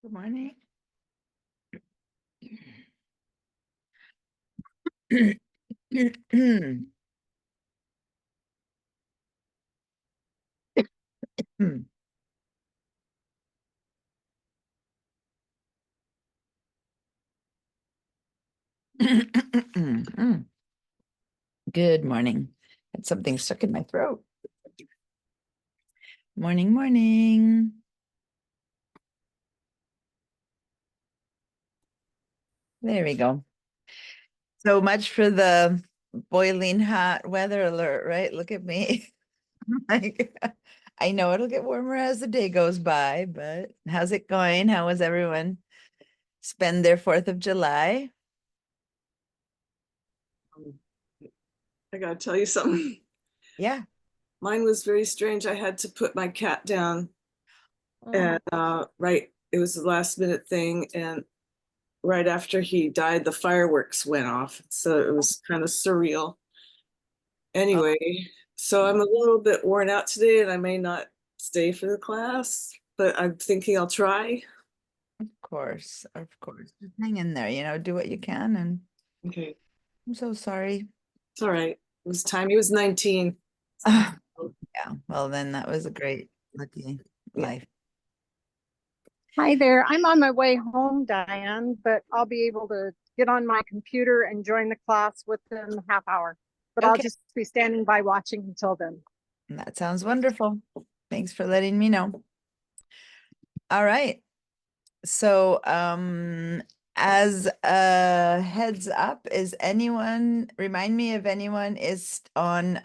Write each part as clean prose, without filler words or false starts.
Good morning. Good morning. Had something stuck in my throat. Morning, morning. There we go. So much for the boiling hot weather alert, right? Look at me. Like, I know it'll get warmer as the day goes by, but how's it going? How was everyone spend their 4th of July? I gotta tell you something. Yeah. Mine was very strange. I had to put my cat down, Oh. and it was the last minute thing, and right after he died, the fireworks went off. So it was kind of surreal. Anyway, so I'm a little bit worn out today, and I may not stay for the class, but I'm thinking I'll try. Of course, of course. Just hang in there, do what you can. And Okay, I'm so sorry. it's all right. It was time. He was 19. Ah, yeah, well, then that was a great, lucky Yeah. life. Hi there. I'm on my way home, Diane, but I'll be able to get on my computer and join the class within a half hour. But I'll Okay, just be standing by watching until then. that sounds wonderful. Thanks for letting me know. All right. So, as a heads up, remind me if anyone is on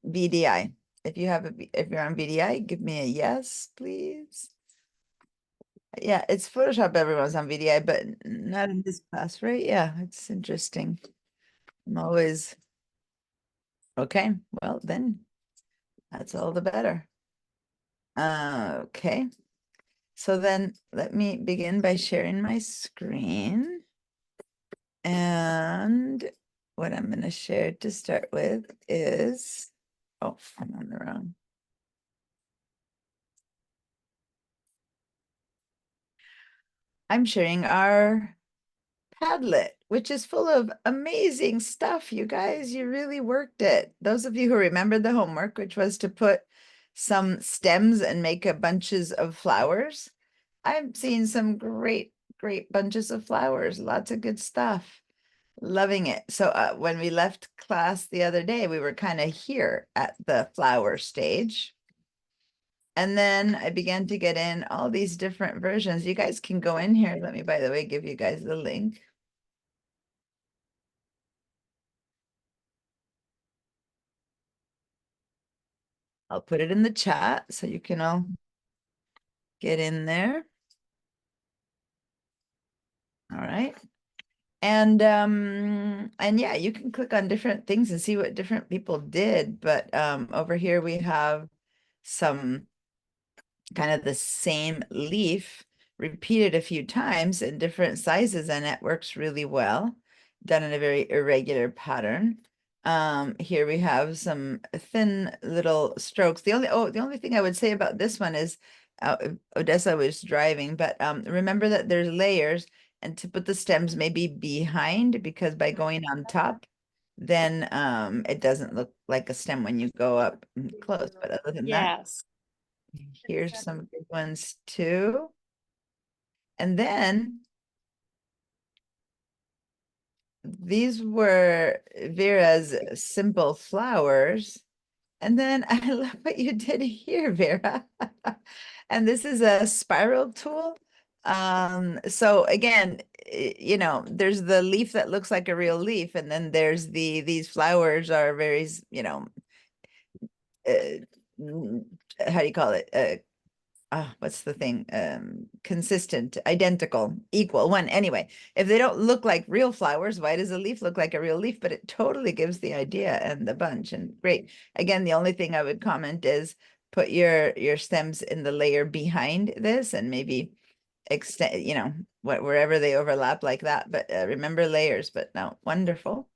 VDI. If you're on VDI, give me a yes, please. Yeah, it's Photoshop, everyone's on VDI, but not in this class, right? Yeah, it's interesting. I'm always okay. Well, then that's all the better. Okay. So then let me begin by sharing my screen. And what I'm going to share to start with is, oh, I'm on the wrong. I'm sharing our Padlet, which is full of amazing stuff. You guys, you really worked it. Those of you who remembered the homework, which was to put some stems and make a bunches of flowers. I've seen some great, great bunches of flowers, lots of good stuff. Loving it. So when we left class the other day, we were kind of here at the flower stage. And then I began to get in all these different versions. You guys can go in here. Let me, by the way, give you guys the link. I'll put it in the chat so you can all get in there. All right. And yeah, you can click on different things and see what different people did. But over here we have some kind of the same leaf repeated a few times in different sizes, and it works really well, done in a very irregular pattern. Here we have some thin little strokes. The only thing I would say about this one is Odessa was driving, but remember that there's layers, and to put the stems maybe behind, because by going on top, then it doesn't look like a stem when you go up close. But other than that, Yes. here's some good ones too. And then these were Vera's simple flowers. And then I love what you did here, Vera. And this is a spiral tool. So again, there's the leaf that looks like a real leaf, and then there's these flowers are very, how do you call it? What's the thing? Consistent, identical, equal one. Anyway, if they don't look like real flowers, why does a leaf look like a real leaf? But it totally gives the idea and the bunch, and great. Again, the only thing I would comment is put your stems in the layer behind this and maybe extend, wherever they overlap like that. But remember layers, but no, wonderful.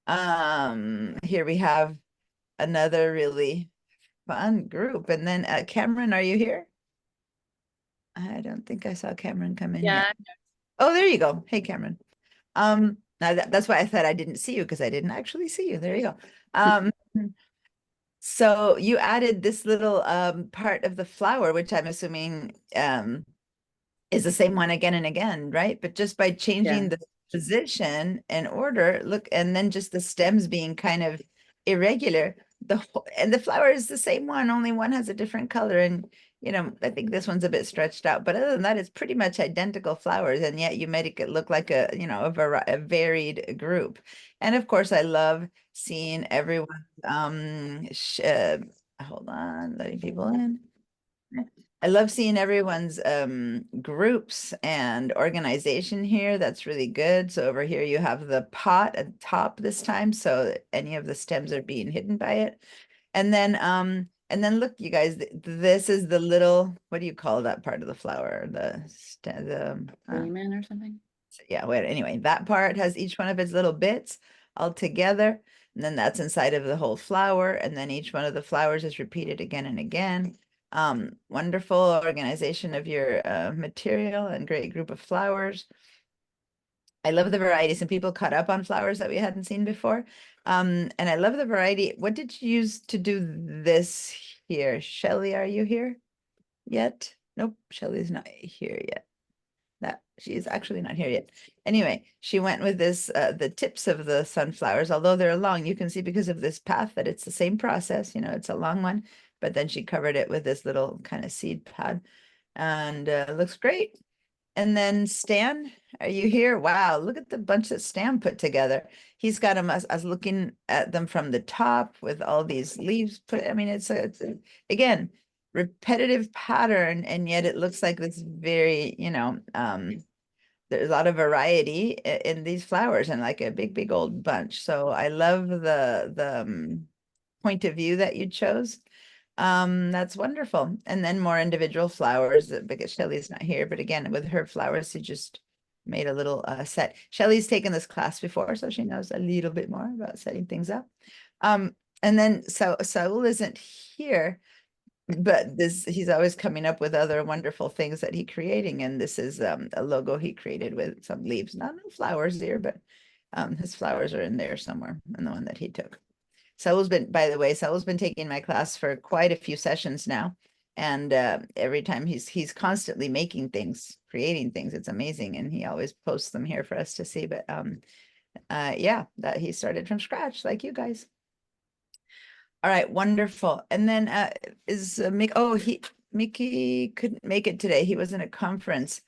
Here we have another really fun group. And then Cameron, are you here? I don't think I saw Cameron come in Yeah. yet. Oh, there you go. Hey, Cameron. Now that's why I thought I didn't see you, because I didn't actually see you. There you go. So you added this little part of the flower, which I'm assuming is the same one again and again, right? But just by changing Yeah. the position and order, look, and then just the stems being kind of irregular, and the flower is the same one, only one has a different color. And I think this one's a bit stretched out, but other than that, it's pretty much identical flowers, and yet you make it look like a varied group. And of course, I love seeing everyone hold on, letting people in. I love seeing everyone's groups and organization here. That's really good. So over here you have the pot at the top this time, so any of the stems are being hidden by it. And then look, you guys, this is the little, what do you call that part of the flower? Stamen or something. Yeah, wait, anyway, that part has each one of its little bits all together. And then that's inside of the whole flower. And then each one of the flowers is repeated again and again. Wonderful organization of your material and great group of flowers. I love the variety. Some people caught up on flowers that we hadn't seen before. And I love the variety. What did you use to do this here? Shelly, are you here yet? Nope, Shelly's not here yet. That she's actually not here yet. Anyway, she went with this, the tips of the sunflowers, although they're long, you can see because of this path that it's the same process, it's a long one, but then she covered it with this little kind of seed pad, and looks great. And then Stan, are you here? Wow, look at the bunch that Stan put together. He's got them, as looking at them from the top with all these leaves put, I mean, it's again, repetitive pattern, and yet it looks like this very, there's a lot of variety in these flowers, and like a big old bunch. So I love the point of view that you chose. That's wonderful. And then more individual flowers, because Shelly's not here, but again, with her flowers, she just made a little set. Shelly's taken this class before, so she knows a little bit more about setting things up. And then Saul isn't here, but he's always coming up with other wonderful things that he's creating. And this is a logo he created with some leaves, not no flowers here, but his flowers are in there somewhere in the one that he took. Saul's been, by the way, Saul's been taking my class for quite a few sessions now. And every time he's constantly making things, creating things. It's amazing. And he always posts them here for us to see. But yeah, that he started from scratch like you guys. All right, wonderful. And then is Mickey couldn't make it today. He was in a conference,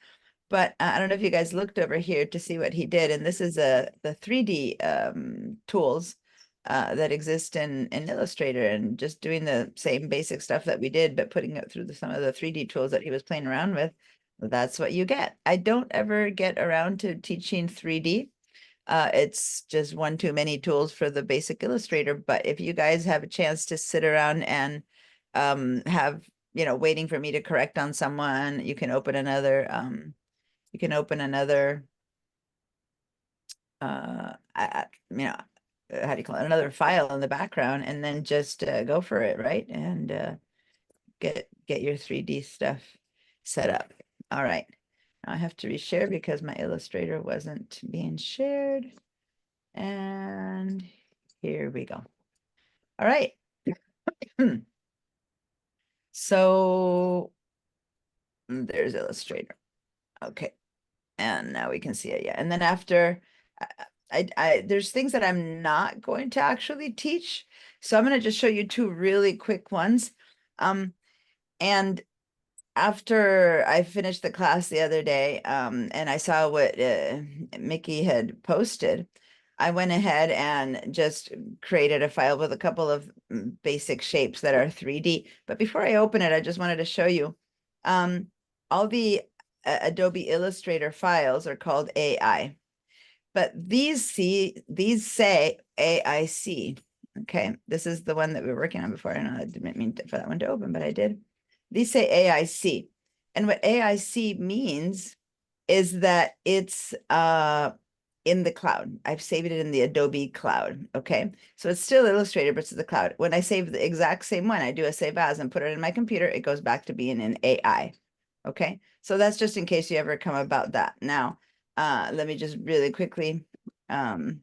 but I don't know if you guys looked over here to see what he did. And this is the 3D tools that exist in Illustrator, and just doing the same basic stuff that we did, but putting it through some of the 3D tools that he was playing around with. That's what you get. I don't ever get around to teaching 3D. It's just one too many tools for the basic Illustrator. But if you guys have a chance to sit around and have, waiting for me to correct on someone, you can open another, how do you call it? Another file in the background, and then just go for it, right? And get your 3D stuff set up. All right. Now I have to reshare because my Illustrator wasn't being shared. And here we go. All right. So there's Illustrator. Okay. And now we can see it. Yeah. And then after there's things that I'm not going to actually teach. So I'm going to just show you two really quick ones. And after I finished the class the other day, and I saw what Mickey had posted, I went ahead and just created a file with a couple of basic shapes that are 3D. But before I open it, I just wanted to show you all the Adobe Illustrator files are called AI. But these say AIC. Okay, this is the one that we were working on before. I know I didn't mean for that one to open, but I did. These say AIC. And what AIC means is that it's in the cloud. I've saved it in the Adobe cloud. Okay, so it's still Illustrator, but it's the cloud. When I save the exact same one, I do a save as and put it in my computer, it goes back to being in AI. Okay, So that's just in case you ever come about that. Now, let me just really quickly open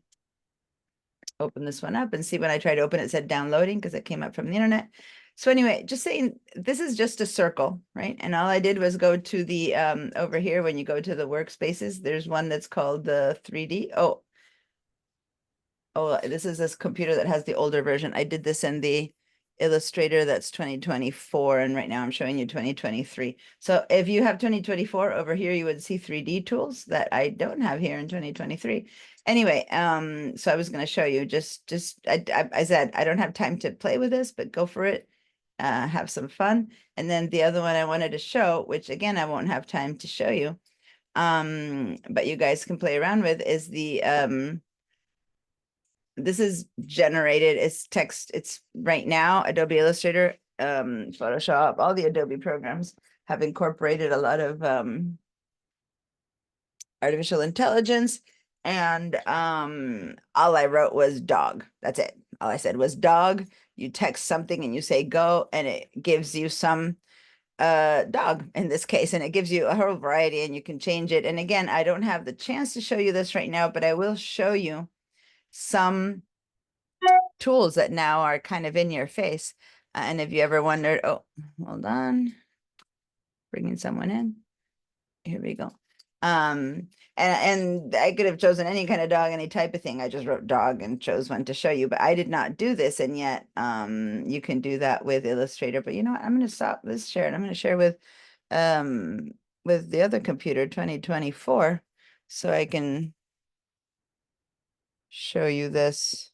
this one up and see. When I tried to open it, it said downloading because it came up from the internet. So anyway, just saying, this is just a circle, right? And all I did was go to the, over here, when you go to the workspaces, there's one that's called the 3D. Oh, this is this computer that has the older version. I did this in the Illustrator that's 2024, and right now I'm showing you 2023. So if you have 2024 over here, you would see 3D tools that I don't have here in 2023. Anyway, so I was going to show you I said I don't have time to play with this, but go for it. Have some fun. And then the other one I wanted to show, which again I won't have time to show you, but you guys can play around with, is the this is generated, it's text, it's right now, Adobe Illustrator, Photoshop, all the Adobe programs have incorporated a lot of artificial intelligence. And all I wrote was dog. That's it. All I said was dog. You text something and you say go, and it gives you some dog in this case, and it gives you a whole variety, and you can change it. And again, I don't have the chance to show you this right now, but I will show you some tools that now are kind of in your face. And if you ever wondered, oh, hold on, bringing someone in. Here we go. And I could have chosen any kind of dog, any type of thing. I just wrote dog and chose one to show you, but I did not do this. And yet, you can do that with Illustrator. But you know what? I'm going to stop this share, and I'm going to share with the other computer, 2024, so I can show you this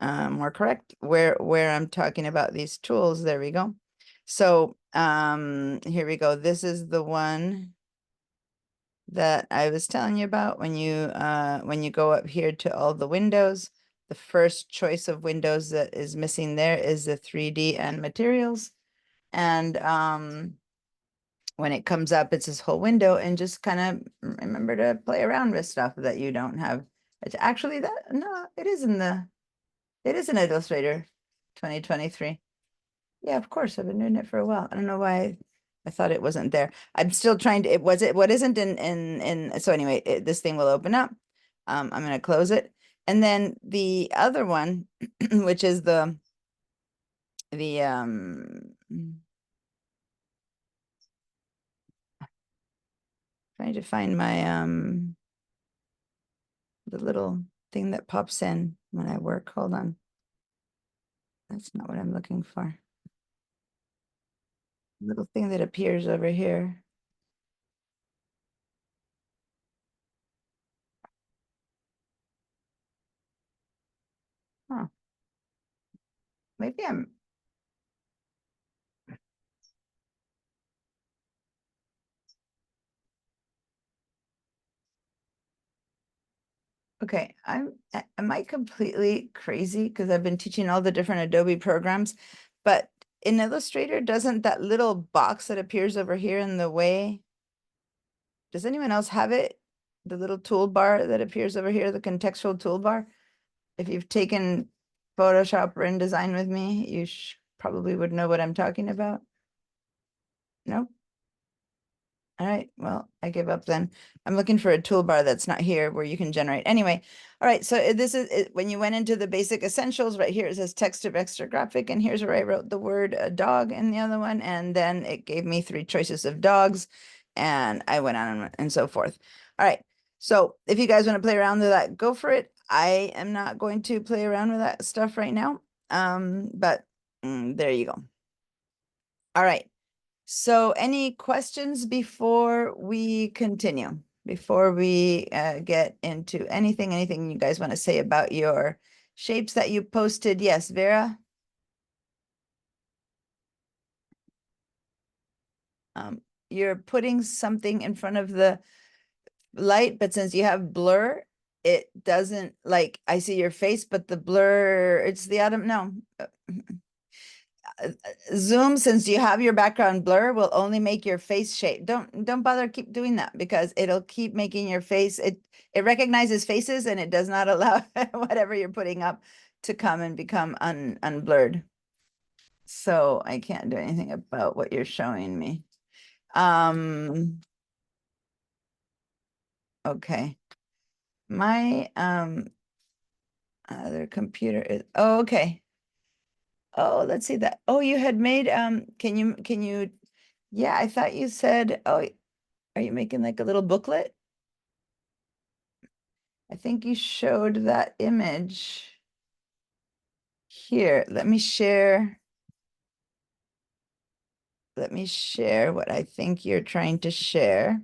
more correct where I'm talking about these tools. There we go. So here we go. This is the one that I was telling you about. When you go up here to all the windows, the first choice of windows that is missing there is the 3D and materials. And when it comes up, it's this whole window, and just kind of remember to play around with stuff that you don't have. It's actually it is in Illustrator 2023. Yeah, of course. I've been doing it for a while. I don't know why I thought it wasn't there. I'm still trying to, what isn't so anyway, this thing will open up. I'm going to close it. And then the other one, which is the trying to find my, the little thing that pops in when I work. Hold on. That's not what I'm looking for. Little thing that appears over here. Huh. Maybe I'm. Okay, am I completely crazy? Because I've been teaching all the different Adobe programs, but in Illustrator, doesn't that little box that appears over here in the way, does anyone else have it? The little toolbar that appears over here, the contextual toolbar? If you've taken Photoshop or InDesign with me, you probably would know what I'm talking about. No? All right, well, I give up then. I'm looking for a toolbar that's not here where you can generate. Anyway, all right, so this is it, when you went into the basic essentials, right here it says text of extra graphic, and here's where I wrote the word dog in the other one, and then it gave me 3 choices of dogs, and I went on and so forth. All right, so if you guys want to play around with that, go for it. I am not going to play around with that stuff right now, but there you go. All right. So any questions before we continue? Before we get into anything you guys want to say about your shapes that you posted? Yes, Vera? You're putting something in front of the light, but since you have blur, it doesn't, like, I see your face, but the blur, it's the Adam, no. Zoom, since you have your background blur, will only make your face shape. Don't bother keep doing that, because it'll keep making your face, it recognizes faces, and it does not allow whatever you're putting up to come and become unblurred. So I can't do anything about what you're showing me. Okay. My other computer is, oh, okay. Oh, let's see that. Oh, you had made, can you, yeah, I thought you said, oh, are you making like a little booklet? I think you showed that image. Here, let me share. Let me share what I think you're trying to share.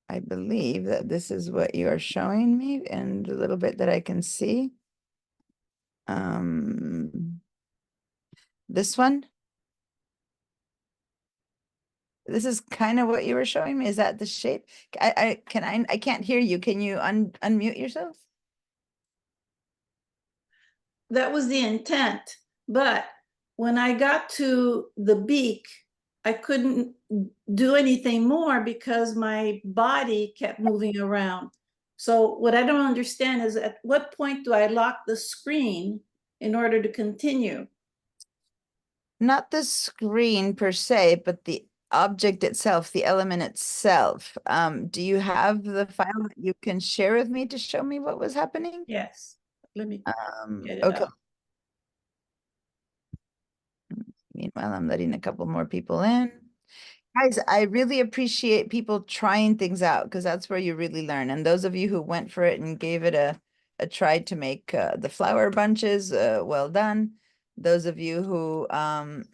I believe that this is what you are showing me and a little bit that I can see. This one. This is kind of what you were showing me. Is that the shape? I can't hear you. Can you unmute yourself? That was the intent. But when I got to the beak, I couldn't do anything more because my body kept moving around. So what I don't understand is at what point do I lock the screen in order to continue? Not the screen per se, but the object itself, the element itself. Do you have the file that you can share with me to show me what was happening? Yes. Let me get it Okay. up. Meanwhile, I'm letting a couple more people in. Guys, I really appreciate people trying things out because that's where you really learn. And those of you who went for it and gave it a try to make the flower bunches, well done. Those of you who I'm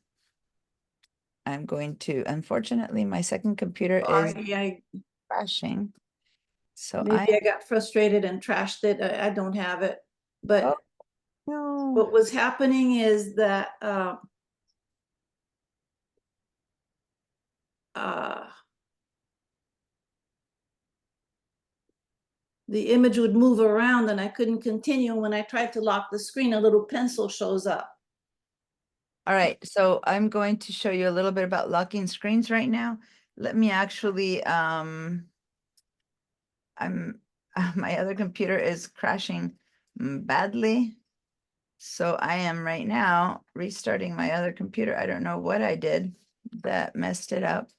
going to, unfortunately, my second computer is crashing. So Maybe I got frustrated and trashed it. I don't have it. But oh, no. what was happening is that the image would move around and I couldn't continue. When I tried to lock the screen, a little pencil shows up. All right, so I'm going to show you a little bit about locking screens right now. Let me actually, my other computer is crashing badly. So I am right now restarting my other computer. I don't know what I did that messed it up.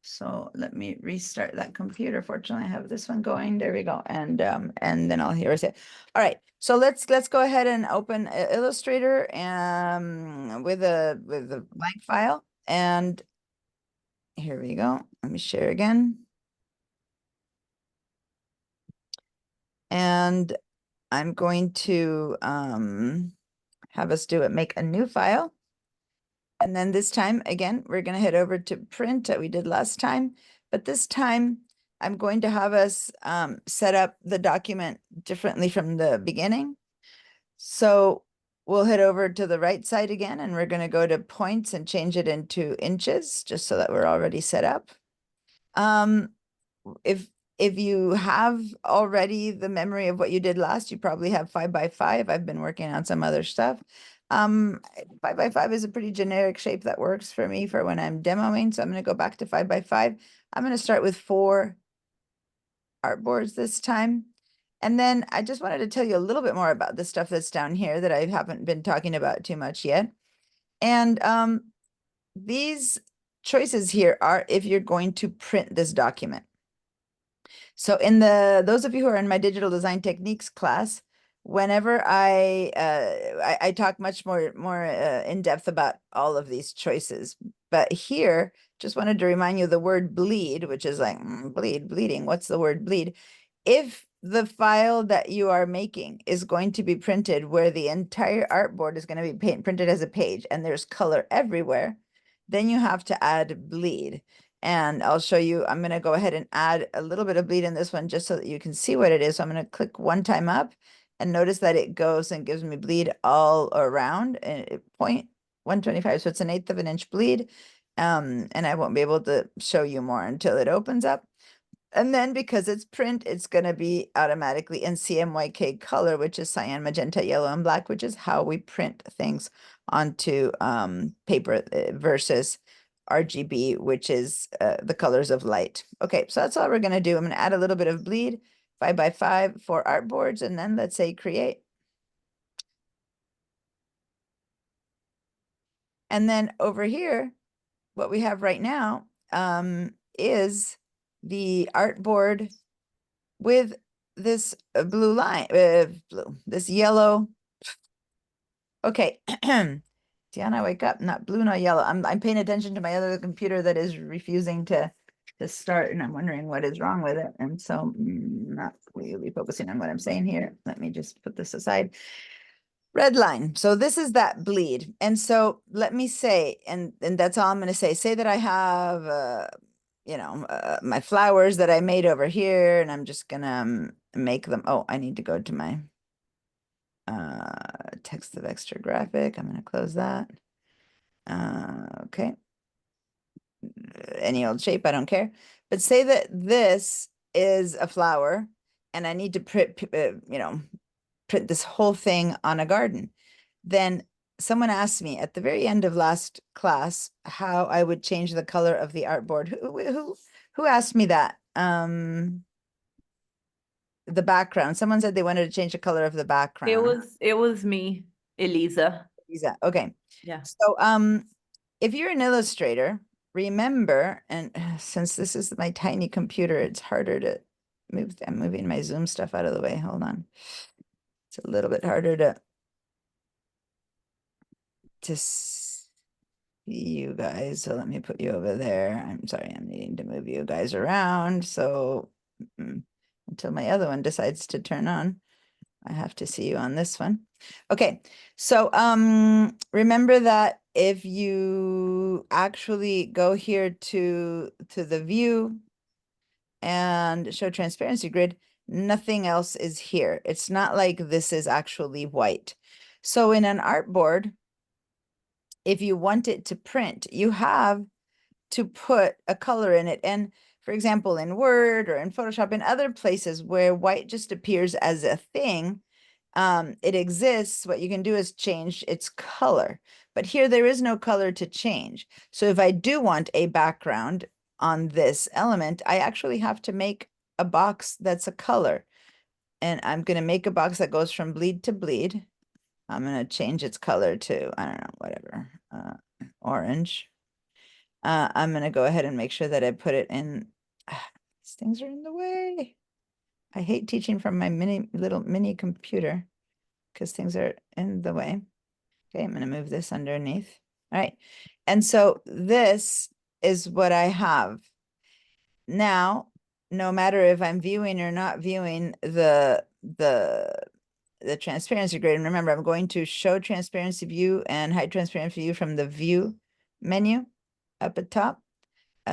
So let me restart that computer. Fortunately, I have this one going. There we go. And then I'll hear it. All right. So let's go ahead and open Illustrator with a blank file. And here we go. Let me share again. And I'm going to have us make a new file. And then this time, again, we're going to head over to print that we did last time. But this time, I'm going to have us set up the document differently from the beginning. So we'll head over to the right side again, and we're going to go to points and change it into inches, just so that we're already set up. If you have already the memory of what you did last, you probably have 5 by 5. I've been working on some other stuff. 5 by 5 is a pretty generic shape that works for me for when I'm demoing. So I'm going to go back to 5 by 5. I'm going to start with 4 artboards this time. And then I just wanted to tell you a little bit more about the stuff that's down here that I haven't been talking about too much yet. And these choices here are if you're going to print this document. So in those of you who are in my digital design techniques class, whenever I talk much more in depth about all of these choices, but here just wanted to remind you the word bleed, which is like bleeding. What's the word bleed? If the file that you are making is going to be printed where the entire artboard is going to be printed as a page and there's color everywhere, then you have to add bleed. And I'll show you, I'm going to go ahead and add a little bit of bleed in this one just so that you can see what it is. So I'm going to click one time up and notice that it goes and gives me bleed all around and 0.125. So it's 1/8 of an inch bleed. And I won't be able to show you more until it opens up. And then because it's print, it's going to be automatically in CMYK color, which is cyan, magenta, yellow, and black, which is how we print things onto paper versus RGB, which is the colors of light. Okay, so that's all we're going to do. I'm going to add a little bit of bleed, 5 by 5 for artboards, and then let's say create. And then over here, what we have right now is the artboard with this blue line, this yellow. Okay, Deanna, wake up, not blue, not yellow. I'm paying attention to my other computer that is refusing to start, and I'm wondering what is wrong with it. And so not really focusing on what I'm saying here. Let me just put this aside. Red line. So this is that bleed. And so let me say, and that's all I'm going to say that I have, you know, my flowers that I made over here, and I'm just going to make them. Oh, I need to go to my text of extra graphic. I'm going to close that. Okay. Any old shape, I don't care. But say that this is a flower and I need to print, you know, print this whole thing on a garden. Then someone asked me at the very end of last class how I would change the color of the artboard. Who asked me that? The background. Someone said they wanted to change the color of the background. It was me, Elisa. Lisa. Okay. Yeah. So if you're an illustrator, remember, and since this is my tiny computer, it's harder to move. I'm moving my Zoom stuff out of the way. Hold on. It's a little bit harder to see you guys. So let me put you over there. I'm sorry, I'm needing to move you guys around. So until my other one decides to turn on, I have to see you on this one. Okay, so remember that if you actually go here to the view and show transparency grid, nothing else is here. It's not like this is actually white. So in an artboard, if you want it to print, you have to put a color in it. And for example, in Word or in Photoshop, in other places where white just appears as a thing, it exists. What you can do is change its color. But here there is no color to change. So if I do want a background on this element, I actually have to make a box that's a color. And I'm going to make a box that goes from bleed to bleed. I'm going to change its color to, I don't know, whatever, orange. I'm going to go ahead and make sure that I put it in. These things are in the way. I hate teaching from my little mini computer because things are in the way. Okay, I'm going to move this underneath. All right. And so this is what I have. Now, no matter if I'm viewing or not viewing the transparency grid, and remember, I'm going to show transparency view and hide transparency view from the view menu up at top.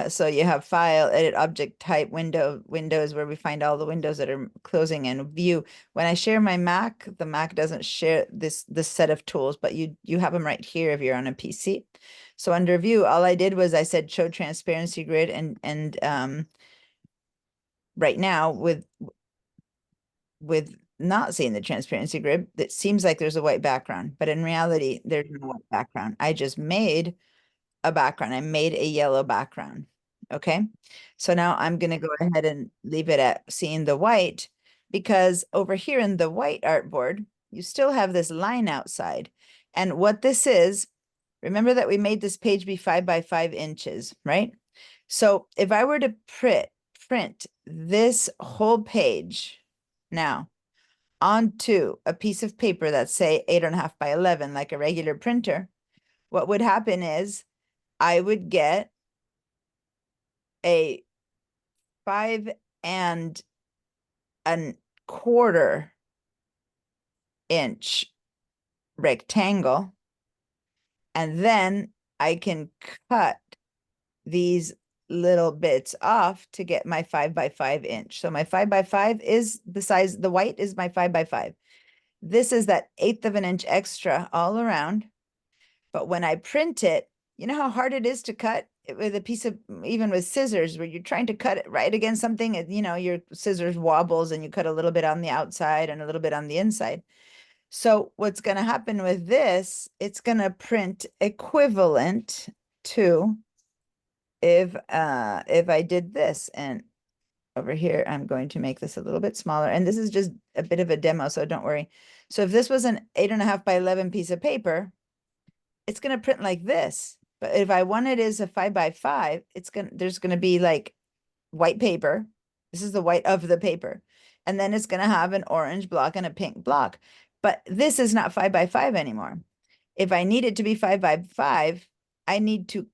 So you have file, edit, object type, windows where we find all the windows that are closing, and view. When I share my Mac, the Mac doesn't share this set of tools, but you have them right here if you're on a PC. So under view, all I did was I said show transparency grid, and right now with not seeing the transparency grid, it seems like there's a white background, but in reality, there's no white background. I just made a background. I made a yellow background. Okay. So now I'm going to go ahead and leave it at seeing the white, because over here in the white artboard, you still have this line outside. And what this is, remember that we made this page be 5 by 5 inches, right? So if I were to print this whole page now onto a piece of paper that's say 8.5 by 11, like a regular printer, what would happen is I would get a 5.25 inch rectangle, and then I can cut these little bits off to get my 5 by 5 inch. So my 5 by 5 is the size, the white is my 5 by 5. This is that 1/8 of an inch extra all around. But when I print it, you know how hard it is to cut it with a piece of, even with scissors, where you're trying to cut it right against something, and you know, your scissors wobbles and you cut a little bit on the outside and a little bit on the inside. So what's going to happen with this, it's going to print equivalent to if I did this. And over here, I'm going to make this a little bit smaller. And this is just a bit of a demo, so don't worry. So if this was an 8.5 by 11 piece of paper, it's gonna print like this. But if I want it as a 5x5, there's gonna be like white paper. This is the white of the paper. And then it's gonna have an orange block and a pink block. But this is not 5x5 anymore. If I need it to be 5x5, I need to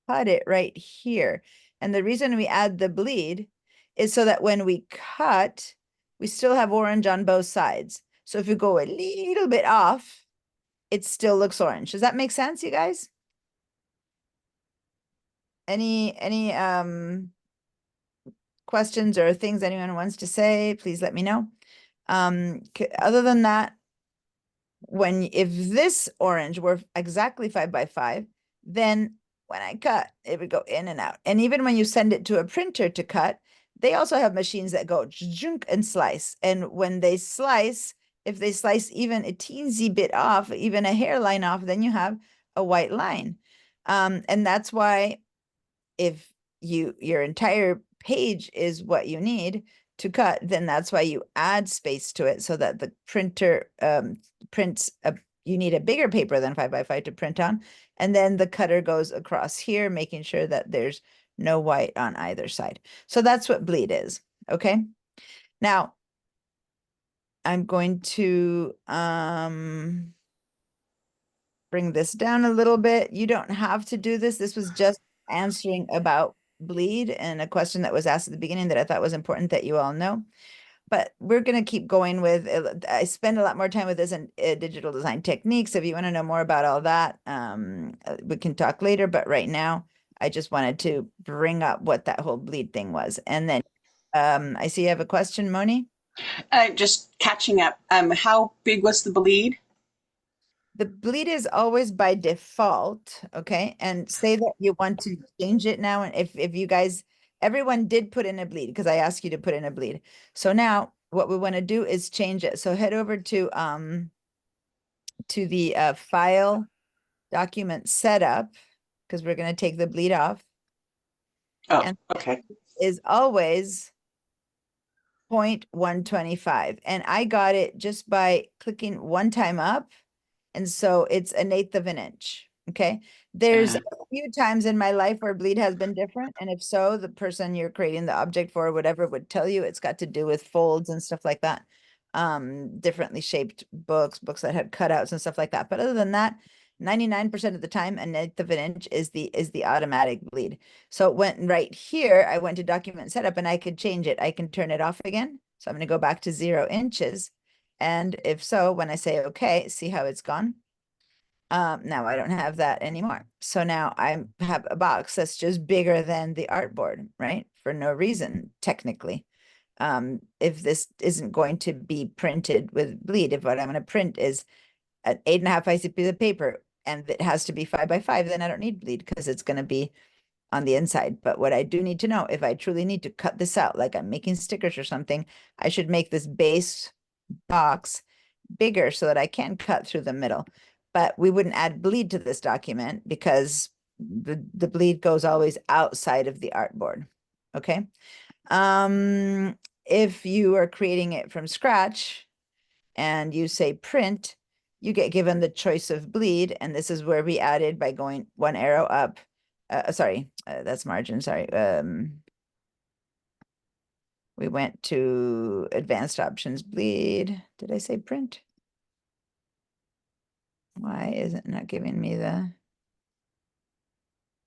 cut it right here. And the reason we add the bleed is so that when we cut, we still have orange on both sides. So if you go a little bit off, it still looks orange. Does that make sense, you guys? Any questions or things anyone wants to say, please let me know. Other than that, if this orange were exactly 5x5, then when I cut, it would go in and out. And even when you send it to a printer to cut, they also have machines that go junk and slice. And when they slice, if they slice even a teensy bit off, even a hairline off, then you have a white line. And that's why if your entire page is what you need to cut, then that's why you add space to it so that the printer prints you need a bigger paper than 5x5 to print on. And then the cutter goes across here, making sure that there's no white on either side. So that's what bleed is. Okay. Now I'm going to bring this down a little bit. You don't have to do this. This was just answering about bleed and a question that was asked at the beginning that I thought was important that you all know. But we're going to keep going with, I spend a lot more time with this in digital design techniques. If you want to know more about all that, we can talk later. But right now, I just wanted to bring up what that whole bleed thing was. And then I see you have a question, Moni. Just catching up. How big was the bleed? The bleed is always by default, okay? And say that you want to change it now. And if you guys, everyone did put in a bleed because I asked you to put in a bleed. So now what we want to do is change it. So head over to the file document setup because we're going to take the bleed off. Oh, and okay. Is always 0.125. And I got it just by clicking one time up. And so it's 1/8 of an inch. Okay. There's a few times in my life where bleed has been different. And if so, the person you're creating the object for, or whatever, would tell you it's got to do with folds and stuff like that. Differently shaped books that had cutouts and stuff like that. But other than that, 99% of the time, 1/8 of an inch is the automatic bleed. So when right here, I went to document setup and I could change it. I can turn it off again. So I'm going to go back to 0 inches. And if so, when I say, okay, see how it's gone? Now I don't have that anymore. So now I have a box that's just bigger than the artboard, right? For no reason, technically. If this isn't going to be printed with bleed, if what I'm going to print is an 8.5 IC piece of paper and it has to be 5x5, then I don't need bleed because it's going to be on the inside. But what I do need to know, if I truly need to cut this out, like I'm making stickers or something, I should make this base box bigger so that I can cut through the middle. But we wouldn't add bleed to this document because the bleed goes always outside of the artboard. Okay. If you are creating it from scratch and you say print, you get given the choice of bleed. And this is where we added by going one arrow up. That's margin. Sorry. We went to advanced options, bleed. Did I say print? Why is it not giving me the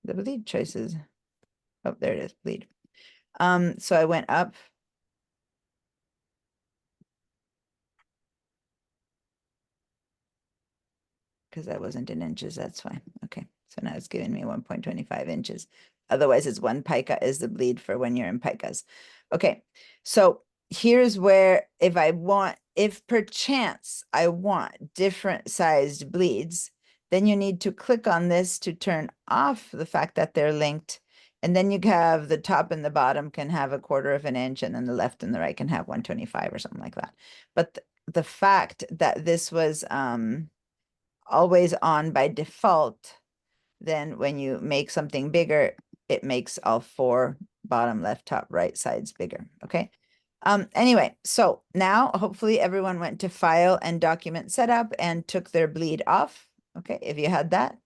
bleed choices? Oh, there it is, bleed. So I went up. Because that wasn't in inches, that's fine. Okay, so now it's giving me 1.25 inches. Otherwise, it's 1 pica is the bleed for when you're in picas. Okay, so here's where if perchance I want different sized bleeds, then you need to click on this to turn off the fact that they're linked. And then you have the top and the bottom can have 1/4 of an inch, and then the left and the right can have 125 or something like that. But the fact that this was always on by default, then when you make something bigger, it makes all 4 bottom, left, top, right sides bigger. Okay. Anyway, so now hopefully everyone went to file and document setup and took their bleed off. Okay, if you had that,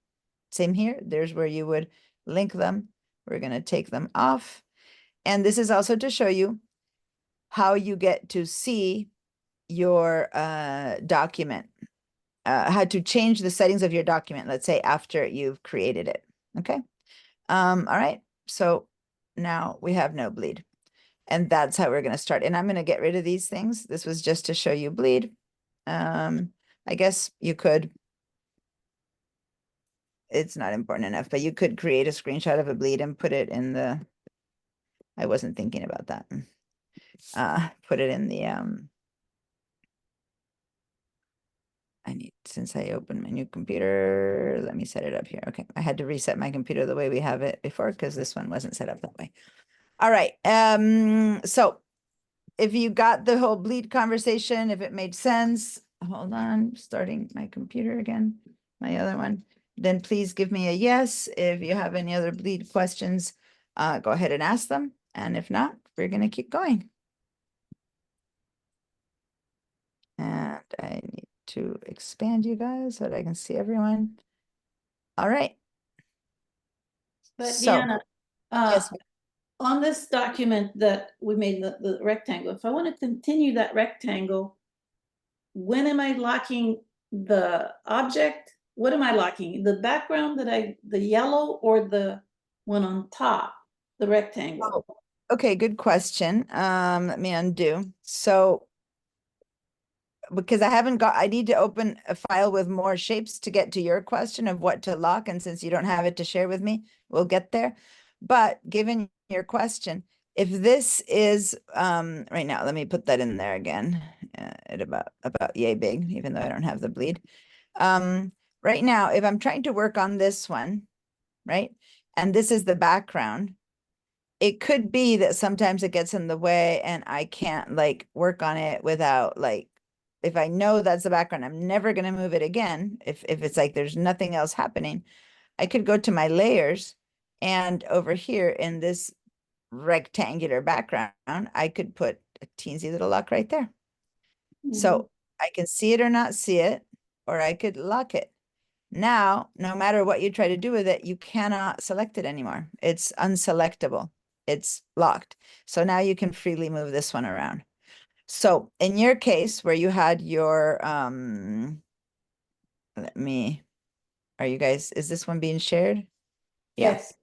Same here. There's where you would link them. We're going to take them off. And this is also to show you how you get to see your document, how to change the settings of your document, let's say after you've created it. Okay. All right. So now we have no bleed. And that's how we're going to start. And I'm going to get rid of these things. This was just to show you bleed. I guess you could, it's not important enough, but you could create a screenshot of a bleed and put it in the, I wasn't thinking about that. Put it in the, I need, since I opened my new computer, let me set it up here. Okay. I had to reset my computer the way we have it before because this one wasn't set up that way. All right. So if you got the whole bleed conversation, if it made sense, hold on, starting my computer again, my other one, then please give me a yes. If you have any other bleed questions, go ahead and ask them. And if not, we're going to keep going. And I need to expand you guys so that I can see everyone. All right. But So, Deanna, yes, on this document that we made, the rectangle, if I want to continue that rectangle, when am I locking the object? What am I locking? The background the yellow or the one on top, the rectangle? Oh, okay, good question. Let me undo. So, because I need to open a file with more shapes to get to your question of what to lock. And since you don't have it to share with me, we'll get there. But given your question, if this is, right now, let me put that in there again, at about yay big, even though I don't have the bleed. Right now, if I'm trying to work on this one, right? And this is the background, it could be that sometimes it gets in the way and I can't like work on it without like, if I know that's the background, I'm never going to move it again. If it's like there's nothing else happening, I could go to my layers and over here in this rectangular background, I could put a teensy little lock right there. So I can see it or not see it, or I could lock it. Now, no matter what you try to do with it, you cannot select it anymore. It's unselectable. It's locked. So now you can freely move this one around. So in your case where you had your, are you guys, is this one being shared? Yeah. Yes.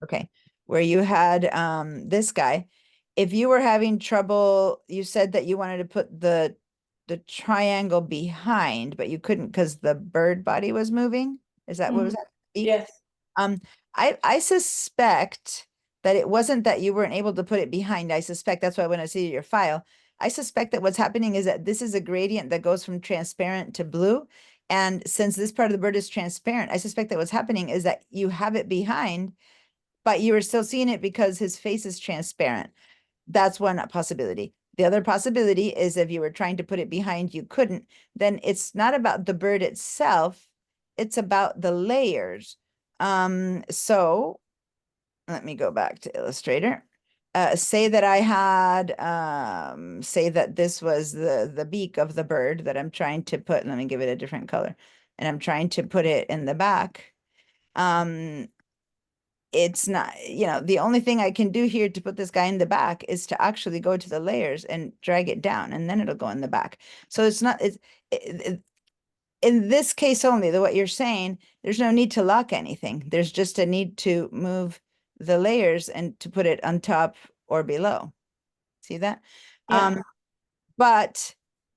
Okay. Where you had this guy, if you were having trouble, you said that you wanted to put the triangle behind, but you couldn't because the bird body was moving. Is that what was that? Yes. I suspect that it wasn't that you weren't able to put it behind. I suspect that's why when I see your file, I suspect that what's happening is that this is a gradient that goes from transparent to blue. And since this part of the bird is transparent, I suspect that what's happening is that you have it behind, but you were still seeing it because his face is transparent. That's one possibility. The other possibility is if you were trying to put it behind, you couldn't, then it's not about the bird itself, it's about the layers. So let me go back to Illustrator. Say that I had, say that this was the beak of the bird that I'm trying to put, let me give it a different color, and I'm trying to put it in the back. It's not, the only thing I can do here to put this guy in the back is to actually go to the layers and drag it down, and then it'll go in the back. So it's not, in this case only, what you're saying, there's no need to lock anything. There's just a need to move the layers and to put it on top or below. See that? Yeah.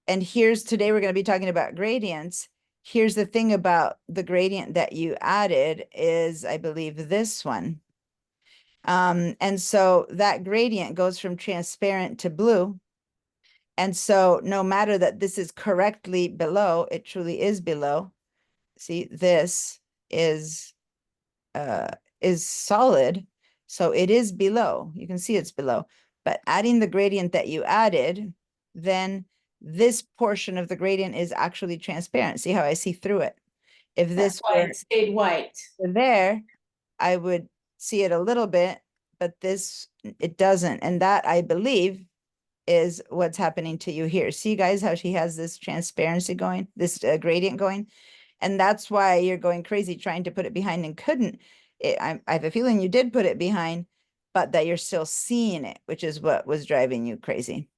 And today we're going to be talking about gradients. Here's the thing about the gradient that you added is, I believe, this one. And so that gradient goes from transparent to blue. And so no matter that this is correctly below, it truly is below. See, this is solid. So it is below. You can see it's below. But adding the gradient that you added, then this portion of the gradient is actually transparent. See how I see through it? If this That's why it stayed white. were there, I would see it a little bit, but this, it doesn't. And that, I believe, is what's happening to you here. See, guys, how she has this transparency going, this gradient going? And that's why you're going crazy trying to put it behind and couldn't. I have a feeling you did put it behind, but that you're still seeing it, which is what was driving you crazy.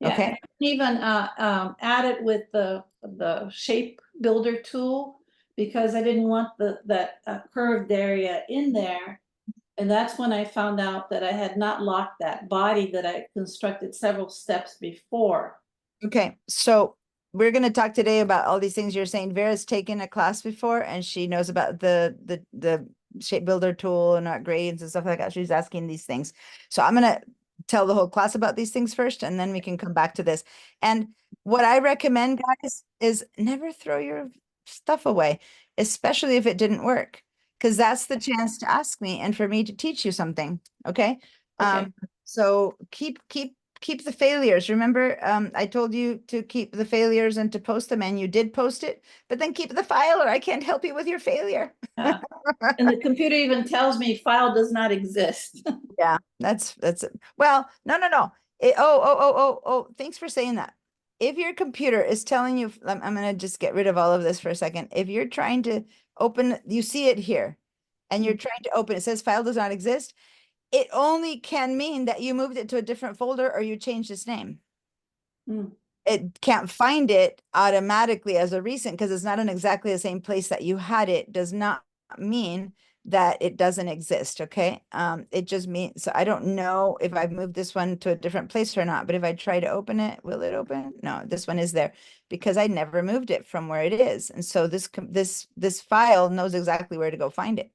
Yeah, Okay. I can even add it with the shape builder tool, because I didn't want that curved area in there. And that's when I found out that I had not locked that body that I constructed several steps before. Okay, so we're going to talk today about all these things you're saying. Vera's taken a class before and she knows about the shape builder tool and not grades and stuff like that. She's asking these things. So I'm going to tell the whole class about these things first, and then we can come back to this. And what I recommend, guys, is never throw your stuff away, especially if it didn't work, because that's the chance to ask me and for me to teach you something. Okay. Okay. So keep the failures. Remember, I told you to keep the failures and to post them, and you did post it, but then keep the file or I can't help you with your failure. Yeah. And the computer even tells me file does not exist. Yeah, that's well, no. Thanks for saying that. If your computer is telling you, I'm gonna just get rid of all of this for a second. If you're trying to open, you see it here, and you're trying to open, it says file does not exist. It only can mean that you moved it to a different folder or you changed its name. Mm. It can't find it automatically as a recent because it's not in exactly the same place that you had it. Does not mean that it doesn't exist. Okay. It just means, so I don't know if I've moved this one to a different place or not, but if I try to open it, will it open? No, this one is there because I never moved it from where it is. And so this file knows exactly where to go find it.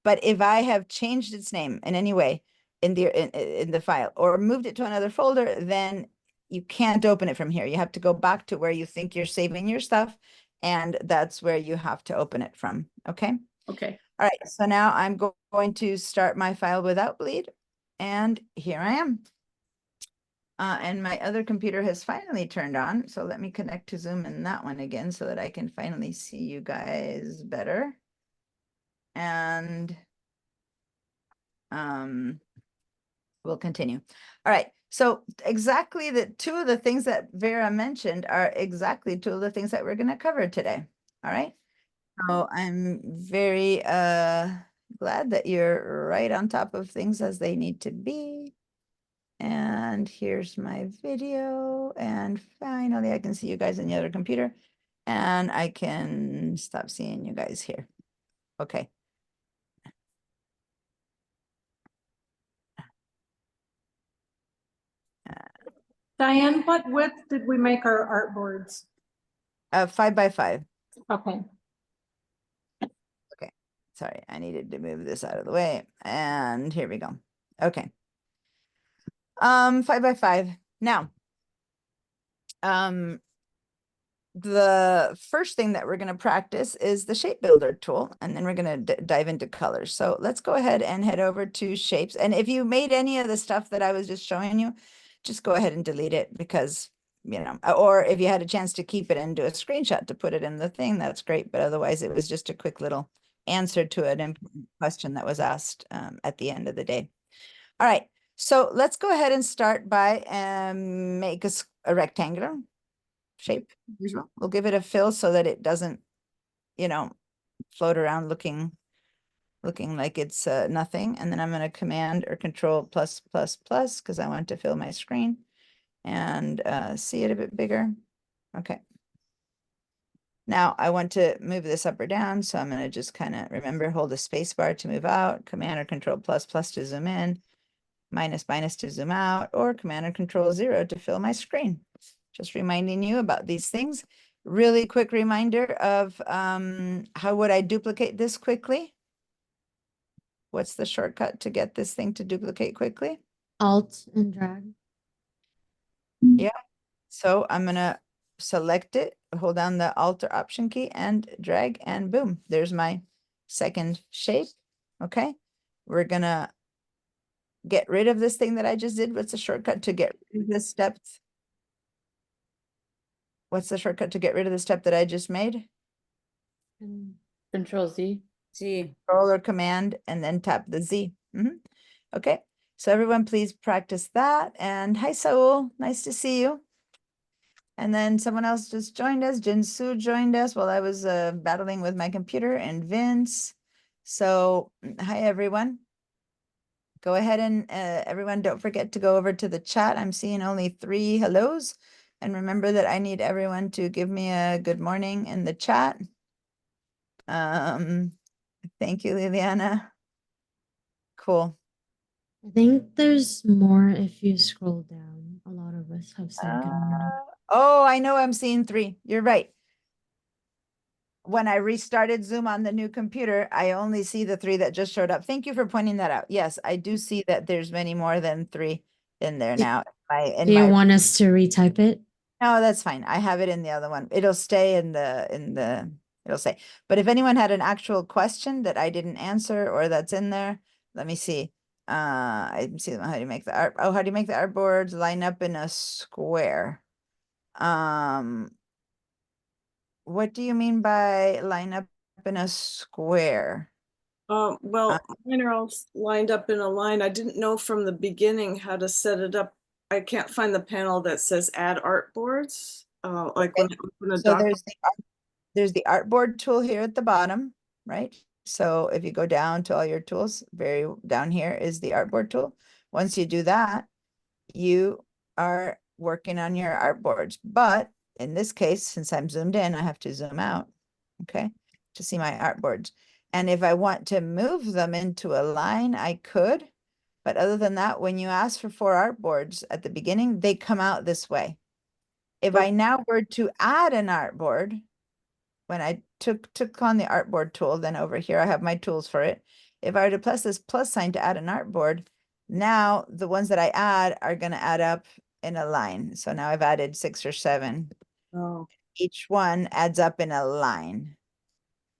But if I have changed its name in any way in the file or moved it to another folder, then you can't open it from here. You have to go back to where you think you're saving your stuff, and that's where you have to open it from. Okay. Okay. All right. So now I'm going to start my file without bleed, and here I am. And my other computer has finally turned on. So let me connect to Zoom in that one again so that I can finally see you guys better. And we'll continue. All right. So exactly two of the things that Vera mentioned are exactly two of the things that we're going to cover today. All right. So I'm very glad that you're right on top of things as they need to be. And here's my video. And finally, I can see you guys in the other computer. And I can stop seeing you guys here. Okay. Diane, what width did we make our artboards? 5 by 5. Okay. Okay. Sorry, I needed to move this out of the way. And here we go. Okay. 5 by 5. Now, the first thing that we're going to practice is the shape builder tool, and then we're going to dive into colors. So let's go ahead and head over to shapes. And if you made any of the stuff that I was just showing you, just go ahead and delete it because, you know, or if you had a chance to keep it and do a screenshot to put it in the thing, that's great. But otherwise, it was just a quick little answer to an important question that was asked at the end of the day. All right. So let's go ahead and start by make a rectangular shape. Usual. We'll give it a fill so that it doesn't, you know, float around looking like it's nothing. And then I'm going to command or control plus because I want to fill my screen and see it a bit bigger. Okay. Now I want to move this up or down. So I'm going to just kind of hold the space bar to move out, command or control plus to zoom in, minus to zoom out, or command or control 0 to fill my screen. Just reminding you about these things. Really quick reminder of how would I duplicate this quickly? What's the shortcut to get this thing to duplicate quickly? Alt and drag. Yeah. So I'm going to select it, hold down the Alt or Option key and drag, and boom, there's my second shape. Okay. We're going to get rid of this thing that I just did. What's the shortcut to get rid of this step? What's the shortcut to get rid of the step that I just made? Control Z. Control or command and then tap the Z. Okay. So everyone please practice that. And hi, Saul. Nice to see you. And then someone else just joined us. Jinsu joined us while I was battling with my computer, and Vince. So hi, everyone. Go ahead and everyone, don't forget to go over to the chat. I'm seeing only 3 hellos. And remember that I need everyone to give me a good morning in the chat. Thank you, Liliana. Cool. I think there's more if you scroll down. A lot of us have said good morning. Oh, I know I'm seeing 3. You're right. When I restarted Zoom on the new computer, I only see the 3 that just showed up. Thank you for pointing that out. Yes, I do see that there's many more than 3 in there now. Do you want us to retype it? No, that's fine. I have it in the other one. It'll stay it'll say. But if anyone had an actual question that I didn't answer or that's in there, let me see. I see how do you make the art? Oh, how do you make the artboards line up in a square? What do you mean by line up in a square? Well, mine are all lined up in a line. I didn't know from the beginning how to set it up. I can't find the panel that says add artboards. Like when I open a So doc. there's the artboard tool here at the bottom, right? So if you go down to all your tools, very down here is the artboard tool. Once you do that, you are working on your artboards. But in this case, since I'm zoomed in, I have to zoom out, okay, to see my artboards. And if I want to move them into a line, I could. But other than that, when you ask for 4 artboards at the beginning, they come out this way. If I now were to add an artboard, when I took on the artboard tool, then over here I have my tools for it. If I were to press this plus sign to add an artboard, now the ones that I add are going to add up in a line. So now I've added 6 or 7. Oh. Each one adds up in a line.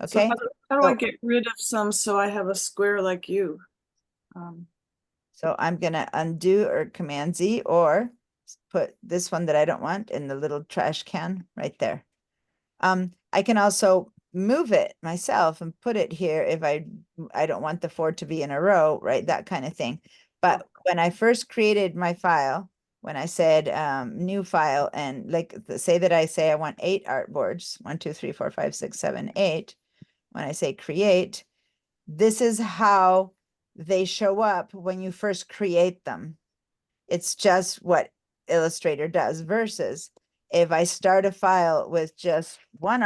So Okay. how do I get rid of some so I have a square like you? So I'm going to undo or Command Z or put this one that I don't want in the little trash can right there. I can also move it myself and put it here if I don't want the 4 to be in a row, right? That kind of thing. But when I first created my file, when I said new file and like say that I say I want 8 artboards, 1, 2, 3, 4, 5, 6, 7, 8. When I say create, this is how they show up when you first create them. It's just what Illustrator does versus if I start a file with just one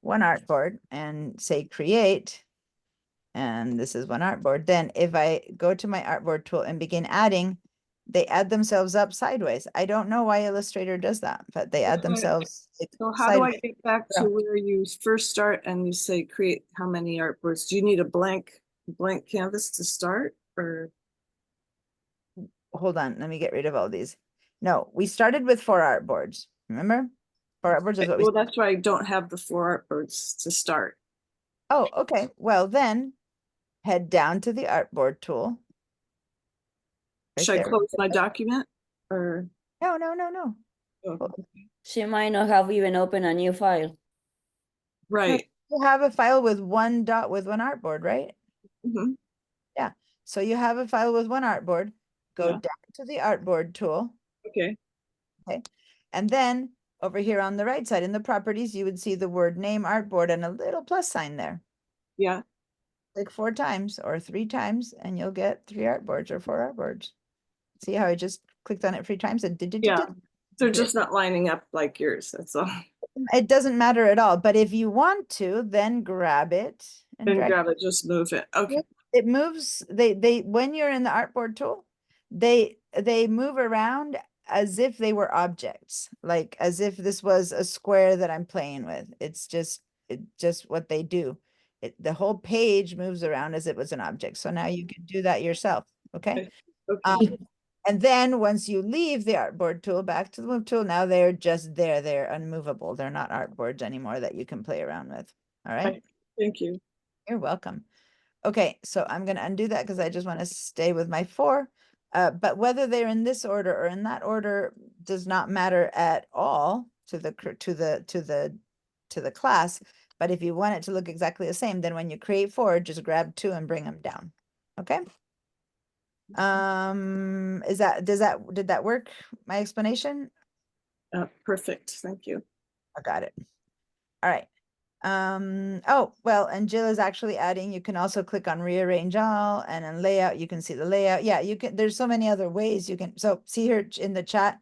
artboard and say create, and this is one artboard, then if I go to my artboard tool and begin adding, they add themselves up sideways. I don't know why Illustrator does that, but they add themselves So how do I sideways. get back to where you first start and you say create how many artboards? Do you need a blank canvas to start or? Hold on, let me get rid of all these. No, we started with 4 artboards. Remember? 4 artboards is what we. Well, that's why I don't have the 4 artboards to start. Oh, okay. Well, then head down to the artboard tool. Right Should I there. close my document or? No. Oh, She might not have even opened a new file. right. You have a file with one artboard, right? Mhm. Yeah. So you have a file with one artboard. Go Yeah. down to the artboard tool. Okay. Okay. And then over here on the right side in the properties, you would see the word name artboard and a little plus sign there. Yeah. Click 4 times or 3 times and you'll get 3 artboards or 4 artboards. See how I just clicked on it 3 times and did. Yeah. They're just not lining up like yours. That's all. It doesn't matter at all. But if you want to, then grab it and Then drag grab it, just move it. Okay. it moves. They when you're in the artboard tool, they move around as if they were objects, like as if this was a square that I'm playing with. It's just what they do. The whole page moves around as if it was an object. So now you can do that yourself. Okay. Okay. And then once you leave the artboard tool back to the move tool, now they're just there. They're unmovable. They're not artboards anymore that you can play around with. All right. Thank you. You're welcome. Okay, so I'm going to undo that because I just want to stay with my 4. But whether they're in this order or in that order does not matter at all to the class. But if you want it to look exactly the same, then when you create 4, just grab 2 and bring them down. Okay. did that work? My explanation? Perfect, thank you. I got it. All right. Oh, well, and Jill is actually adding, you can also click on rearrange all, and in layout, you can see the layout. Yeah, you can, there's so many other ways you can, so see here in the chat,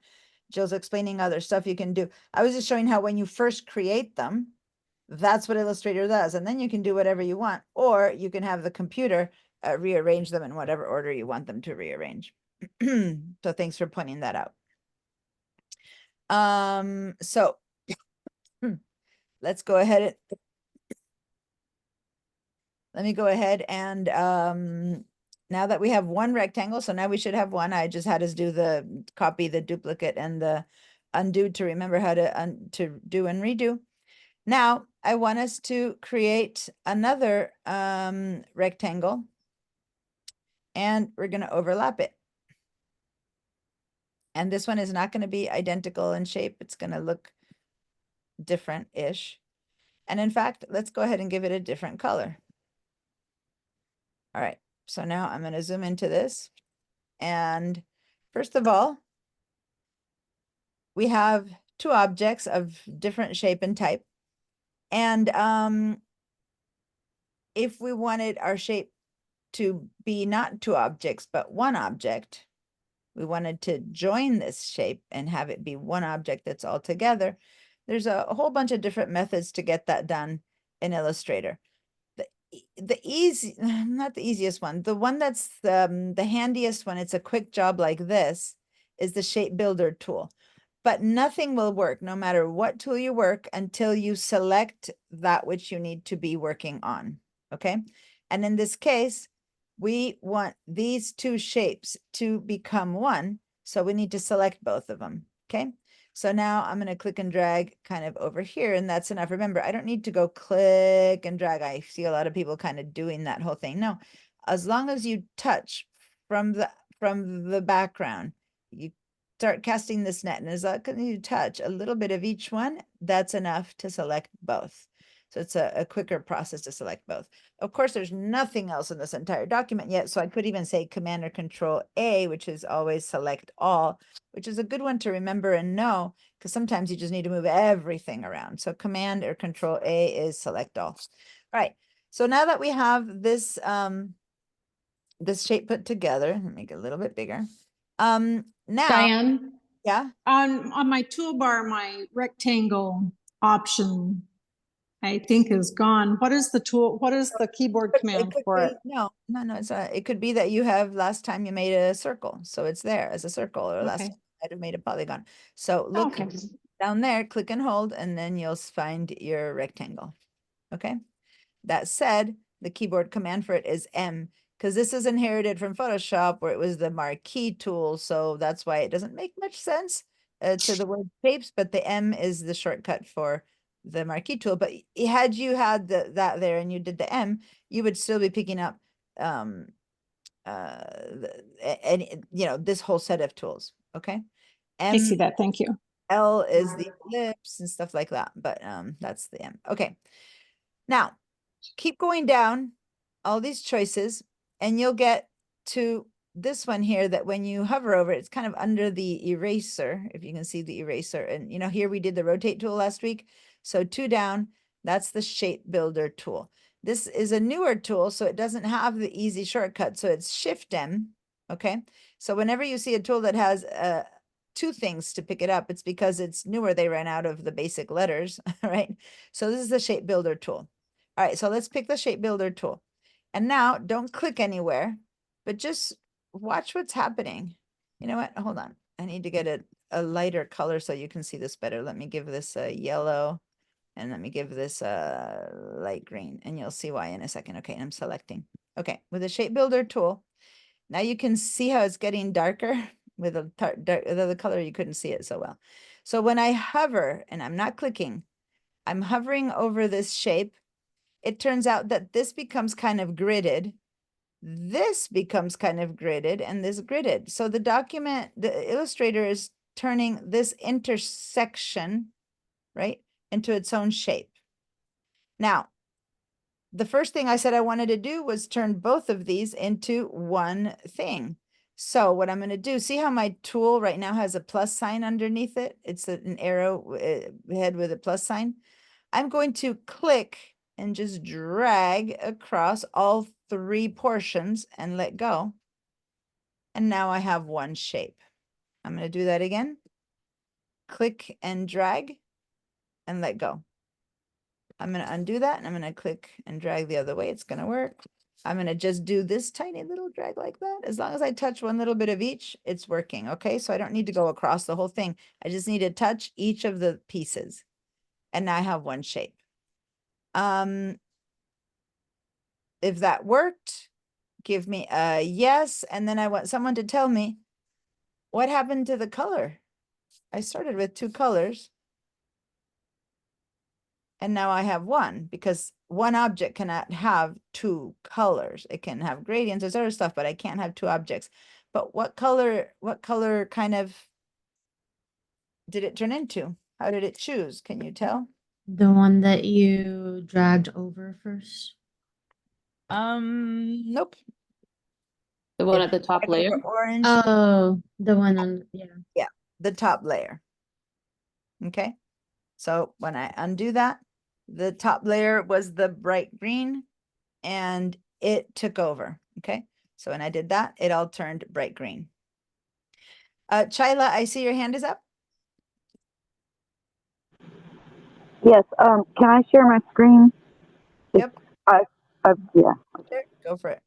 Jill's explaining other stuff you can do. I was just showing how when you first create them, that's what Illustrator does. And then you can do whatever you want, or you can have the computer rearrange them in whatever order you want them to rearrange. So thanks for pointing that out. So let's go ahead and let me go ahead and now that we have one rectangle, so now we should have one. I just had us do the copy, the duplicate, and the undo to remember how to to do and redo. Now I want us to create another rectangle, and we're going to overlap it. And this one is not going to be identical in shape. It's going to look different-ish. And in fact, let's go ahead and give it a different color. All right, so now I'm going to zoom into this. And first of all, we have two objects of different shape and type. And if we wanted our shape to be not two objects, but one object, we wanted to join this shape and have it be one object that's all together. There's a whole bunch of different methods to get that done in Illustrator. The easy, not the easiest one, the one that's the handiest one, it's a quick job like this, is the shape builder tool. But nothing will work, no matter what tool you work, until you select that which you need to be working on, okay? And in this case, we want these two shapes to become one, so we need to select both of them, okay? So now I'm going to click and drag kind of over here, and that's enough. Remember, I don't need to go click and drag. I see a lot of people kind of doing that whole thing. No, as long as you touch from the background, you start casting this net, and as long as you touch a little bit of each one, that's enough to select both. So it's a quicker process to select both. Of course, there's nothing else in this entire document yet, so I could even say Command or Control A, which is always select all, which is a good one to remember and know, because sometimes you just need to move everything around. So Command or Control A is select all. All right, so now that we have this this shape put together, make it a little bit bigger. Now, Diane, yeah, on my toolbar, my rectangle option, I think is gone. What is the tool? What is the keyboard command could for be, it? no, it's it could be that you have last time you made a circle, so it's there as a circle, or last Okay. time you might have made a polygon. So look Okay. down there, click and hold, and then you'll find your rectangle. Okay. That said, the keyboard command for it is M, because this is inherited from Photoshop, where it was the marquee tool. So that's why it doesn't make much sense to the word shapes, but the M is the shortcut for the marquee tool. But had you had that there and you did the M, you would still be picking up any, this whole set of tools. Okay. I see M, that. Thank you. L is the ellipse and stuff like that, but that's the M. Okay. Now, keep going down all these choices, and you'll get to this one here that when you hover over it, it's kind of under the eraser, if you can see the eraser. And here we did the rotate tool last week. So 2 down, that's the shape builder tool. This is a newer tool, so it doesn't have the easy shortcut. So it's Shift M. Okay. So whenever you see a tool that has 2 things to pick it up, it's because it's newer. They ran out of the basic letters, right? So this is the shape builder tool. All right, so let's pick the shape builder tool. And now don't click anywhere, but just watch what's happening. You know what? Hold on. I need to get a lighter color so you can see this better. Let me give this a yellow, and let me give this a light green, and you'll see why in a second. Okay, and I'm selecting. Okay, with the shape builder tool, now you can see how it's getting darker with the color. You couldn't see it so well. So when I hover, and I'm not clicking, I'm hovering over this shape, it turns out that this becomes kind of gridded. This becomes kind of gridded, and this gridded. So the document, the Illustrator is turning this intersection, right, into its own shape. Now, the first thing I said I wanted to do was turn both of these into one thing. So what I'm going to do, see how my tool right now has a plus sign underneath it? It's an arrow head with a plus sign. I'm going to click and just drag across all 3 portions and let go. And now I have one shape. I'm going to do that again. Click and drag and let go. I'm going to undo that and I'm going to click and drag the other way. It's going to work. I'm going to just do this tiny little drag like that. As long as I touch one little bit of each, it's working. Okay. So I don't need to go across the whole thing. I just need to touch each of the pieces. And now I have one shape. If that worked, give me a yes. And then I want someone to tell me what happened to the color. I started with 2 colors. And now I have one, because one object cannot have 2 colors. It can have gradients, there's other stuff, but I can't have 2 objects. But what color kind of did it turn into? How did it choose? Can you tell? The one that you dragged over first. Nope. The one It at the top dragged layer. over orange. Oh, the one on, yeah. Yeah, the top layer. Okay. So when I undo that, the top layer was the bright green and it took over. Okay. So when I did that, it all turned bright green. Chyla, I see your hand is up. Yes, can I share my screen? Yep. Yeah. Sure, go for it.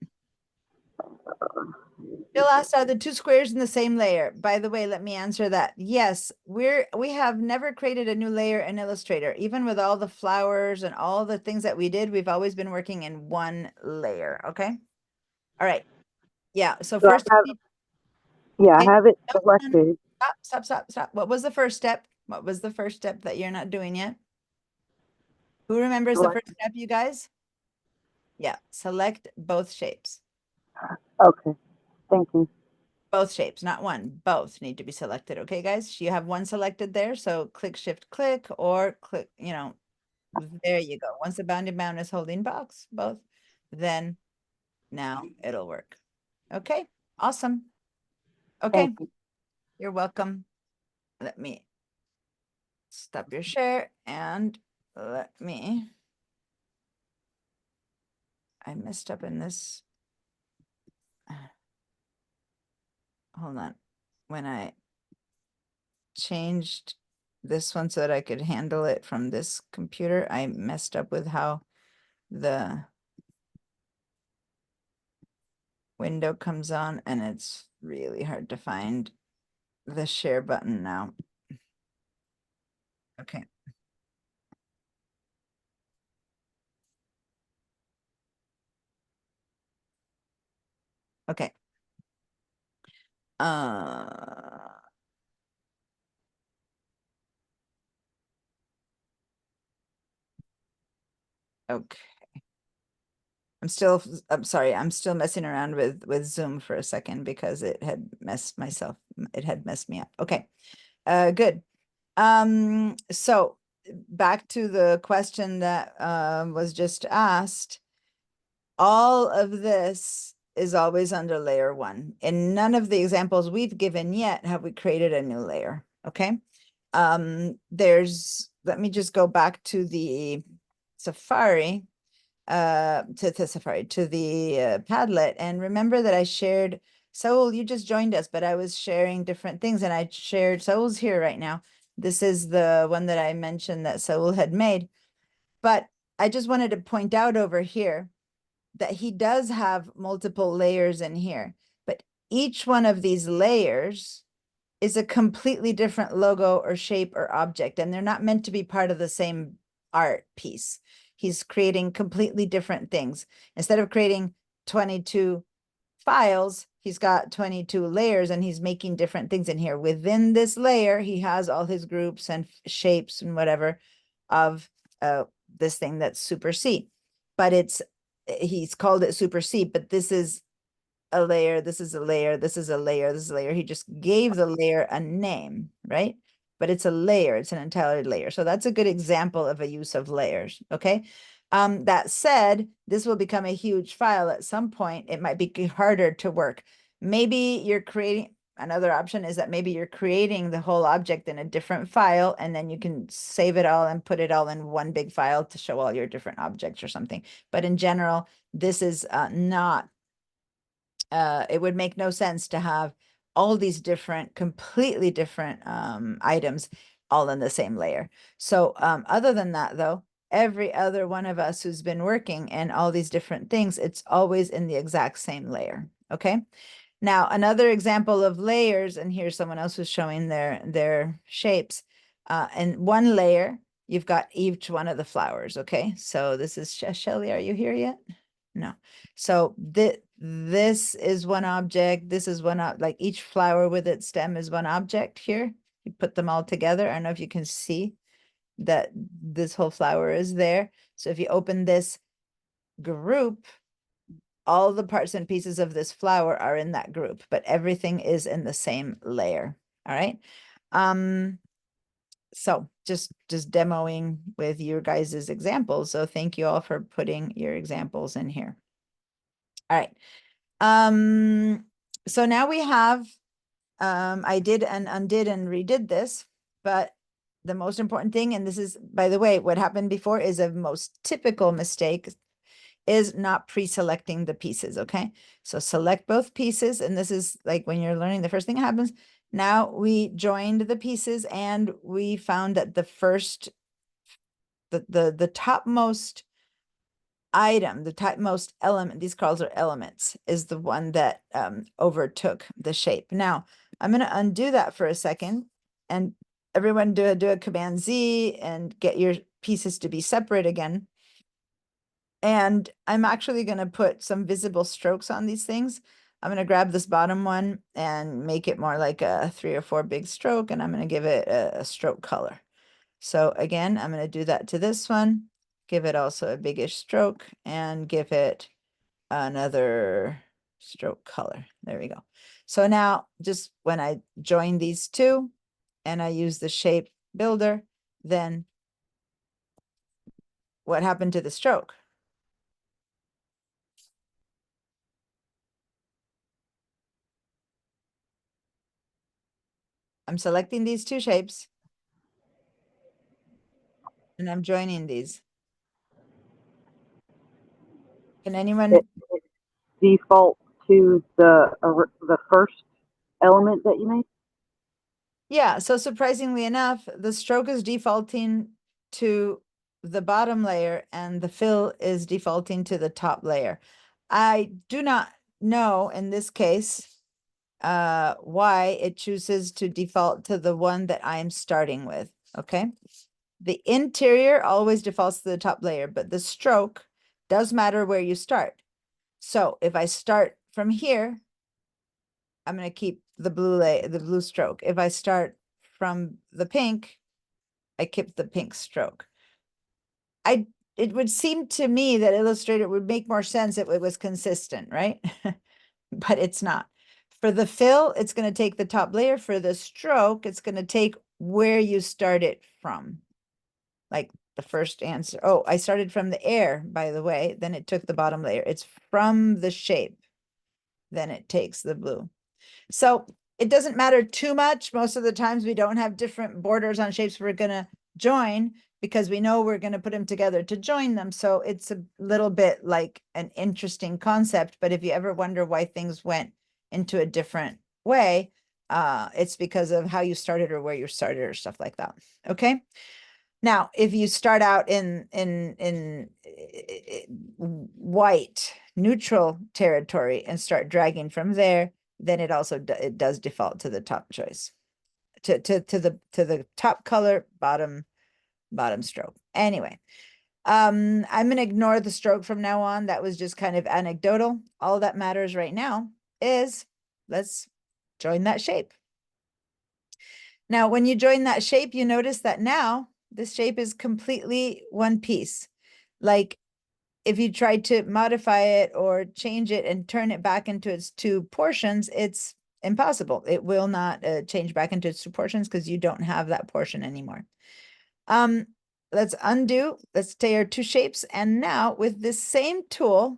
Bill asked, are the 2 squares in the same layer? By the way, let me answer that. Yes, we have never created a new layer in Illustrator. Even with all the flowers and all the things that we did, we've always been working in one layer. Okay. All right. Yeah. So So first, I have it no, selected. stop. What was the first step? What was the first step that you're not doing yet? Who remembers the first step, you guys? Yeah. Select both shapes. Okay, thank you. Both shapes, not one, both need to be selected. Okay, guys, you have one selected there. So click, shift, click, or click, there you go. Once the bounded bound is holding box, both, then now it'll work. Okay, awesome. Okay, Thank you. you're welcome. Let me stop your share and I messed up in this. Hold on. When I changed this one so that I could handle it from this computer, I messed up with how the window comes on and it's really hard to find the share button now. Okay. Okay. Okay. I'm sorry, I'm still messing around with Zoom for a second because it had messed me up. Okay. Good. So back to the question that was just asked. All of this is always under layer 1. In none of the examples we've given yet have we created a new layer. Okay. Let me just go back to the Safari, to the Padlet, and remember that I shared, Saul, you just joined us, but I was sharing different things and I shared, Saul's here right now. This is the one that I mentioned that Saul had made, but I just wanted to point out over here that he does have multiple layers in here, but each one of these layers is a completely different logo or shape or object, and they're not meant to be part of the same art piece. He's creating completely different things. Instead of creating 22 files, he's got 22 layers and he's making different things in here. Within this layer, he has all his groups and shapes and whatever of this thing that's Super C. But he's called it Super C, but this is a layer, this is a layer, this is a layer, this is a layer. He just gave the layer a name, right? But it's a layer, it's an entirely layer. So that's a good example of a use of layers, okay? That said, this will become a huge file at some point. It might be harder to work. Maybe you're creating, another option is that maybe you're creating the whole object in a different file, and then you can save it all and put it all in one big file to show all your different objects or something. But in general, this is not, it would make no sense to have all these different, completely different items all in the same layer. So other than that, though, every other one of us who's been working in all these different things, it's always in the exact same layer. Okay. Now, another example of layers, and here's someone else who's showing their shapes. In one layer, you've got each one of the flowers. Okay. So this is Shelley. Are you here yet? No. So this is one object. This is one, like each flower with its stem is one object here. You put them all together. I don't know if you can see that this whole flower is there. So if you open this group, all the parts and pieces of this flower are in that group, but everything is in the same layer. All right. So just demoing with your guys's examples. So thank you all for putting your examples in here. All right. So now we have, I did and undid and redid this, but the most important thing, and this is, by the way, what happened before is a most typical mistake, is not pre-selecting the pieces, okay? So select both pieces, and this is like when you're learning, the first thing that happens. Now we joined the pieces and we found that the first, the topmost item, the topmost element, these calls are elements, is the one that overtook the shape. Now, I'm going to undo that for a second, and everyone do a Command Z and get your pieces to be separate again. And I'm actually going to put some visible strokes on these things. I'm going to grab this bottom one and make it more like a 3 or 4 big stroke, and I'm going to give it a stroke color. So again, I'm going to do that to this one, give it also a biggish stroke, and give it another stroke color. There we go. So now just when I join these two and I use the shape builder, then what happened to the stroke? I'm selecting these two shapes and I'm joining these. Can anyone? It default to the first element that you made. Yeah, so surprisingly enough, the stroke is defaulting to the bottom layer and the fill is defaulting to the top layer. I do not know in this case why it chooses to default to the one that I am starting with, okay? The interior always defaults to the top layer, but the stroke does matter where you start. So if I start from here, I'm going to keep the blue stroke. If I start from the pink, I keep the pink stroke. It would seem to me that Illustrator would make more sense if it was consistent, right? But it's not. For the fill, it's going to take the top layer. For the stroke, it's going to take where you started from. Like the first answer. Oh, I started from the air, by the way. Then it took the bottom layer. It's from the shape. Then it takes the blue. So it doesn't matter too much. Most of the times we don't have different borders on shapes we're going to join because we know we're going to put them together to join them. So it's a little bit like an interesting concept. But if you ever wonder why things went into a different way, it's because of how you started or where you started or stuff like that. Okay. Now, if you start out in white neutral territory and start dragging from there, then it also it does default to the top choice, to the top color, bottom stroke. Anyway, I'm going to ignore the stroke from now on. That was just kind of anecdotal. All that matters right now is let's join that shape. Now, when you join that shape, you notice that now this shape is completely one piece. Like if you try to modify it or change it and turn it back into its two portions, it's impossible. It will not change back into its two portions because you don't have that portion anymore. Let's undo. Let's take our two shapes. And now with this same tool,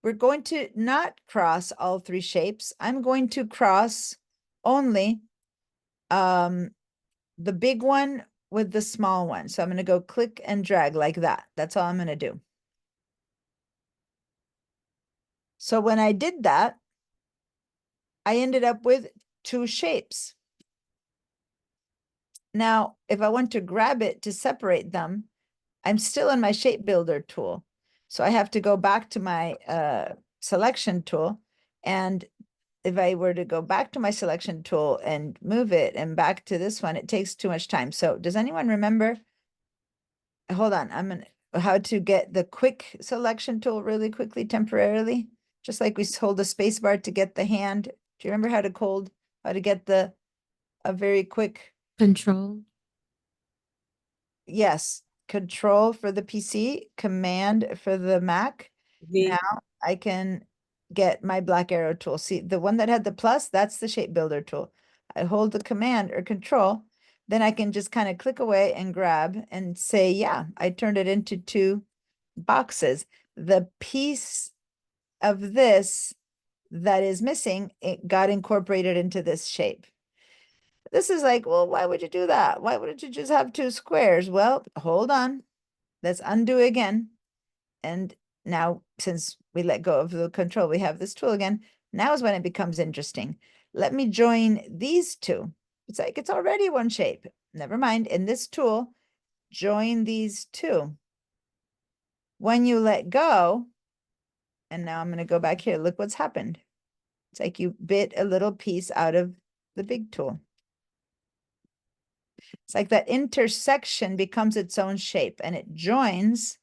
we're going to not cross all three shapes. I'm going to cross only the big one with the small one. So I'm going to go click and drag like that. That's all I'm going to do. So when I did that, I ended up with two shapes. Now, if I want to grab it to separate them, I'm still in my shape builder tool. So I have to go back to my selection tool. And if I were to go back to my selection tool and move it and back to this one, it takes too much time. So does anyone remember? Hold on, how to get the quick selection tool really quickly temporarily? Just like we hold the space bar to get the hand. Do you remember how to get a very quick? Control. Yes, control for the PC, command for the Mac. V. Now I can get my black arrow tool. See, the one that had the plus, that's the shape builder tool. I hold the command or control, then I can just kind of click away and grab and say, yeah, I turned it into two boxes. The piece of this that is missing, it got incorporated into this shape. This is like, well, why would you do that? Why wouldn't you just have two squares? Well, hold on. Let's undo again. And now, since we let go of the control, we have this tool again. Now is when it becomes interesting. Let me join these two. It's like it's already one shape. Never mind. In this tool, join these two. When you let go, and now I'm going to go back here. Look what's happened. It's like you bit a little piece out of the big tool. It's like that intersection becomes its own shape and it joins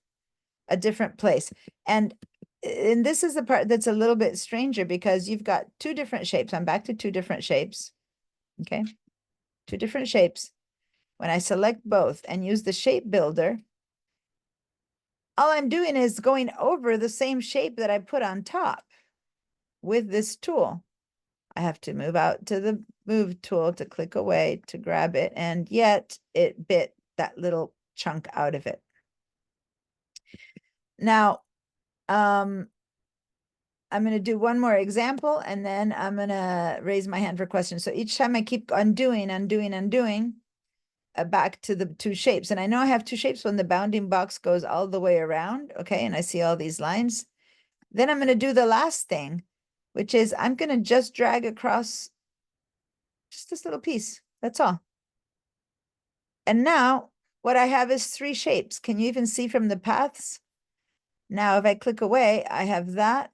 a different place. And this is the part that's a little bit stranger because you've got two different shapes. I'm back to two different shapes. Okay. Two different shapes. When I select both and use the shape builder, all I'm doing is going over the same shape that I put on top with this tool. I have to move out to the move tool to click away to grab it. And yet it bit that little chunk out of it. Now, I'm going to do one more example and then I'm going to raise my hand for questions. So each time I keep undoing, back to the two shapes. And I know I have two shapes when the bounding box goes all the way around. Okay. And I see all these lines. Then I'm going to do the last thing, which is I'm going to just drag across just this little piece. That's all. And now what I have is three shapes. Can you even see from the paths? Now, if I click away, I have that,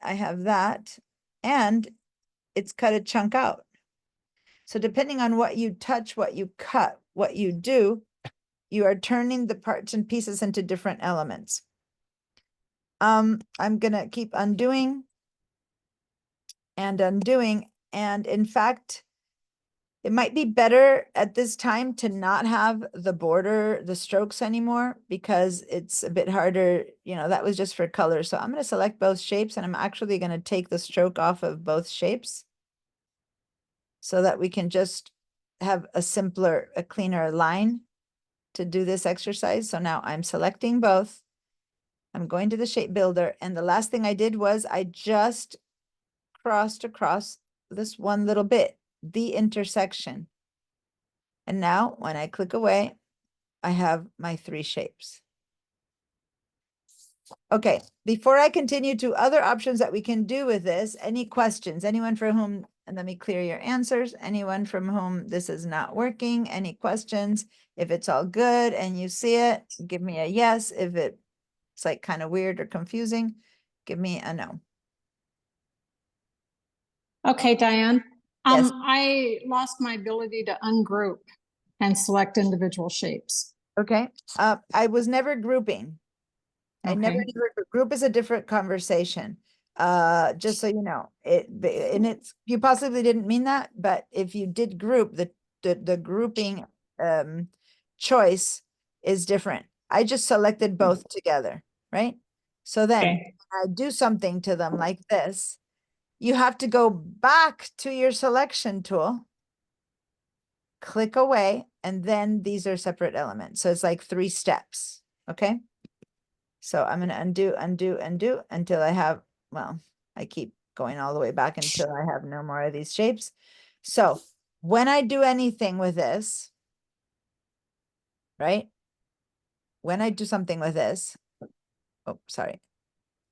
and it's cut a chunk out. So depending on what you touch, what you cut, what you do, you are turning the parts and pieces into different elements. I'm gonna keep undoing and undoing. And in fact, it might be better at this time to not have the border, the strokes anymore, because it's a bit harder. You know, that was just for color. So I'm going to select both shapes and I'm actually going to take the stroke off of both shapes so that we can just have a simpler, a cleaner line to do this exercise. So now I'm selecting both. I'm going to the shape builder. And the last thing I did was I just crossed across this one little bit, the intersection. And now when I click away, I have my three shapes. Okay, before I continue to other options that we can do with this, any questions? Anyone for whom, and let me clear your answers. Anyone from whom this is not working? Any questions? If it's all good and you see it, give me a yes. If it's like kind of weird or confusing, give me a no. Okay, Diane. Yes. I lost my ability to ungroup and select individual shapes. Okay, I was never grouping. I never Okay. did group is a different conversation. Just so you know, and it's you possibly didn't mean that, but if you did group, the grouping choice is different. I just selected both together, right? So then Okay. I do something to them like this. You have to go back to your selection tool, click away, and then these are separate elements. So it's like 3 steps. Okay. So I'm going to undo until I have, well, I keep going all the way back until I have no more of these shapes. So when I do anything with this, right? When I do something with this, oh, sorry.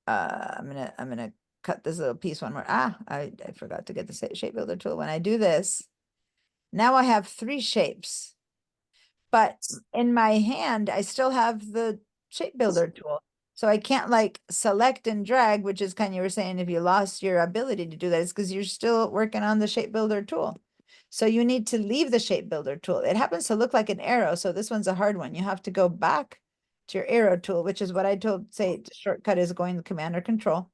I'm gonna cut this little piece one more. I forgot to get the shape builder tool. When I do this, now I have 3 shapes. But in my hand, I still have the shape builder tool. So I can't like select and drag, which is kind of, you were saying, if you lost your ability to do that, it's because you're still working on the shape builder tool. So you need to leave the shape builder tool. It happens to look like an arrow. So this one's a hard one. You have to go back to your arrow tool, which is what I say the shortcut is going to Command or Control.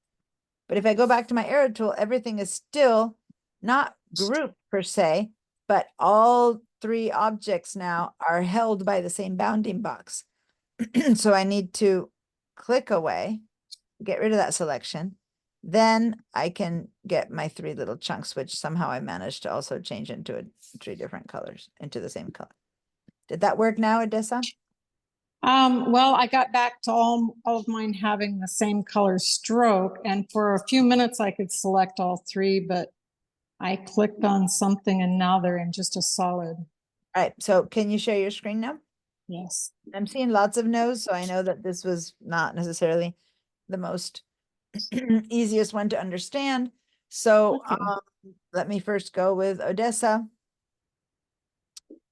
But if I go back to my arrow tool, everything is still not grouped per se, but all 3 objects now are held by the same bounding box. So I need to click away, get rid of that selection. Then I can get my 3 little chunks, which somehow I managed to also change into 3 different colors, into the same color. Did that work now, Odessa? Well, I got back to all of mine having the same color stroke, and for a few minutes I could select all 3, but I clicked on something and now they're in just a solid. All right, so can you share your screen now? Yes. I'm seeing lots of no's, so I know that this was not necessarily the most easiest one to understand. So Okay. let me first go with Odessa.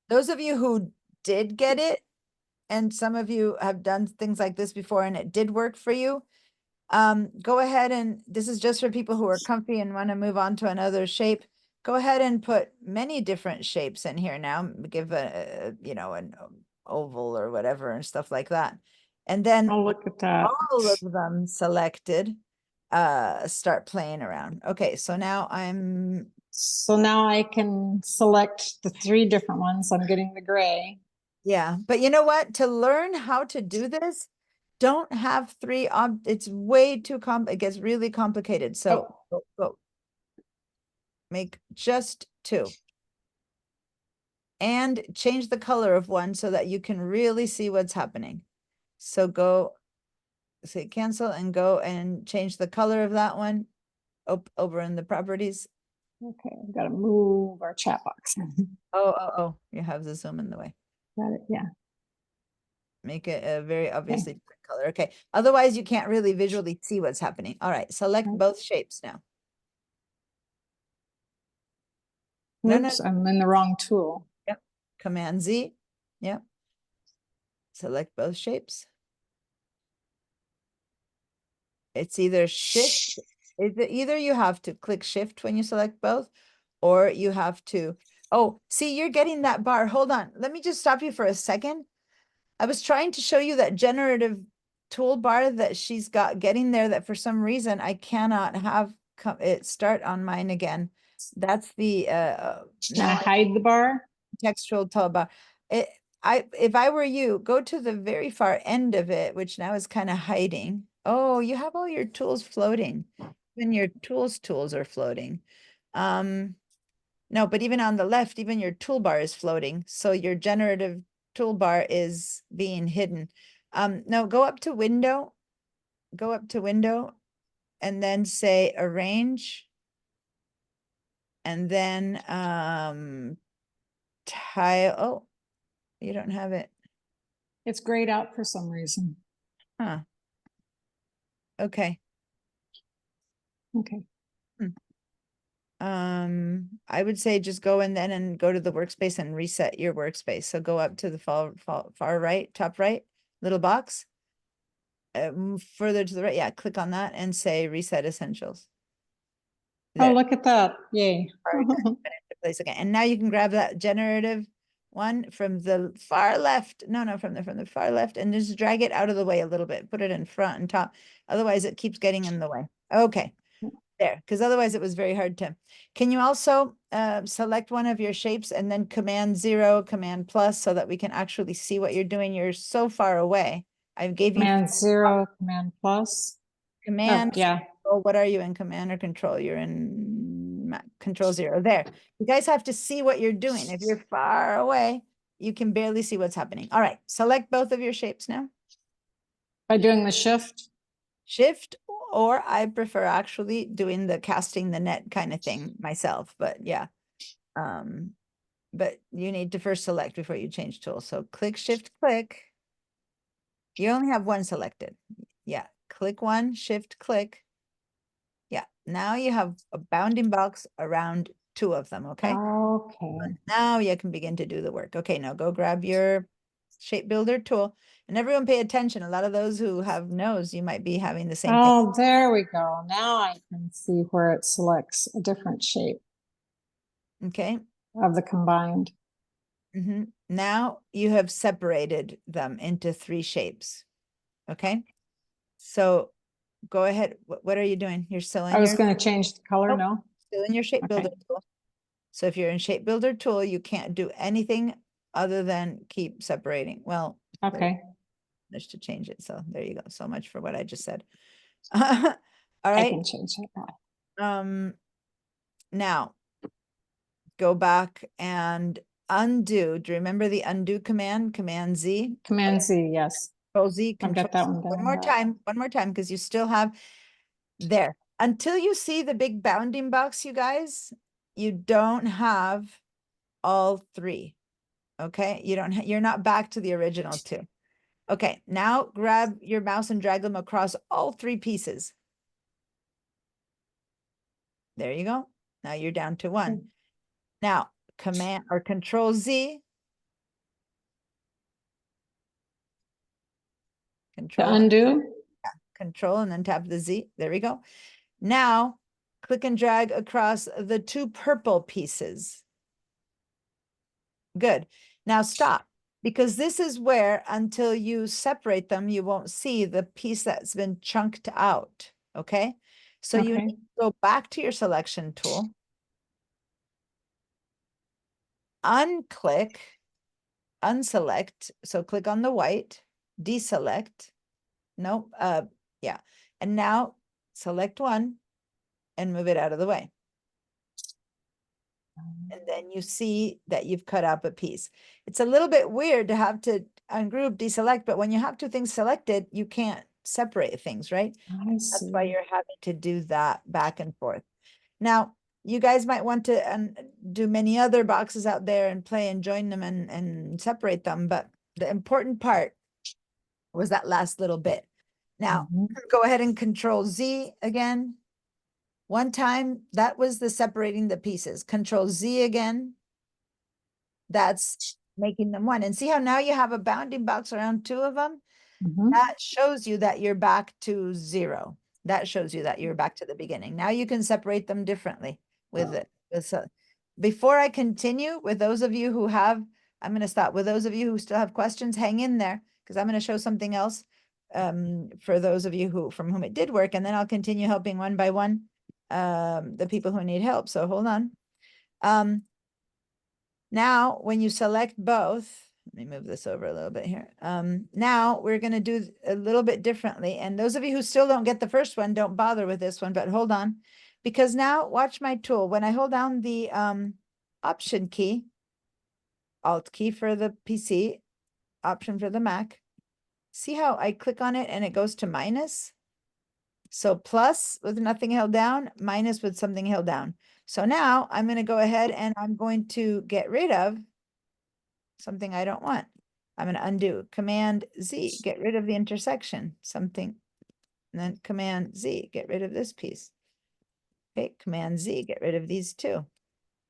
Those of you who did get it, and some of you have done things like this before and it did work for you, go ahead, and this is just for people who are comfy and want to move on to another shape. Go ahead and put many different shapes in here now. Give an oval or whatever and stuff like that. And then I'll look at that. all of them selected, start playing around. Okay, so now So now I can select the 3 different ones. I'm getting the gray. yeah, but you know what? To learn how to do this, don't have 3 it's way too it gets really complicated. So go. Make just 2. And change the color of one so that you can really see what's happening. So go, say cancel and go and change the color of that one over in the properties. Okay, I've got to move our chat box. Oh, you have the zoom in the way. Got it, yeah. Make it a very obviously different color. Okay, otherwise you can't really visually see what's happening. All right, select both shapes now. Oops, I'm in the wrong tool. Yep, Command Z. Yep. Select both shapes. It's either shift, either you have to click shift when you select both, or you have to, oh, see, you're getting that bar. Hold on. Let me just stop you for a second. I was trying to show you that generative toolbar that she's got getting there that for some reason I cannot have it start on mine again. That's the Can I hide the bar? Textual toolbar. If I were you, go to the very far end of it, which now is kind of hiding. Oh, you have all your tools floating. Even your tools are floating. No, but even on the left, even your toolbar is floating. So your generative toolbar is being hidden. No, go up to window, and then say arrange. And then tile, oh, you don't have it. It's grayed out for some reason. Huh. Okay. Okay. I would say just go in then and go to the workspace and reset your workspace. So go up to the far right, top right, little box. Move further to the right. Yeah, click on that and say reset essentials. Oh, look at that. Yay. Place again. And now you can grab that generative one from the far left. No, from the far left, and just drag it out of the way a little bit. Put it in front and top. Otherwise it keeps getting in the way. Okay. There, because otherwise it was very hard to. Can you also select one of your shapes and then Command 0, Command plus, so that we can actually see what you're doing? You're so far away. I gave you Command 0, Command plus. Command. Oh, yeah. Oh, what are you in, Command or Control? You're in Control 0. There. You guys have to see what you're doing. If you're far away, you can barely see what's happening. All right, select both of your shapes now. By doing the shift? Shift or I prefer actually doing the casting the net kind of thing myself, but yeah. But you need to first select before you change tool. So click, shift, click. You only have one selected. Yeah, click one, shift, click. Yeah, now you have a bounding box around two of them, okay? Okay. Now you can begin to do the work. Okay, now go grab your shape builder tool, and everyone pay attention. A lot of those who have nose, you might be having the same thing. Oh, there we go. Now I can see where it selects a different shape Okay. of the combined. Now you have separated them into three shapes. Okay. So go ahead. What are you doing? You're still in I was your, going to change the color, Oh, no? still in your shape builder Okay. tool. So if you're in shape builder tool, you can't do anything other than keep separating. Well, Okay. there's to change it. So there you go. So much for what I just said. All I right. can change it now. Now go back and undo. Do you remember the undo command? Command Z. Command Z, yes. Control Z. I've Control got that Z. one One down. more but- time. One more time, because you still have there. Until you see the big bounding box, you guys, you don't have all three. Okay, you don't. You're not back to the original two. Okay, now grab your mouse and drag them across all three pieces. There you go. Now you're down to one. Now command or control Z. To Control, undo? control, and then tap the Z. There we go. Now click and drag across the two purple pieces. Good. Now stop, because this is where, until you separate them, you won't see the piece that's been chunked out. Okay. So you Okay. need to go back to your selection tool, unclick, unselect. So click on the white, deselect. No, yeah. And now select one and move it out of the way. And then you see that you've cut up a piece. It's a little bit weird to have to ungroup, deselect, but when you have two things selected, you can't separate things, right? I That's why see. you're having to do that back and forth. Now, you guys might want to do many other boxes out there and play and join them and separate them, but the important part was that last little bit. Now, go ahead and control Z again. One time, that was the separating the pieces. Control Z again. That's making them one. And see how now you have a bounding box around two of them? That shows you that you're back to zero. That shows you that you're back to the beginning. Now you can separate them differently with it. Before I continue, with those of you who have, I'm going to stop. With those of you who still have questions, hang in there, because I'm going to show something else for those of you who from whom it did work, and then I'll continue helping one by one the people who need help. So hold on. Now, when you select both, let me move this over a little bit here. Now we're going to do a little bit differently. And those of you who still don't get the first one, don't bother with this one, but hold on. Because now watch my tool. When I hold down the Option key, Alt key for the PC, Option for the Mac, see how I click on it and it goes to minus? So plus with nothing held down, minus with something held down. So now I'm going to go ahead and I'm going to get rid of something I don't want. I'm going to undo. Command Z, get rid of the intersection, something. And then Command Z, get rid of this piece. Okay, Command Z, get rid of these two.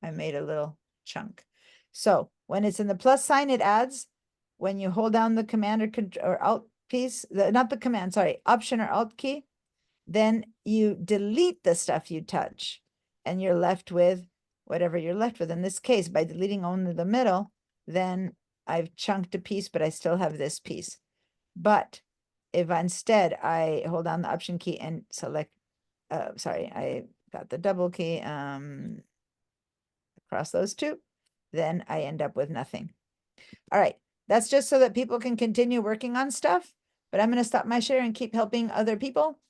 I made a little chunk. So when it's in the plus sign, it adds. When you hold down the Command or Alt piece, not the Command, sorry, Option or Alt key, then you delete the stuff you touch and you're left with whatever you're left with. In this case, by deleting only the middle, then I've chunked a piece, but I still have this piece. But if instead I hold down the Option key and select, sorry, I got the double key across those two, then I end up with nothing. All right, that's just so that people can continue working on stuff, but I'm going to stop my share and keep helping other people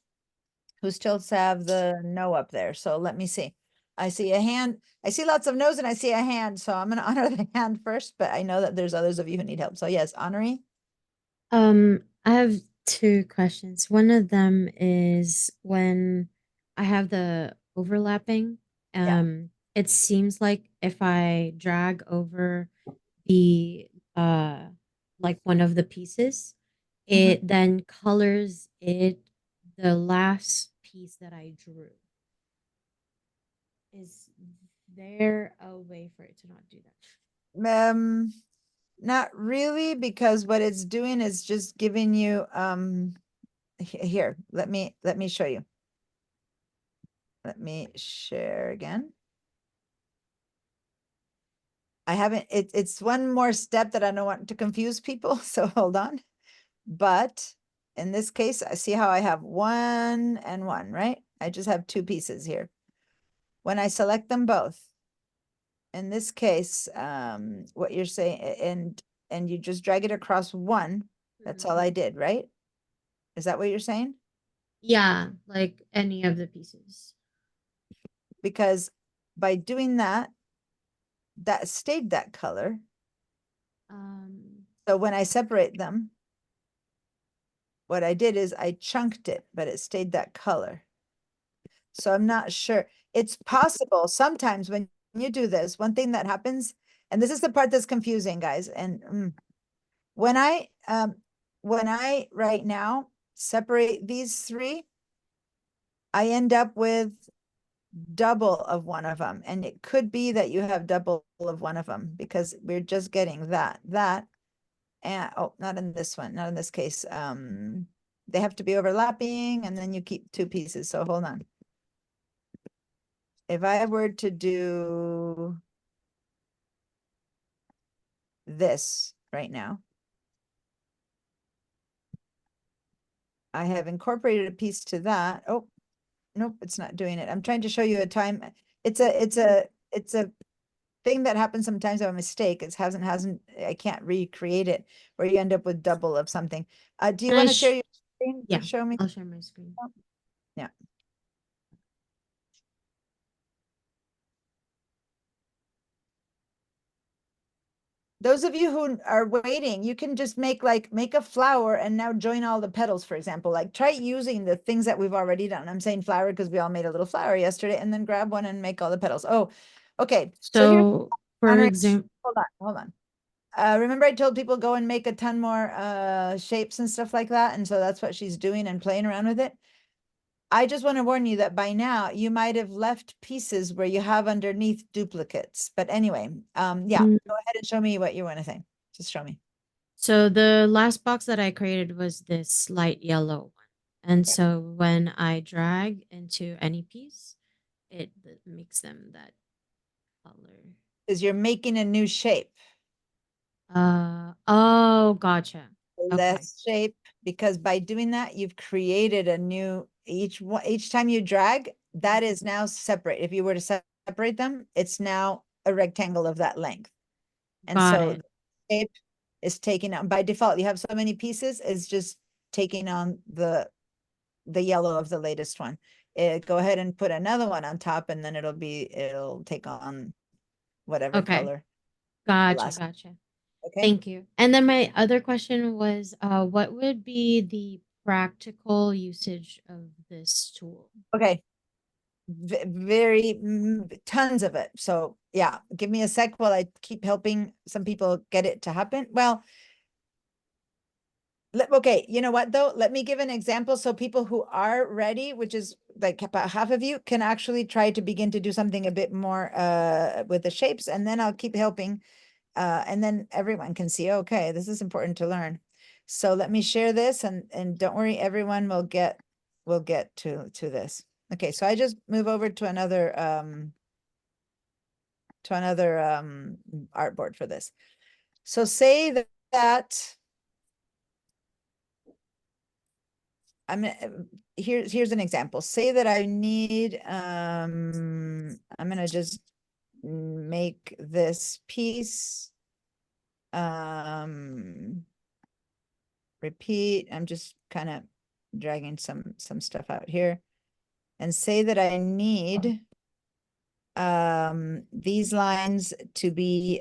who still have the no up there. So let me see. I see a hand. I see lots of no's and I see a hand. So I'm going to honor the hand first, but I know that there's others of you who need help. So yes, Honoree. I have two questions. One of them is when I have the overlapping, Yeah. it seems like if I drag over the like one of the pieces, Mhm. it then colors it the last piece that I drew. Is there a way for it to not do that? Not really, because what it's doing is just giving you, here, let me show you. Let me share again. I haven't, it's one more step that I don't want to confuse people, so hold on. But in this case, I see how I have 1 and 1, right? I just have 2 pieces here. When I select them both, in this case, what you're saying, and you just drag it across 1, that's all I did, right? Is that what you're saying? Yeah, like any of the pieces. Because by doing that, that stayed that color. So when I separate them, what I did is I chunked it, but it stayed that color. So I'm not sure. It's possible sometimes when you do this, one thing that happens, and this is the part that's confusing, guys. And when I right now separate these 3, I end up with double of one of them. And it could be that you have double of one of them because we're just getting that, and oh, not in this one, not in this case. They have to be overlapping and then you keep 2 pieces. So hold on. If I were to do this right now, I have incorporated a piece to that. Oh, nope, it's not doing it. I'm trying to show you a time. It's a thing that happens sometimes by mistake. It hasn't, I can't recreate it where you end up with double of something. Do you Can I want to share sh- your screen Yeah, to show me? I'll share my screen. Yeah. Those of you who are waiting, you can just make a flower and now join all the petals, for example. Like try using the things that we've already done. I'm saying flower because we all made a little flower yesterday, and then grab one and make all the petals. Oh, okay. So here's So, for honoring, example, hold on. Remember I told people go and make a ton more shapes and stuff like that. And so that's what she's doing and playing around with it. I just want to warn you that by now you might have left pieces where you have underneath duplicates. But anyway, yeah, Mm. go ahead and show me what you want to say. Just show me. So the last box that I created was this light yellow one. And so when I drag into any piece, it makes them that color. Because you're making a new shape. Oh, gotcha. Okay. Less shape, because by doing that, you've created a new, each time you drag, that is now separate. If you were to separate them, it's now a rectangle of that length. And Got so it. the shape is taking on, by default, you have so many pieces, it's just taking on the yellow of the latest one. Go ahead and put another one on top, and then it'll take on whatever Okay. color. Gotcha. Gotcha. Okay. Thank you. And then my other question was, what would be the practical usage of this tool? Okay. Very tons of it. So yeah, give me a sec while I keep helping some people get it to happen. Well, okay, you know what though? Let me give an example so people who are ready, which is like about half of you, can actually try to begin to do something a bit more with the shapes, and then I'll keep helping. And then everyone can see, okay, this is important to learn. So let me share this, and don't worry, everyone will get to this. Okay, so I just move over to another artboard for this. So say that I'm here's an example. Say that I need I'm gonna just make this piece repeat. I'm just kind of dragging some stuff out here, and say that I need these lines to be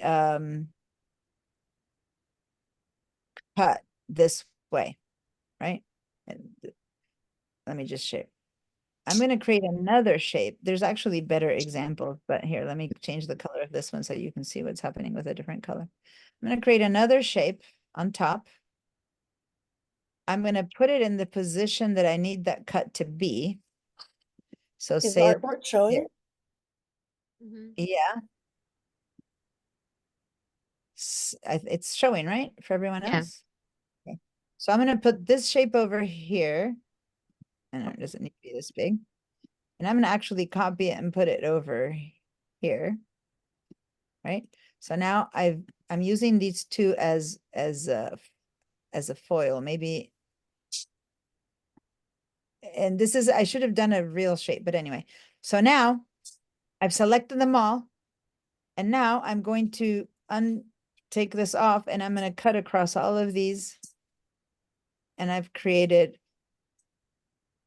cut this way, right? And let me just shape. I'm going to create another shape. There's actually better examples, but here, let me change the color of this one so you can see what's happening with a different color. I'm going to create another shape on top. I'm going to put it in the position that I need that cut to be. So Is say, artboard showing? yeah, it's showing, right? For everyone Yeah. else. Okay. So I'm going to put this shape over here. And it doesn't need to be this big. And I'm going to actually copy it and put it over here. Right? So now I'm using these two as a foil, maybe. And this is, I should have done a real shape, but anyway. So now I've selected them all. And now I'm going to take this off and I'm going to cut across all of these. And I've created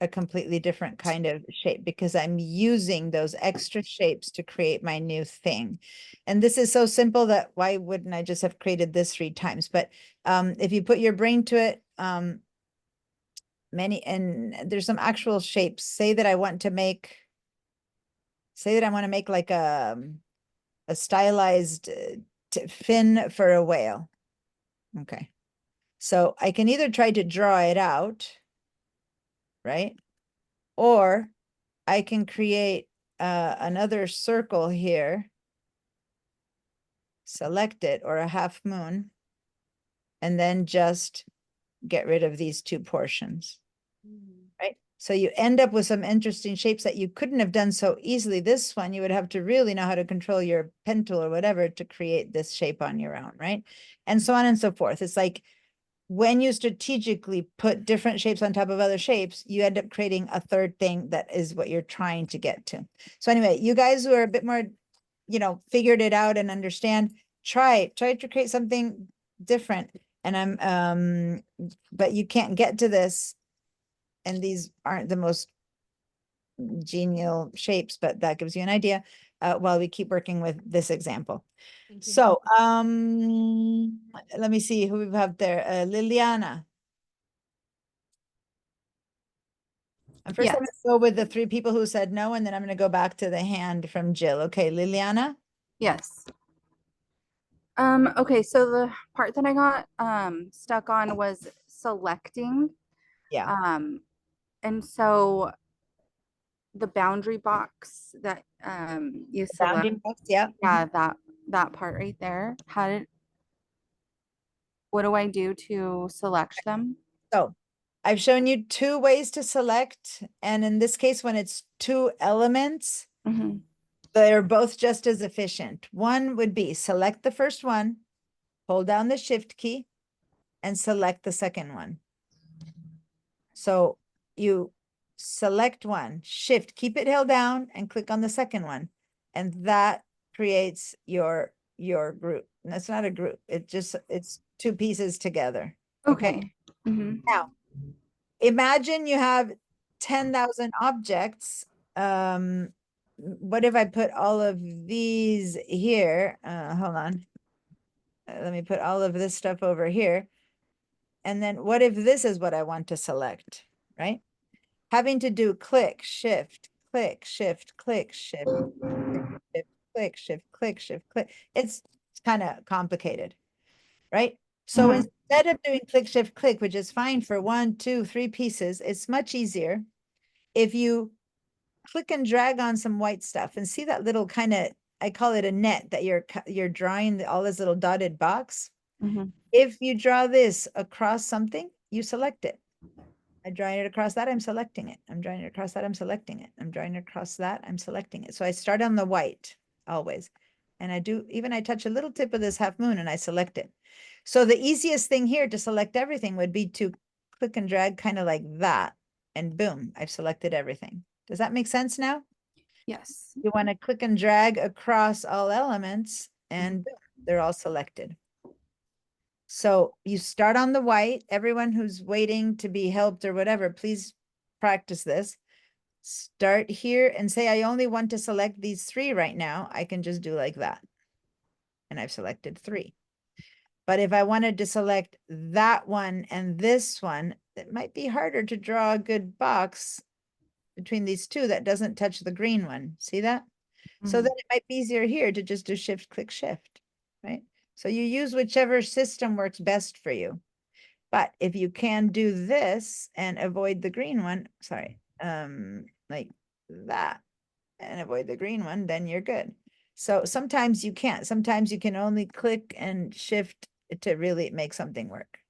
a completely different kind of shape because I'm using those extra shapes to create my new thing. And this is so simple that why wouldn't I just have created this 3 times? But if you put your brain to it, and there's some actual shapes. Say that I want to make like a stylized fin for a whale. Okay. So I can either try to draw it out, right? Or I can create another circle here, select it, or a half moon, and then just get rid of these 2 portions, right? So you end up with some interesting shapes that you couldn't have done so easily. This one, you would have to really know how to control your pen tool or whatever to create this shape on your own, right? And so on and so forth. It's like when you strategically put different shapes on top of other shapes, you end up creating a third thing that is what you're trying to get to. So anyway, you guys who are a bit more, figured it out and understand, try to create something different. And but you can't get to this. And these aren't the most genial shapes, but that gives you an idea while we keep working with this example. Thank you. So, let me see who we have there. Liliana. And first, I'm going to go with the 3 people who said no, and then I'm going to go back to the hand from Jill. Okay, Liliana. Yes. Okay, so the part that I got stuck on was selecting. Yeah. And so the boundary box that you select, Bounding box, yeah. yeah, that part right there. What do I do to select them? So I've shown you 2 ways to select. And in this case, when it's 2 elements, Mhm. they're both just as efficient. One would be select the first one, hold down the shift key, and select the second one. So you select one, shift, keep it held down, and click on the second one. And that creates your group. And that's not a group. It's 2 pieces together. Okay. Mhm. Now, imagine you have 10,000 objects. What if I put all of these here? Hold on. Let me put all of this stuff over here. And then what if this is what I want to select, right? Having to do click, shift, click, shift, click, shift, shift, click, shift, click, shift, click. It's kind of complicated, right? So Mhm. instead of doing click, shift, click, which is fine for 1, 2, 3 pieces, it's much easier if you click and drag on some white stuff and see that little kind of, I call it a net that you're drawing all this little dotted box. Mhm. If you draw this across something, you select it. I'm drawing it across that, I'm selecting it. I'm drawing it across that, I'm selecting it. I'm drawing it across that, I'm selecting it. So I start on the white always. And I touch a little tip of this half moon and I select it. So the easiest thing here to select everything would be to click and drag kind of like that. And boom, I've selected everything. Does that make sense now? Yes. You want to click and drag across all elements and boom, they're all selected. So you start on the white. Everyone who's waiting to be helped or whatever, please practice this. Start here and say, I only want to select these 3 right now. I can just do like that. And I've selected 3. But if I wanted to select that one and this one, it might be harder to draw a good box between these two that doesn't touch the green one. See that? So Mhm. then it might be easier here to just do shift, click, shift, right? So you use whichever system works best for you. But if you can do this and avoid the green one, sorry, like that, and avoid the green one, then you're good. So sometimes you can't. Sometimes you can only click and shift to really make something work.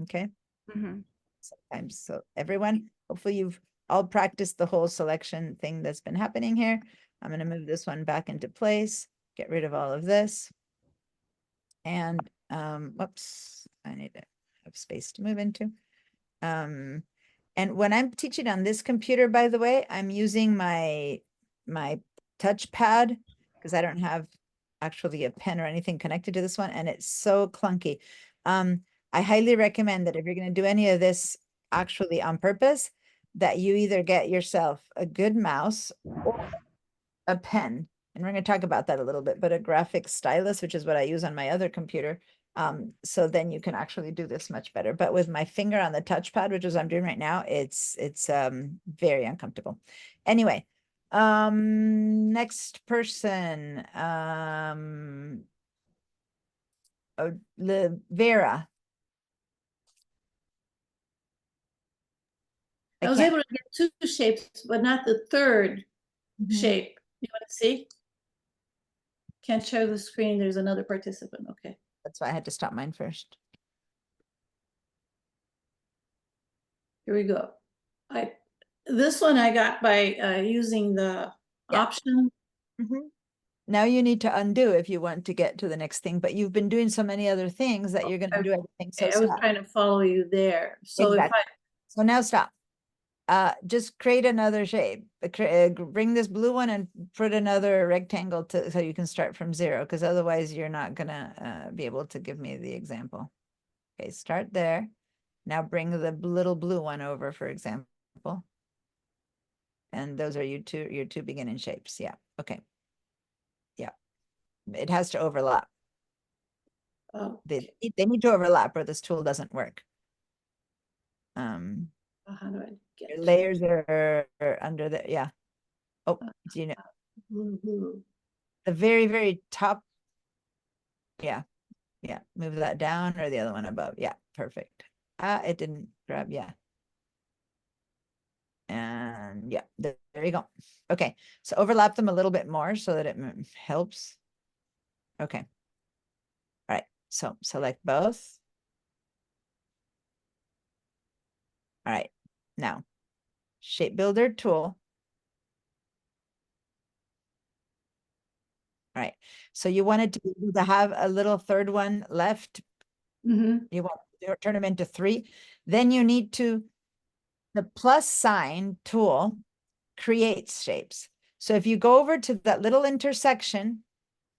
Okay. Mhm. Sometimes. So everyone, hopefully you've all practiced the whole selection thing that's been happening here. I'm going to move this one back into place, get rid of all of this. And whoops, I need to have space to move into. And when I'm teaching on this computer, by the way, I'm using my touchpad because I don't have actually a pen or anything connected to this one, and it's so clunky. I highly recommend that if you're going to do any of this actually on purpose, that you either get yourself a good mouse or a pen. And we're going to talk about that a little bit, but a graphic stylus, which is what I use on my other computer. So then you can actually do this much better. But with my finger on the touchpad, which is what I'm doing right now, it's very uncomfortable. Anyway, next person, Vera. I was can't- able to get two shapes, but not the third Mhm. shape. You want to see? Can't share the screen. There's another participant. Okay. That's why I had to stop mine first. Here we go. This one I got by using the Yeah. option. Mhm. Now you need to undo if you want to get to the next thing, but you've been doing so many other things that you're going to do everything. So I was stop. trying to follow you there. So if Exactly. So now stop. Just create another shape. Bring this blue one and put another rectangle to so you can start from 0, because otherwise you're not gonna be able to give me the example. Okay, start there. Now bring the little blue one over, for example. And those are your two beginning shapes. Yeah. Okay. Yeah. It has to overlap. Oh, They need to overlap or this tool doesn't work. how do I get Your layers are under the, yeah. Oh, do you know blue? the very, very top? Yeah. Yeah. Move that down or the other one above. Yeah. Perfect. It didn't grab. Yeah. And yeah, there you go. Okay. So overlap them a little bit more so that it helps. Okay. All right. So select both. All right. Now, shape builder tool. All right. So you wanted to be able to have a little third one left. Mm-hmm. You want to turn them into 3. Then you need to, the plus sign tool creates shapes. So if you go over to that little intersection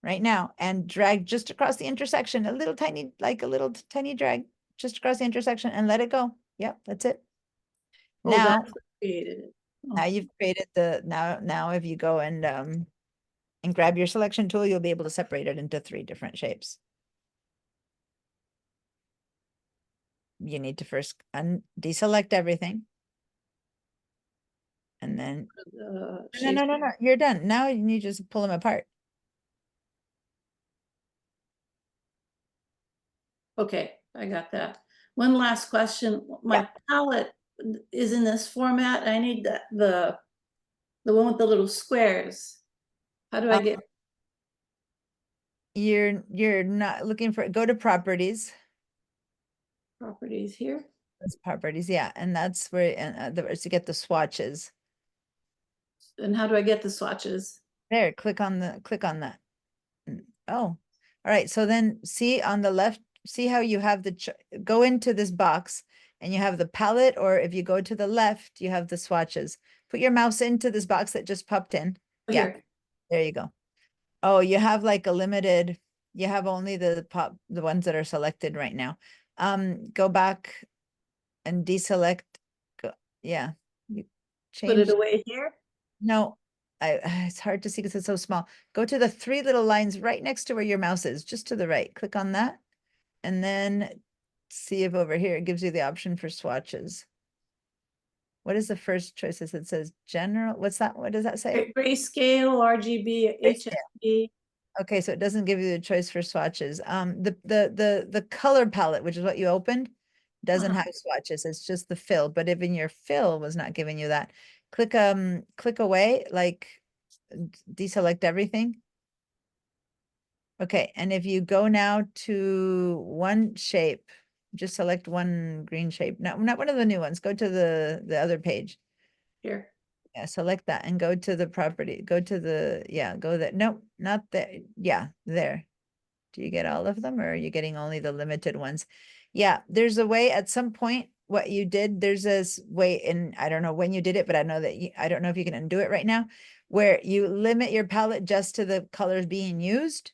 right now and drag just across the intersection, a little tiny, like a little tiny drag just across the intersection and let it go. Yep, that's it. Oh, Now, that's what created it. now you've created the, now if you go and grab your selection tool, you'll be able to separate it into 3 different shapes. You need to first deselect everything. And then, no, you're done. Now you need to just pull them apart. Okay, I got that. One last question. My palette is in this format. I need the one with the little squares. How do I get You're not looking for, go to properties. properties here? That's properties, yeah, and that's where, and to get the swatches. And how do I get the swatches? There, click on that. Oh, all right. So then see on the left, see how you have go into this box and you have the palette, or if you go to the left, you have the swatches. Put your mouse into this box that just popped in. Yeah, Here. there you go. Oh, you have like a limited, you have only the ones that are selected right now. Go back and deselect. Yeah, you Put it change. away here. No, it's hard to see because it's so small. Go to the 3 little lines right next to where your mouse is, just to the right. Click on that. And then see if over here it gives you the option for swatches. What is the first choices? It says general, what's that? What does that say? Grayscale, RGB, Grayscale. HSB. Okay, so it doesn't give you the choice for swatches. The color palette, which is what you opened, doesn't Uh-huh. have swatches. It's just the fill. But if in your fill was not giving you that, click away, like deselect everything. Okay, and if you go now to one shape, just select one green shape. No, not one of the new ones. Go to the other page. Here. Yeah, select that and go to the property. Go to the, yeah, go there. No, not there. Yeah, there. Do you get all of them or are you getting only the limited ones? Yeah, there's a way at some point what you did, there's this way and I don't know when you did it, but I know that I don't know if you can undo it right now, where you limit your palette just to the colors being used.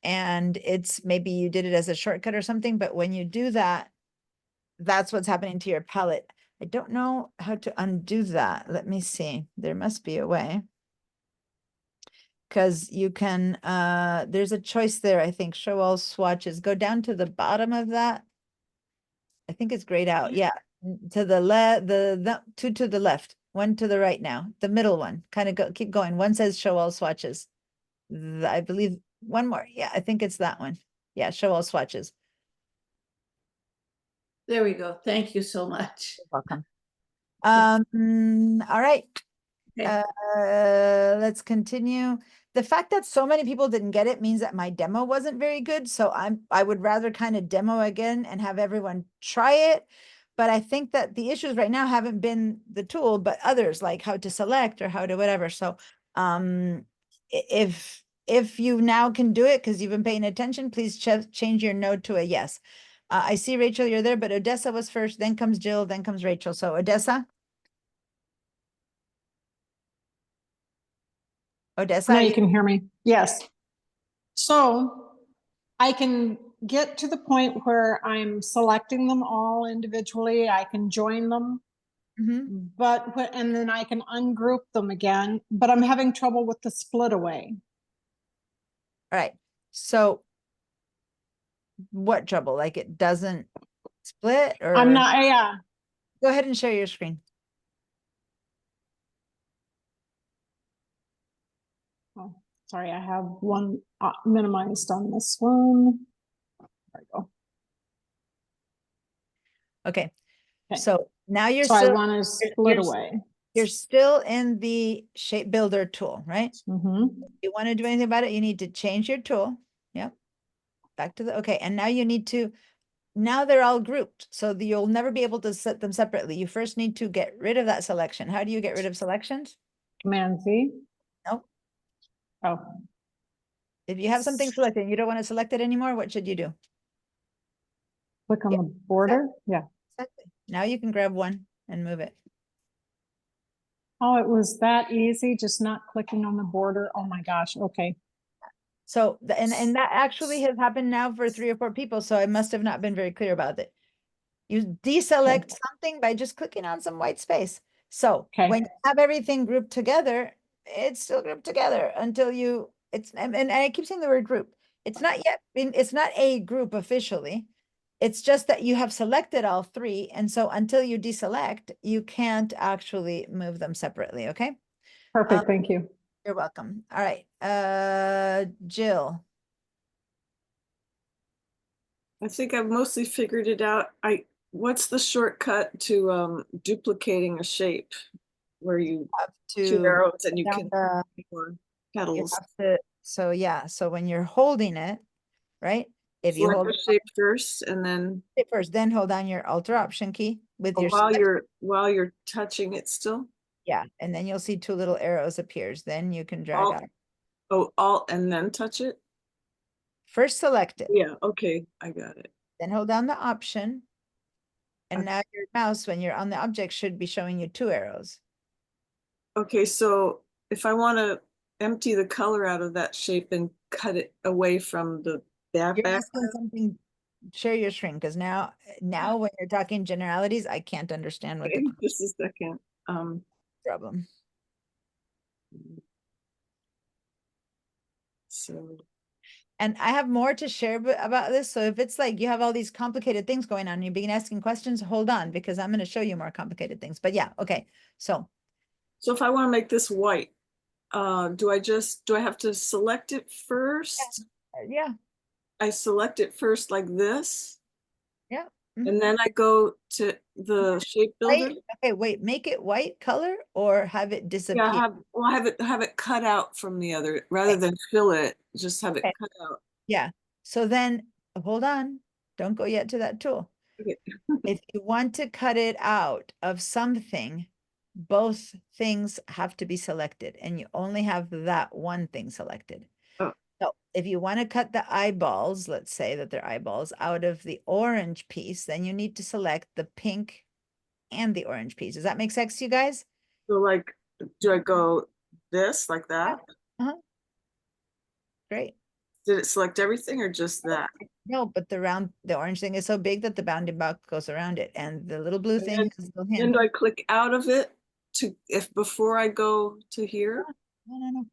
And it's maybe you did it as a shortcut or something, but when you do that, that's what's happening to your palette. I don't know how to undo that. Let me see. There must be a way. Because you can, there's a choice there, I think, show all swatches. Go down to the bottom of that. I think it's grayed out. Yeah. To the left, two to the left, one to the right now, the middle one. Kind of keep going. One says show all swatches. I believe one more. Yeah, I think it's that one. Yeah, show all swatches. There we go. Thank you so much. You're welcome. All right. Okay. Let's continue. The fact that so many people didn't get it means that my demo wasn't very good. So I would rather kind of demo again and have everyone try it. But I think that the issues right now haven't been the tool, but others like how to select or how to whatever. So if you now can do it because you've been paying attention, please change your no to a yes. I see Rachel, you're there, but Odessa was first, then comes Jill, then comes Rachel. So Odessa? Odessa, Now you can hear me. Yes. So I can get to the point where I'm selecting them all individually. I can join them, but and then I can ungroup them again, but I'm having trouble with the split away. All right. So what trouble? Like it doesn't split or I'm not, yeah. Go ahead and share your screen. Oh, sorry, I have one minimized on this one. There we go. Okay. Okay. So now you're So I still want to split away. You're still in the shape builder tool, right? Mm-hmm. If you want to do anything about it, you need to change your tool. Yep. Back to the, okay. And now you need to, now they're all grouped. So you'll never be able to set them separately. You first need to get rid of that selection. How do you get rid of selections? Command Z. Nope. Oh. If you have something selected and you don't want to select it anymore, what should you do? Click on the border. Yeah. Exactly. Now you can grab one and move it. Oh, it was that easy, just not clicking on the border. Oh my gosh. Okay. So, and that actually has happened now for 3 or 4 people. So I must have not been very clear about it. You deselect something by just clicking on some white space. So when you have everything grouped together, it's still grouped together until you, and I keep saying the word group. It's not yet, it's not a group officially. It's just that you have selected all 3. And so until you deselect, you can't actually move them separately. Okay. Perfect. Thank you. You're welcome. All right. Jill. I think I've mostly figured it out. What's the shortcut to duplicating a shape where you have two to arrows and you down can the- more you petals. have to, so yeah, so when you're holding it, right? If you Select hold the shape first and then it first, then hold down your Alt or Option key with your while you're touching it still. yeah, and then you'll see 2 little arrows appears. Then you can drag out. Oh, Alt and then touch it. First select it. Yeah, okay, I got it. Then hold down the Option. And now your mouse, when you're on the object, should be showing you 2 arrows. Okay, so if I want to empty the color out of that shape and cut it away from the back. You're asking something, share your screen, because now when you're talking generalities, I can't understand what the Just a second. problem. So And I have more to share about this. So if it's like you have all these complicated things going on and you begin asking questions, hold on, because I'm going to show you more complicated things. But yeah, okay. So if I want to make this white, do I have to select it first? yeah, I select it first like this, yeah. and then I go to the shape builder. White. Okay, wait, make it white color or have it disappear. Yeah, have it cut out from the other rather than fill it. Just have it Okay. cut out. Yeah. So then hold on. Don't go yet to that tool. Okay. If you want to cut it out of something, both things have to be selected and you only have that one thing selected. Oh. So if you want to cut the eyeballs, let's say that they're eyeballs out of the orange piece, then you need to select the pink and the orange piece. Does that make sense to you guys? So like, do I go this like that? Uh-huh. Great. Did it select everything or just that? No, but the orange thing is so big that the bounding box goes around it, and the little blue thing has a little Then hand. do I click out of it before I go to here? No.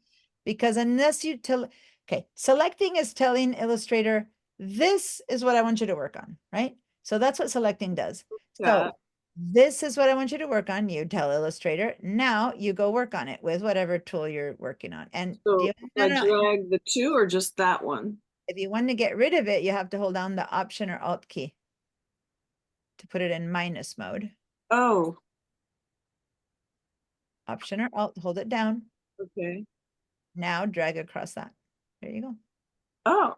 Because unless you tell, okay, selecting is telling Illustrator, this is what I want you to work on, right? So that's what selecting does. Yeah. So this is what I want you to work on. You tell Illustrator, now you go work on it with whatever tool you're working on. And So no, I no, drag the two or just that one? if you want to get rid of it, you have to hold down the Option or Alt key to put it in minus mode. Oh, Option or Alt, hold it down. okay. Now drag across that. There you go. Oh,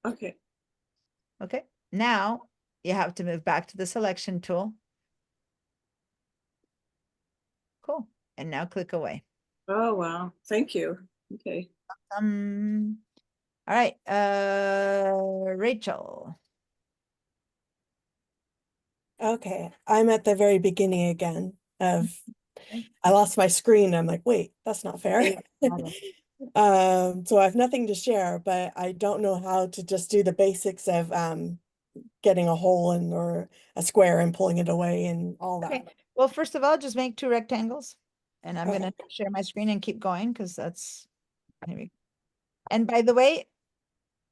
okay. Okay. Now you have to move back to the selection tool. Cool. And now click away. Oh, wow. Thank you. Okay. All right. Rachel. Okay, I'm at the very beginning again of, Okay. I lost my screen. I'm like, wait, that's not fair. So I have nothing to share, but I don't know how to just do the basics of getting a hole in or a square and pulling it away and all Okay. that. Well, first of all, just make 2 rectangles. And I'm Okay. going to share my screen and keep going because that's, maybe. And by the way,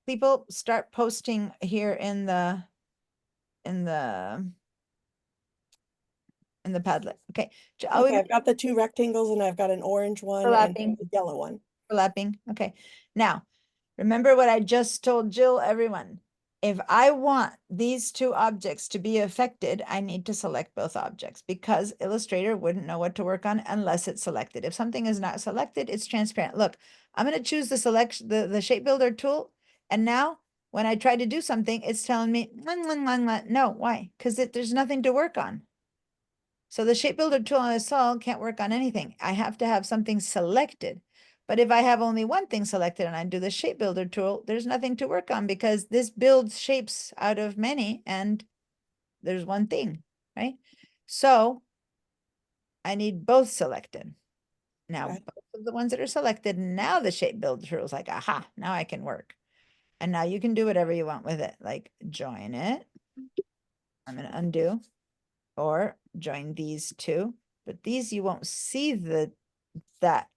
people start posting here in the Padlet. Okay. Okay, I've got the 2 rectangles and I've got an orange one and Overlapping. a yellow one. Overlapping. Okay. Now, remember what I just told Jill, everyone. If I want these 2 objects to be affected, I need to select both objects because Illustrator wouldn't know what to work on unless it's selected. If something is not selected, it's transparent. Look, I'm going to choose the shape builder tool. And now when I try to do something, it's telling me, no, why? Because there's nothing to work on. So the shape builder tool on a solid can't work on anything. I have to have something selected. But if I have only one thing selected and I do the shape builder tool, there's nothing to work on because this builds shapes out of many and there's one thing, right? So I need both selected. Now, Okay. both of the ones that are selected, now the shape builder tool is like, aha, now I can work. And now you can do whatever you want with it, like join it. I'm going to undo or join these 2, but these you won't see that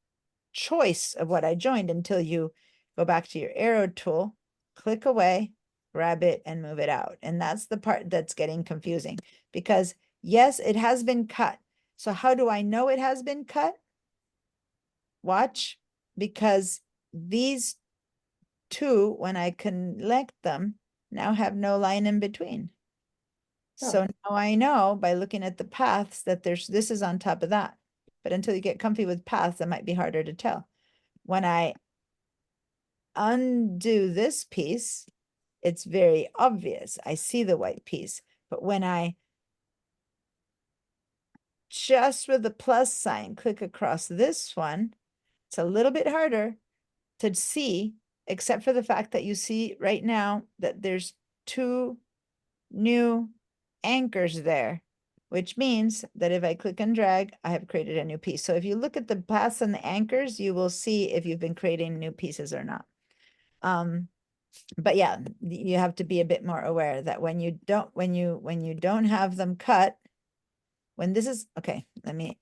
choice of what I joined until you go back to your arrow tool, click away, grab it and move it out. And that's the part that's getting confusing because yes, it has been cut. So how do I know it has been cut? Watch, because these 2, when I connect them, now have no line in between. So now I know by looking at the paths that this is on top of that. But until you get comfy with paths, that might be harder to tell. When I undo this piece, it's very obvious. I see the white piece. But when I just with the plus sign click across this one, it's a little bit harder to see, except for the fact that you see right now that there's 2 new anchors there, which means that if I click and drag, I have created a new piece. So if you look at the paths and the anchors, you will see if you've been creating new pieces or not. But yeah, you have to be a bit more aware that when you don't have them cut, when this is, okay, let me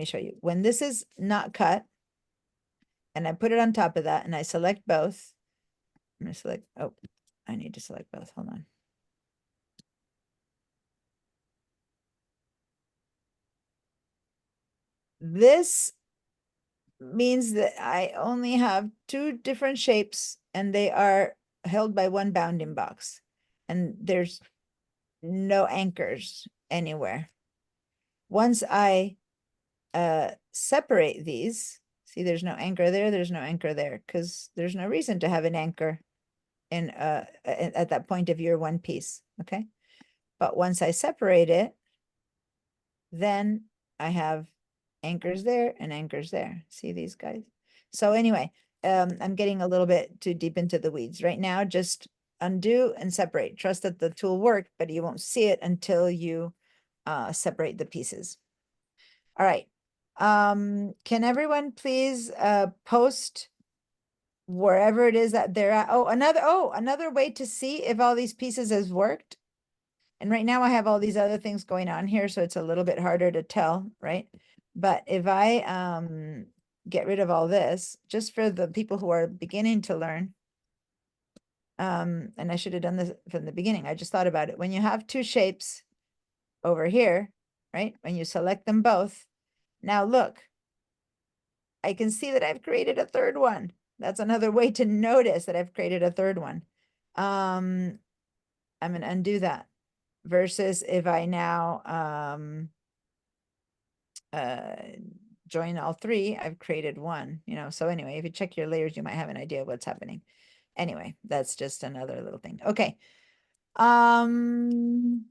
show you. When this is not cut, and I put it on top of that and I select both, I'm gonna select, oh, I need to select both, hold on. This means that I only have two different shapes and they are held by one bounding box. And there's no anchors anywhere. Once I separate these, see there's no anchor there, there's no anchor there, because there's no reason to have an anchor in at that point of your one piece, okay? But once I separate it, then I have anchors there and anchors there. See these guys? So anyway, I'm getting a little bit too deep into the weeds right now. Just undo and separate. Trust that the tool worked, but you won't see it until you separate the pieces. All right. Can everyone please post wherever it is that they're at? Oh, another way to see if all these pieces has worked. And right now I have all these other things going on here, so it's a little bit harder to tell, right? But if I get rid of all this, just for the people who are beginning to learn, and I should have done this from the beginning. I just thought about it. When you have two shapes over here, right? When you select them both, now look, I can see that I've created a third one. That's another way to notice that I've created a third one. I'm gonna undo that. Versus if I now join all three, I've created one, you know. So anyway, if you check your layers, you might have an idea of what's happening. Anyway, that's just another little thing. Okay. I'm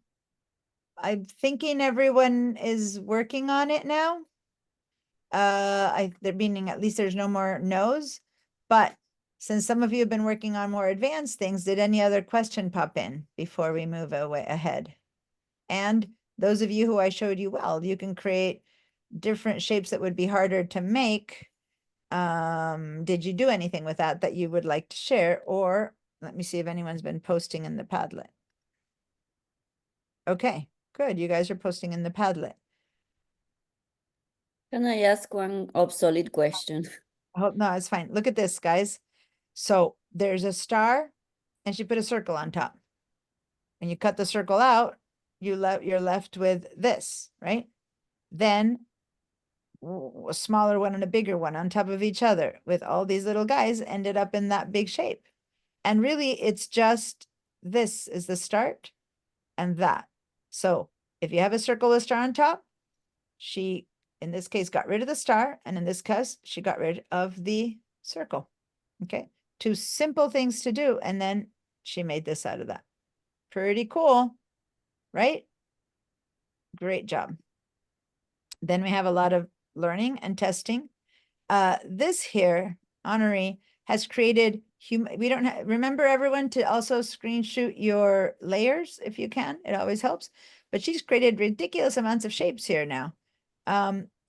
thinking everyone is working on it now. They're meaning at least there's no more no's, but since some of you have been working on more advanced things, did any other question pop in before we move away ahead? And those of you who I showed you, well, you can create different shapes that would be harder to make. Did you do anything with that you would like to share? Or let me see if anyone's been posting in the Padlet. Okay, good. You guys are posting in the Padlet. Can I ask one obsolete question? Oh, no, it's fine. Look at this, guys. So there's a star and she put a circle on top. And you cut the circle out, you're left with this, right? Then a smaller one and a bigger one on top of each other with all these little guys ended up in that big shape. And really it's just, this is the start and that. So if you have a circle with a star on top, she, in this case, got rid of the star. And in this case, she got rid of the circle. Okay. Two simple things to do. And then she made this out of that. Pretty cool, right? Great job. Then we have a lot of learning and testing. This here, Honoree, has created, we don't have, remember everyone to also screenshot your layers if you can, it always helps. But she's created ridiculous amounts of shapes here now.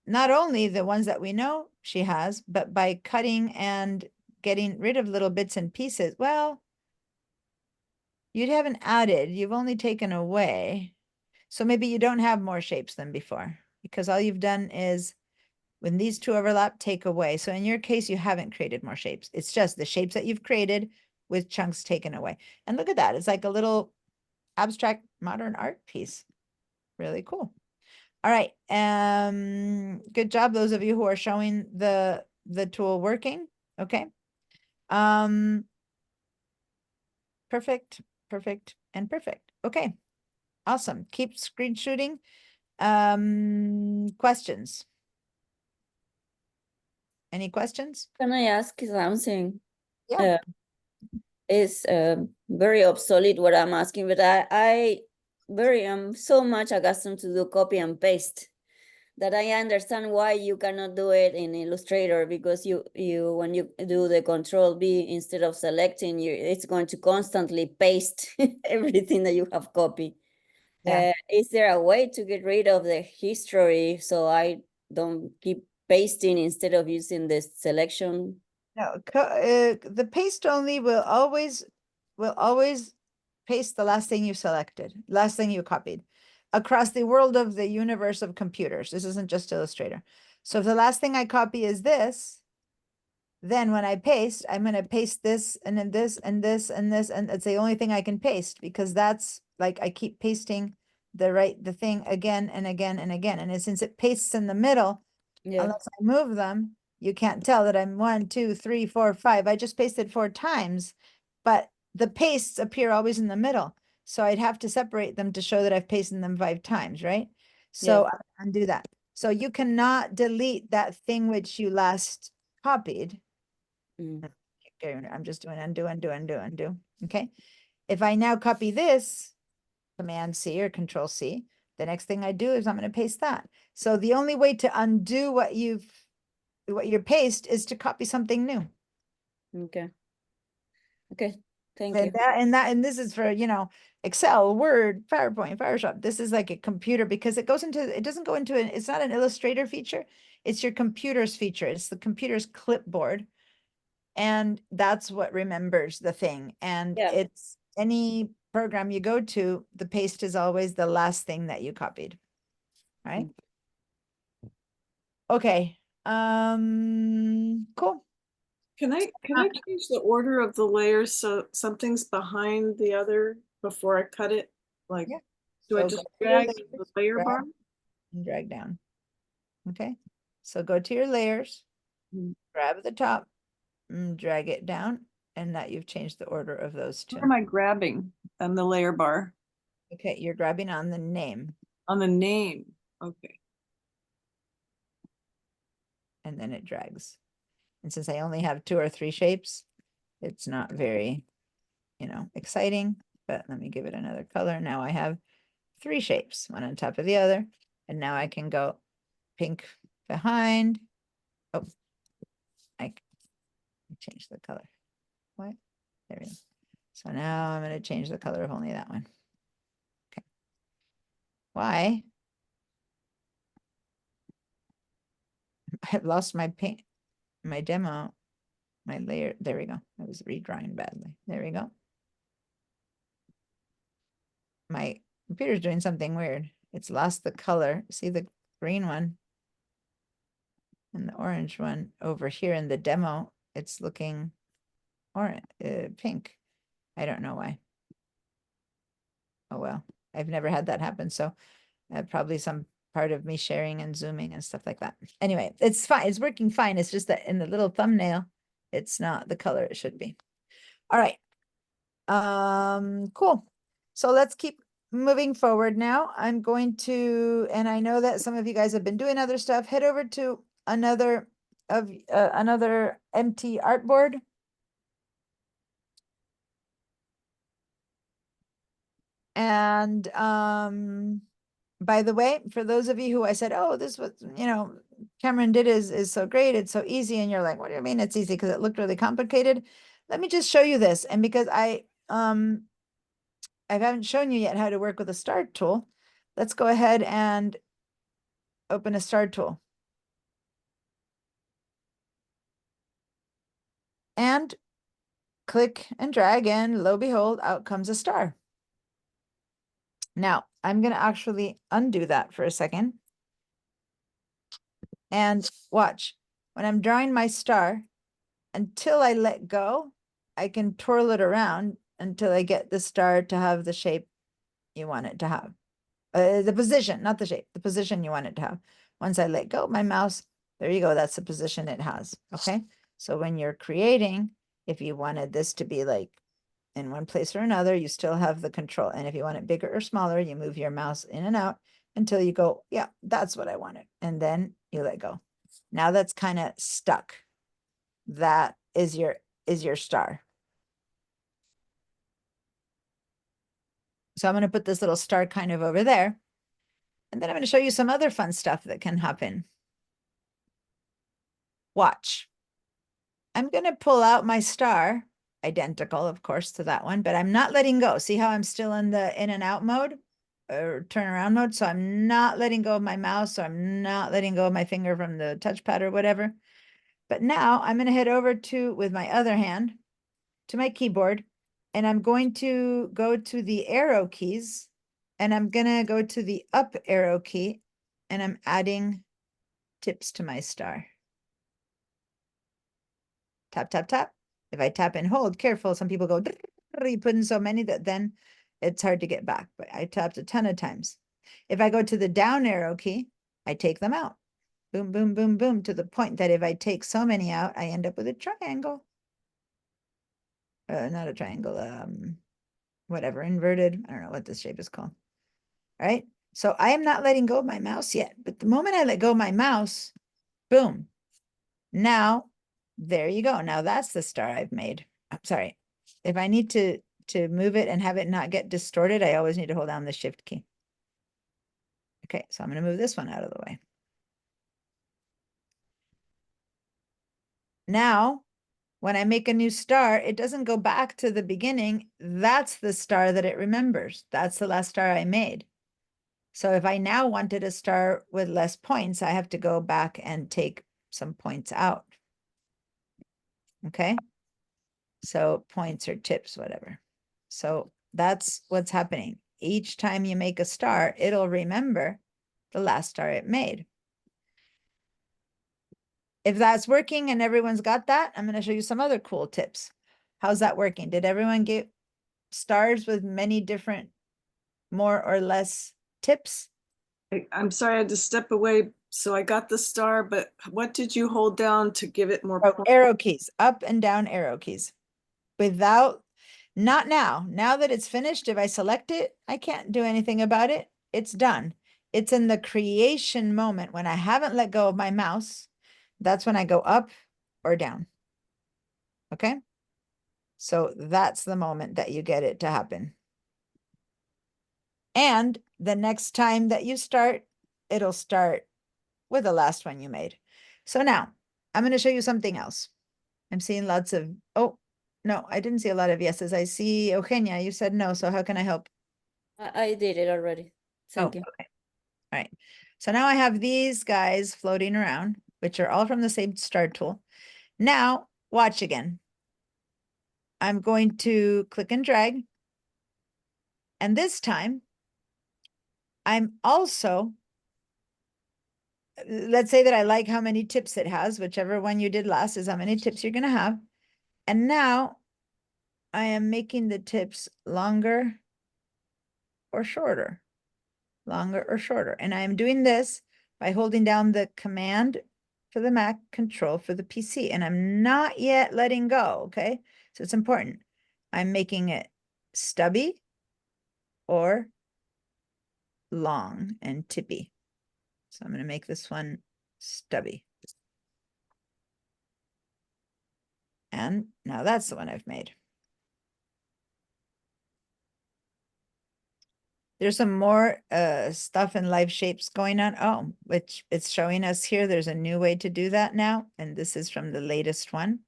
Not only the ones that we know she has, but by cutting and getting rid of little bits and pieces. Well, you haven't added, you've only taken away. So maybe you don't have more shapes than before because all you've done is when these two overlap, take away. So in your case, you haven't created more shapes. It's just the shapes that you've created with chunks taken away. And look at that. It's like a little abstract modern art piece. Really cool. All right. Good job, those of you who are showing the tool working. Okay. Perfect, perfect, and perfect. Okay. Awesome. Keep screenshotting. Questions? Any questions? Can I ask something? Yeah. It's very obsolete what I'm asking, but I am so much accustomed to do copy and paste that I understand why you cannot do it in Illustrator, because you when you do the Control B instead of selecting, it's going to constantly paste everything that you have copied. Yeah. Is there a way to get rid of the history so I don't keep pasting instead of using the selection? No, the paste only will always paste the last thing you selected, last thing you copied across the world of the universe of computers. This isn't just Illustrator. So if the last thing I copy is this, Then when I paste, I'm going to paste this and then this and this and this. And it's the only thing I can paste because that's like, I keep pasting the thing again and again and again. And since it pastes in the middle, Yeah. unless I move them, you can't tell that I'm 1, 2, 3, 4, 5. I just pasted 4 times, but the pastes appear always in the middle. So I'd have to separate them to show that I've pasted them 5 times, right? So I undo that. So you cannot delete that thing which you last copied. Mm. I'm just doing undo, undo, undo, undo. Okay. If I now copy this, Command C or Control C, the next thing I do is I'm going to paste that. So the only way to undo what you paste is to copy something new. Okay. Okay. Thank you. And this is for, Excel, Word, PowerPoint, Photoshop. This is like a computer because it doesn't go into it's not an Illustrator feature. It's your computer's feature. It's the computer's clipboard. And that's what remembers the thing. And Yeah. it's any program you go to, the paste is always the last thing that you copied. Right? Okay. Cool. Can I change the order of the layers so something's behind the other before I cut it? Like, Yeah. do I So just go to your drag the layers, layer grab bar? and drag down. Okay. So go to your layers, grab the top, drag it down, and that you've changed the order of those two. Where am I grabbing on the layer bar? Okay, you're grabbing on the name. On the name. Okay. And then it drags. And since I only have 2 or 3 shapes, it's not very, exciting, but let me give it another color. Now I have 3 shapes, one on top of the other. And now I can go pink behind. Oh, I change the color. What? There we go. So now I'm going to change the color of only that one. Okay. Why? I've lost my paint, my demo, my layer. There we go. I was redrawing badly. There we go. My computer's doing something weird. It's lost the color. See the green one and the orange one over here in the demo. It's looking orange, pink. I don't know why. Oh, well, I've never had that happen. So probably some part of me sharing and zooming and stuff like that. Anyway, it's fine. It's working fine. It's just that in the little thumbnail, it's not the color it should be. All right. Cool. So let's keep moving forward now. I'm going to, and I know that some of you guys have been doing other stuff, head over to another empty artboard. And by the way, for those of you who I said, oh, this was, Cameron did is so great, it's so easy, and you're like, what do you mean it's easy? Because it looked really complicated. Let me just show you this. And because I haven't shown you yet how to work with a star tool, let's go ahead and open a star tool. And click and drag, and lo and behold, out comes a star. Now, I'm going to actually undo that for a second. And watch, when I'm drawing my star, until I let go, I can twirl it around until I get the star to have the shape you want it to have. The position, not the shape, the position you want it to have. Once I let go of my mouse, there you go, that's the position it has, okay? So when you're creating, if you wanted this to be like in one place or another, you still have the control. And if you want it bigger or smaller, you move your mouse in and out until you go, yeah, that's what I wanted. And then you let go. Now that's kind of stuck. That is your star. So I'm going to put this little star kind of over there. And then I'm going to show you some other fun stuff that can happen. Watch. I'm going to pull out my star, identical, of course, to that one, but I'm not letting go. See how I'm still in the in and out mode or turn around mode? So I'm not letting go of my mouse. So I'm not letting go of my finger from the touchpad or whatever. But now I'm going to head over to, with my other hand, to my keyboard, and I'm going to go to the arrow keys, and I'm going to go to the up arrow key, and I'm adding tips to my star. tap, tap, tap. If I tap and hold, careful, some people go, you put in so many that then it's hard to get back, but I tapped a ton of times. If I go to the down arrow key, I take them out. Boom, boom, boom, boom, to the point that if I take so many out, I end up with a triangle. Not a triangle, whatever, inverted. I don't know what this shape is called. All right. So I am not letting go of my mouse yet, but the moment I let go of my mouse, boom. Now, there you go. Now that's the star I've made. I'm sorry. If I need to move it and have it not get distorted, I always need to hold down the shift key. Okay, so I'm going to move this one out of the way. Now, when I make a new star, it doesn't go back to the beginning. That's the star that it remembers. That's the last star I made. So if I now wanted a star with less points, I have to go back and take some points out. Okay. So points or tips, whatever. So that's what's happening. Each time you make a star, it'll remember the last star it made. If that's working and everyone's got that, I'm going to show you some other cool tips. How's that working? Did everyone get stars with many different, more or less tips? I'm sorry, I had to step away. So I got the star, but what did you hold down to give it more Oh, points? arrow keys, up and down arrow keys. Without, not now. Now that it's finished, if I select it, I can't do anything about it. It's done. It's in the creation moment when I haven't let go of my mouse. That's when I go up or down. Okay. So that's the moment that you get it to happen. And the next time that you start, it'll start with the last one you made. So now I'm going to show you something else. I'm seeing lots of, oh, no, I didn't see a lot of yeses. I see Eugenia, you said no. So how can I help? I did it already. Thank you. Okay. All right. So now I have these guys floating around, which are all from the same star tool. Now watch again. I'm going to click and drag. And this time I'm also, let's say that I like how many tips it has, whichever one you did last is how many tips you're going to have. And now I am making the tips longer or shorter, longer or shorter. And I am doing this by holding down the command for the Mac, control for the PC. And I'm not yet letting go, okay? So it's important. I'm making it stubby or long and tippy. So I'm going to make this one stubby. And now that's the one I've made. There's some more stuff in live shapes going on. Oh, which it's showing us here. There's a new way to do that now. And this is from the latest one.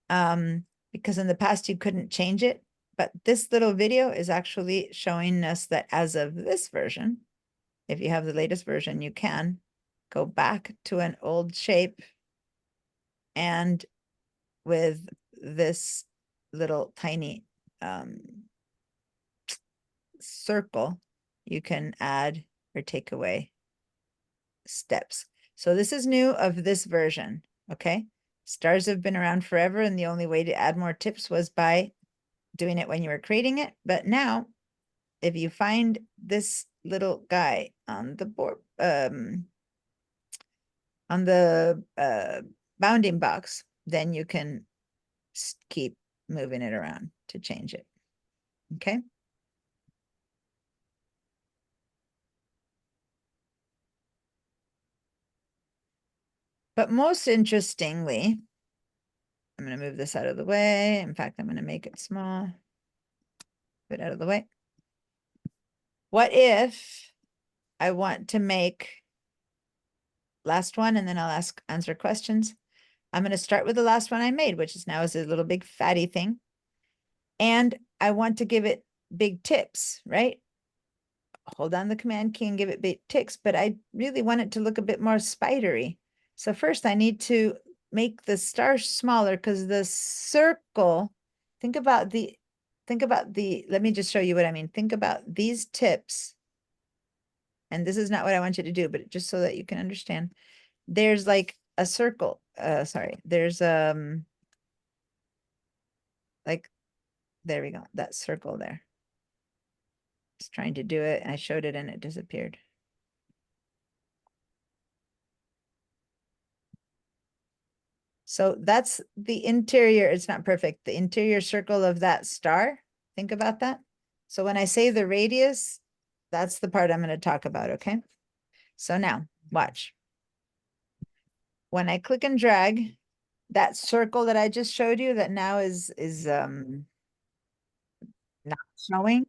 Because in the past you couldn't change it. But this little video is actually showing us that as of this version, if you have the latest version, you can go back to an old shape. And with this little tiny circle, you can add or take away steps. So this is new of this version, okay? Stars have been around forever, and the only way to add more tips was by doing it when you were creating it. But now, if you find this little guy on the board, on the bounding box, then you can keep moving it around to change it, okay? But most interestingly, I'm going to move this out of the way. In fact, I'm going to make it small. Put it out of the way. What if I want to make last one and then I'll answer questions. I'm going to start with the last one I made, which is now is a little big fatty thing. And I want to give it big tips, right? Hold down the command key and give it big ticks, but I really want it to look a bit more spidery. So first I need to make the star smaller because the circle, think about the, let me just show you what I mean. Think about these tips. And this is not what I want you to do, but just so that you can understand. There's like a circle, there's like, there we go, that circle there. Just trying to do it, and I showed it and it disappeared. So that's the interior, it's not perfect, the interior circle of that star. Think about that. So when I say the radius, that's the part I'm going to talk about, okay? So now, watch. When I click and drag, that circle that I just showed you that now is not showing.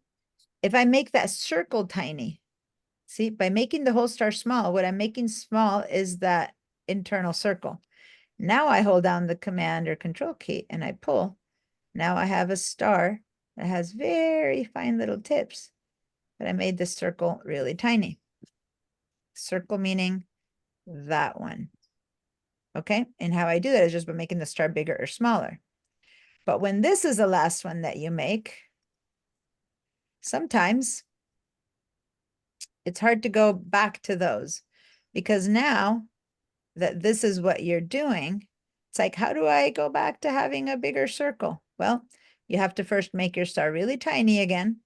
If I make that circle tiny, see, by making the whole star small, what I'm making small is that internal circle. Now I hold down the Command or Control key and I pull. Now I have a star that has very fine little tips, but I made this circle really tiny. Circle meaning that one. Okay, and how I do that is just by making the star bigger or smaller. But when this is the last one that you make, sometimes it's hard to go back to those, because now that this is what you're doing, it's like, how do I go back to having a bigger circle? Well, you have to first make your star really tiny again,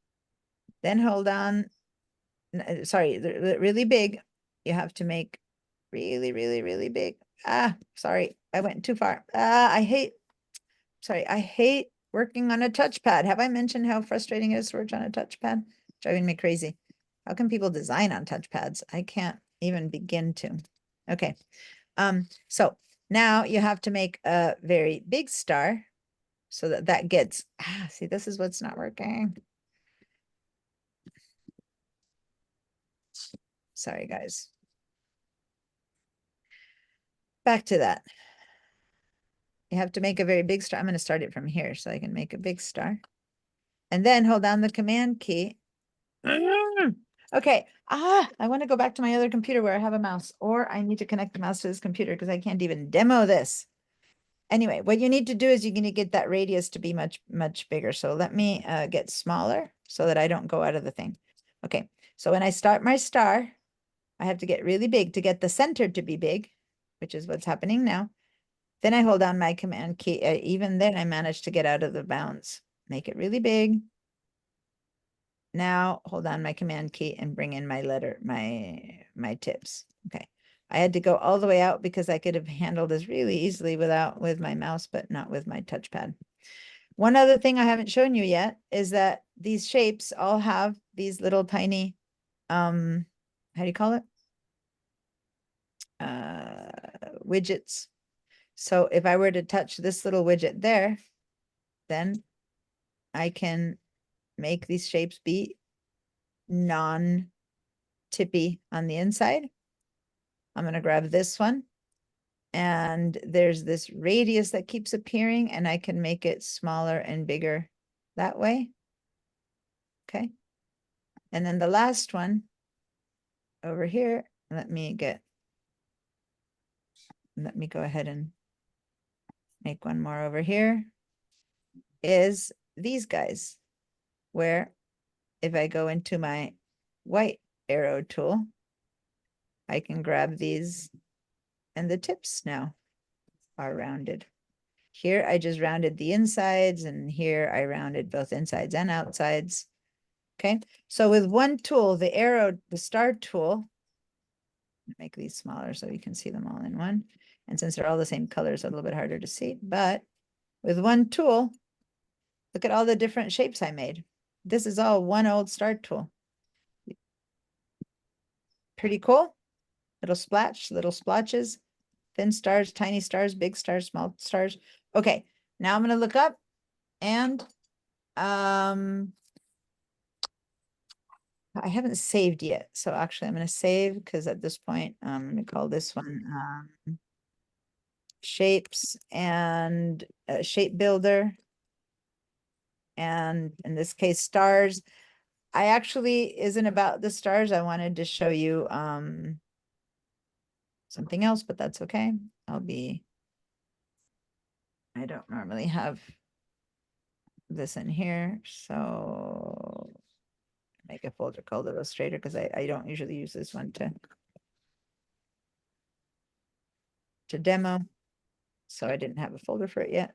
then hold on, sorry, really big. You have to make really, really, really big. Ah, sorry, I went too far. I hate working on a touchpad. Have I mentioned how frustrating it is to work on a touchpad? Driving me crazy. How can people design on touchpads? I can't even begin to. Okay. So now you have to make a very big star so that that gets, see, this is what's not working. Sorry, guys. Back to that. You have to make a very big star. I'm going to start it from here so I can make a big star. And then hold down the Command key. Okay. I want to go back to my other computer where I have a mouse, or I need to connect the mouse to this computer because I can't even demo this. Anyway, what you need to do is you're going to get that radius to be much, much bigger. So let me get smaller so that I don't go out of the thing. Okay. So when I start my star, I have to get really big to get the center to be big, which is what's happening now. Then I hold down my Command key. Even then I managed to get out of the bounds. Make it really big. Now hold on my Command key and bring in my letter, my tips. Okay. I had to go all the way out because I could have handled this really easily with my mouse, but not with my touchpad. One other thing I haven't shown you yet is that these shapes all have these little tiny, how do you call it? Widgets. So if I were to touch this little widget there, then I can make these shapes be non-tippy on the inside. I'm going to grab this one, and there's this radius that keeps appearing, and I can make it smaller and bigger that way. Okay. And then the last one over here, let me go ahead and make one more over here, is these guys, where if I go into my white arrow tool, I can grab these and the tips now are rounded. Here, I just rounded the insides, and here I rounded both insides and outsides. Okay, so with one tool, the star tool, make these smaller so you can see them all in one. And since they're all the same color, it's a little bit harder to see, but with one tool, look at all the different shapes I made. This is all one old star tool. Pretty cool. Little splotches, thin stars, tiny stars, big stars, small stars. Okay, now I'm going to look up, and I haven't saved yet. So actually I'm going to save, because at this point, I'm going to call this one shapes and shape builder. And in this case, stars. I actually isn't about the stars. I wanted to show you something else, but that's okay. I don't normally have this in here, so make a folder called Illustrator, because I don't usually use this one to demo, so I didn't have a folder for it yet.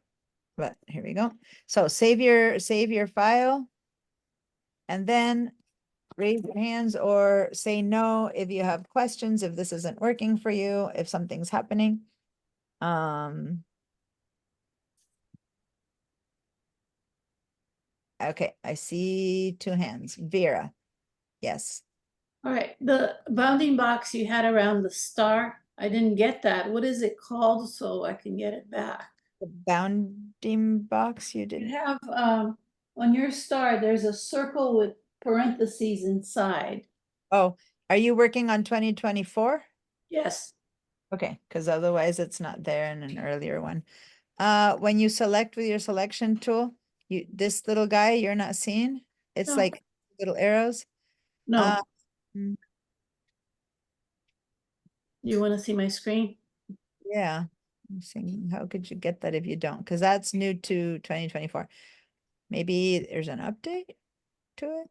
but here we go. So save your file. And then raise your hands or say no if you have questions, if this isn't working for you, if something's happening. Okay, I see 2 hands. Vera, yes. All right, the bounding box you had around the star, I didn't get that. What is it called so I can get it back? The bounding box you You didn't. have, on your star, there's a circle with parentheses inside. Oh, are you working on 2024? Yes, Okay, because otherwise it's not there in an earlier one. When you select with your selection tool, this little guy you're not seeing, it's No. like little arrows. no. Mm, You want to see my screen? yeah. I'm saying, how could you get that if you don't? Because that's new to 2024. Maybe there's an update to it.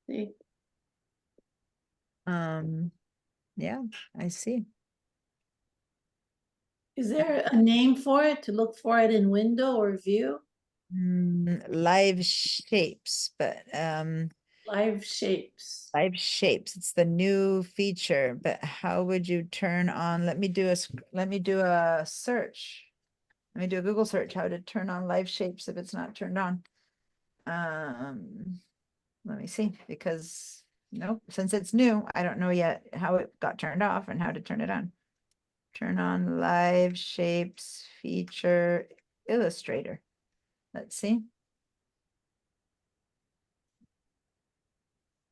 See? Yeah, I see. Is there a name for it to look for it in window or view? Live shapes, but Live shapes. live shapes. It's the new feature, but how would you turn on? Let me do a search. Let me do a Google search how to turn on live shapes if it's not turned on. Let me see, because nope, since it's new, I don't know yet how it got turned off and how to turn it on. Turn on live shapes feature Illustrator. Let's see.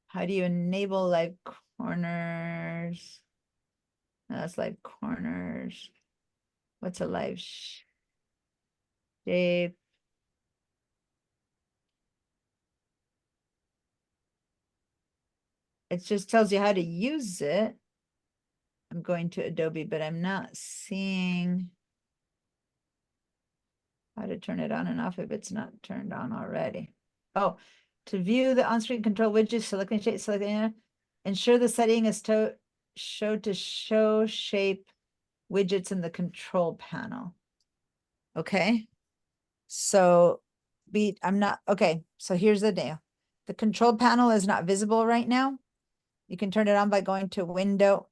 How do you enable live corners? No, that's live corners. What's a live shape? It just tells you how to use it. I'm going to Adobe, but I'm not seeing how to turn it on and off if it's not turned on already. Oh, to view the on-screen control widget, selecting shape, selecting, ensure the setting is to show shape widgets in the control panel. Okay. So okay. So here's the deal. The control panel is not visible right now. You can turn it on by going to Window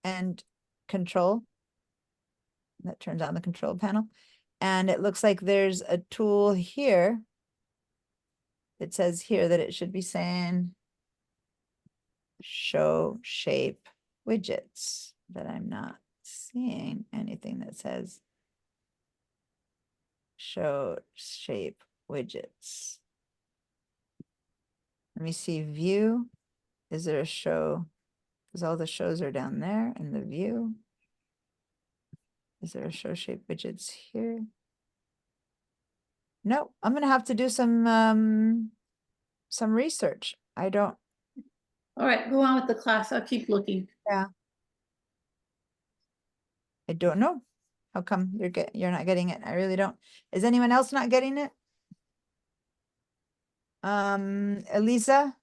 and Control. That turns on the control panel. And it looks like there's a tool here. It says here that it should be saying show shape widgets, but I'm not seeing anything that says show shape widgets. Let me see view. Is there a show? Because all the shows are down there in the view. Is there a show shape widgets here? No, I'm gonna have to do some research. I don't. All right, go on with the class. I'll keep looking. Yeah. I don't know. How come you're not getting it? I really don't. Is anyone else not getting it? Elisa?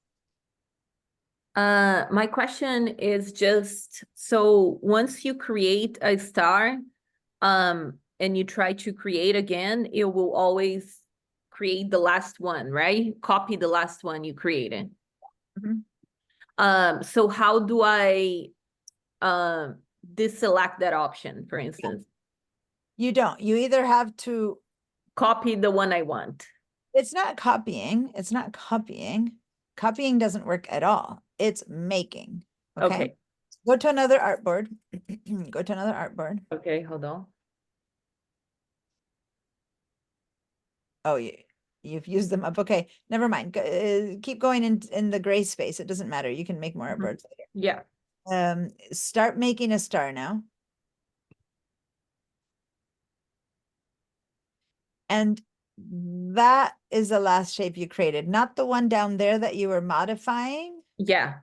My question is just, so once you create a star, and you try to create again, it will always create the last one, right? Copy the last one you created. Mhm. So how do I deselect that option, for instance? You don't. You either have to. Copy the one I want. It's not copying. It's not copying. Copying doesn't work at all. It's making. Okay. Okay. Go to another artboard. Go to another artboard. Okay, hold on. Oh, you've used them up. Okay, never mind. Keep going in the gray space. It doesn't matter. You can make more artboards later. Yeah. Start making a star now. And that is the last shape you created, not the one down there that you were modifying. Yeah,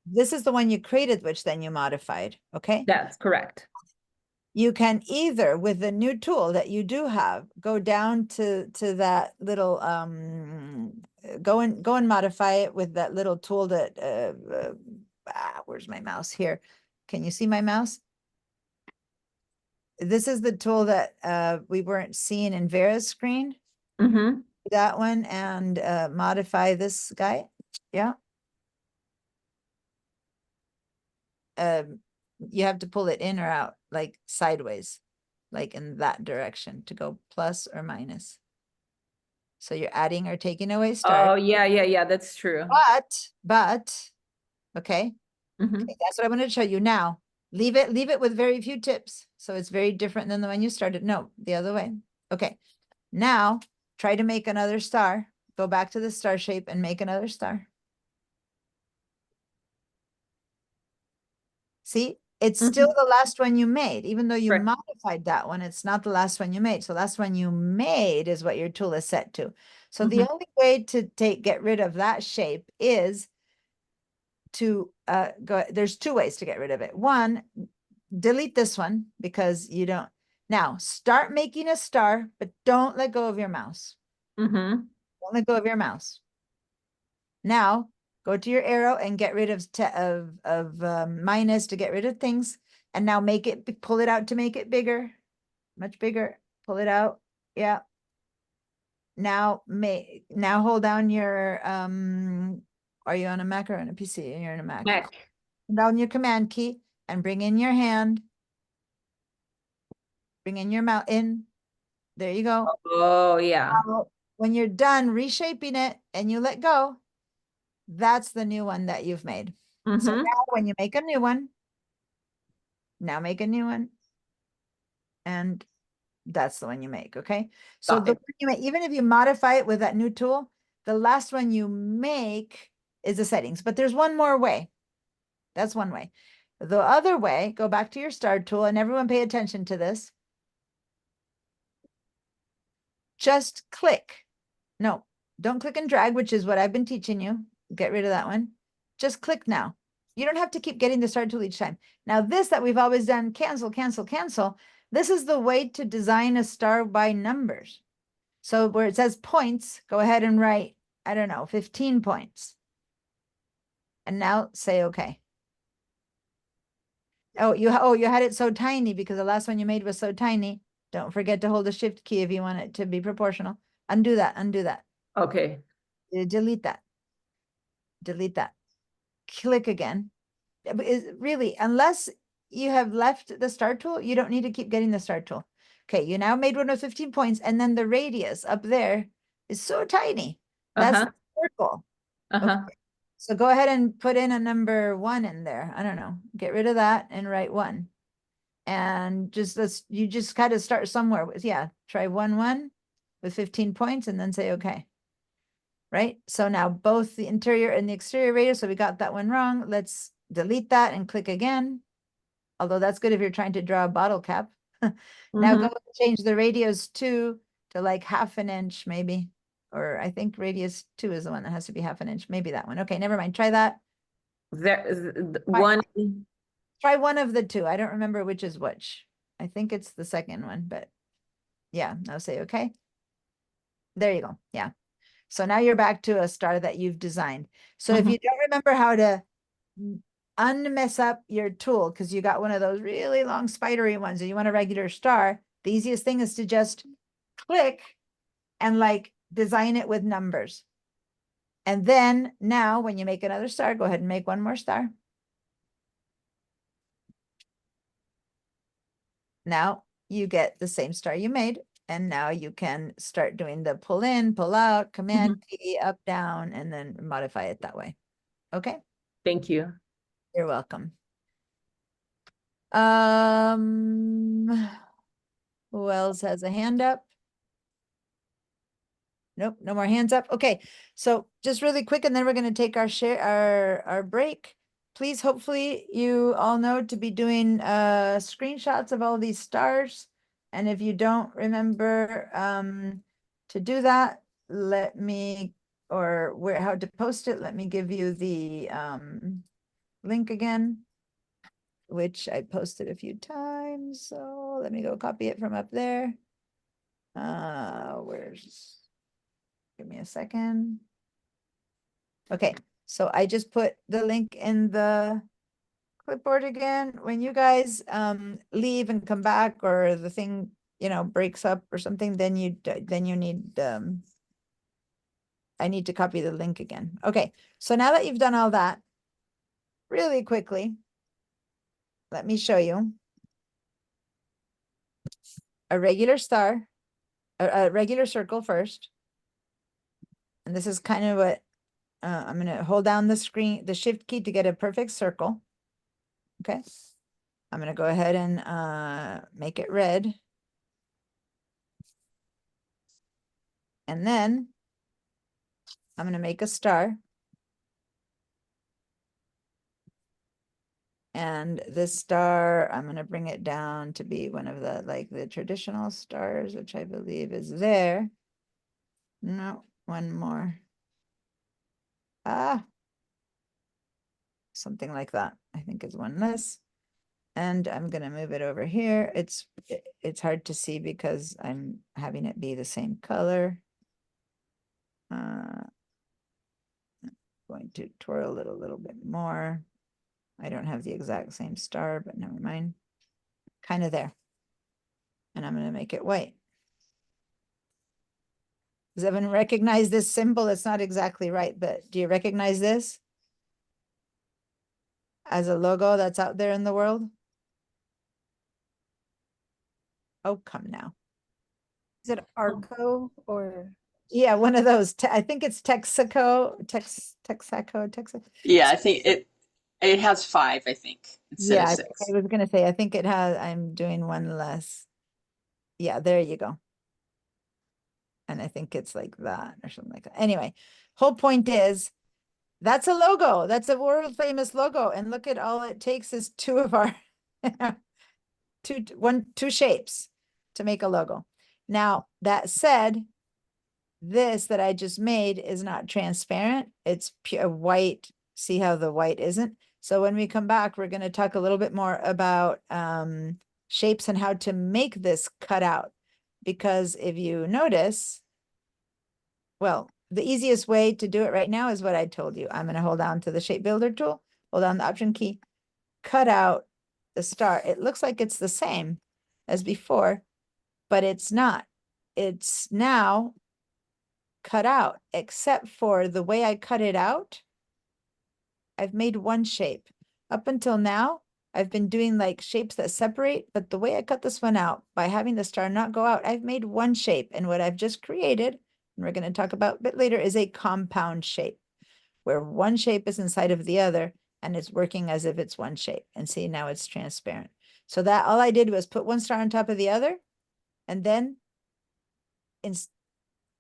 This is the one you created, which then you modified. Okay. that's correct. You can either, with the new tool that you do have, go down to that little go and modify it with that little tool that where's my mouse here? Can you see my mouse? this is the tool that we weren't seeing in Vera's screen. Mm-hmm. That one and modify this guy. Yeah. You have to pull it in or out, like sideways, like in that direction to go plus or minus. So you're adding or taking away star. Oh, yeah, that's true. But, okay, Mhm. okay, that's what I'm going to show you now. Leave it with very few tips. So it's very different than the one you started. No, the other way. Okay, now try to make another star. Go back to the star shape and make another star. See, it's still the last one you made, even though you Right. modified that one, it's not the last one you made. So last one you made is what your tool is set to. So the only way to get rid of that shape is to go, there's two ways to get rid of it. One, delete this one because you don't. Now start making a star, but don't let go of your mouse. Mm-hmm. Don't let go of your mouse. Now go to your arrow and get rid of minus to get rid of things. And now make it, pull it out to make it bigger, much bigger. Pull it out. Yeah. Now hold down your, are you on a Mac or on a PC? You're on a Mac. Mac. Down your command key and bring in your hand. Bring in your mouse in. There you go. Oh, yeah. Now, when you're done reshaping it and you let go, that's the new one that you've made. So Mm-hmm. now when you make a new one, now make a new one. And that's the one you make, okay? So Got the it. one you make, even if you modify it with that new tool, the last one you make is the settings. But there's one more way. That's one way. The other way, go back to your star tool and everyone pay attention to this. Just click. No, don't click and drag, which is what I've been teaching you. Get rid of that one. Just click now. You don't have to keep getting the star tool each time. Now this that we've always done, cancel, cancel, cancel. This is the way to design a star by numbers. So where it says points, go ahead and write, I don't know, 15 points. And now say okay. Oh, you had it so tiny because the last one you made was so tiny. Don't forget to hold the shift key if you want it to be proportional. Undo that, undo that. Okay. Delete that. Delete that. Click again. Really, unless you have left the start tool, you don't need to keep getting the start tool. Okay, you now made one with 15 points, and then the radius up there is so tiny. That's the circle. Uh-huh. Okay. So go ahead and put in a number 1 in there. I don't know. Get rid of that and write 1. And you just kind of start somewhere with, yeah, try 1, 1 with 15 points and then say okay. Right? So now both the interior and the exterior radius, so we got that one wrong. Let's delete that and click again. Although that's good if you're trying to draw a bottle cap. Now go change the radius 2 to like 1/2 inch maybe. Or I think radius 2 is the one that has to be 1/2 inch. Maybe that one. Okay, never mind. Try that. One. Try one of the two. I don't remember which is which. I think it's the second one, but yeah, now say okay. There you go. Yeah. So now you're back to a star that you've designed. So if you don't remember how to unmess up your tool because you got one of those really long spidery ones and you want a regular star, the easiest thing is to just click and like design it with numbers. And then now when you make another star, go ahead and make one more star. Now you get the same star you made. And now you can start doing the pull in, pull out, command key, up, down, and then modify it that way. Okay. Thank you. You're welcome. Who else has a hand up? Nope, no more hands up. Okay, so just really quick, and then we're going to take our break. Please, hopefully you all know to be doing screenshots of all these stars. And if you don't remember to do that, let me, or how to post it, let me give you the link again, which I posted a few times. So let me go copy it from up there. Give me a second. Okay, so I just put the link in the clipboard again. When you guys leave and come back, or the thing, you know, breaks up or something, then you need I need to copy the link again. Okay, so now that you've done all that, really quickly, let me show you a regular star, a regular circle first. And this is kind of what I'm going to hold down the screen, the shift key to get a perfect circle. Okay. I'm going to go ahead and make it red. And then I'm going to make a star. And this star, I'm going to bring it down to be one of the, like the traditional stars, which I believe is there. No, one more. Something like that. I think is one less. And I'm going to move it over here. It's hard to see because I'm having it be the same color. Going to twirl it a little bit more. I don't have the exact same star, but never mind. Kind of there. And I'm going to make it white. Does everyone recognize this symbol? It's not exactly right, but do you recognize this as a logo that's out there in the world? Oh, come now. Is it Arco or? Yeah, one of those. I think it's Texaco. Yeah, I think it has 5, I think, instead Yeah, of I 6. was gonna say, I think it has, I'm doing one less. Yeah, there you go. And I think it's like that or something like that. Anyway, whole point is that's a logo. That's a world famous logo. And look at all it takes is 2 of our two shapes to make a logo. Now, that said, this that I just made is not transparent. It's pure white. See how the white isn't? So when we come back, we're going to talk a little bit more about shapes and how to make this cut out. Because if you notice, well, the easiest way to do it right now is what I told you. I'm going to hold down to the shape builder tool, hold down the option key, cut out the star. It looks like it's the same as before, but it's not. It's now cut out, except for the way I cut it out. I've made one shape. Up until now, I've been doing like shapes that separate, but the way I cut this one out, by having the star not go out, I've made one shape. And what I've just created, and we're going to talk about a bit later, is a compound shape, where one shape is inside of the other, and it's working as if it's one shape. And see, now it's transparent. So that all I did was put one star on top of the other, and then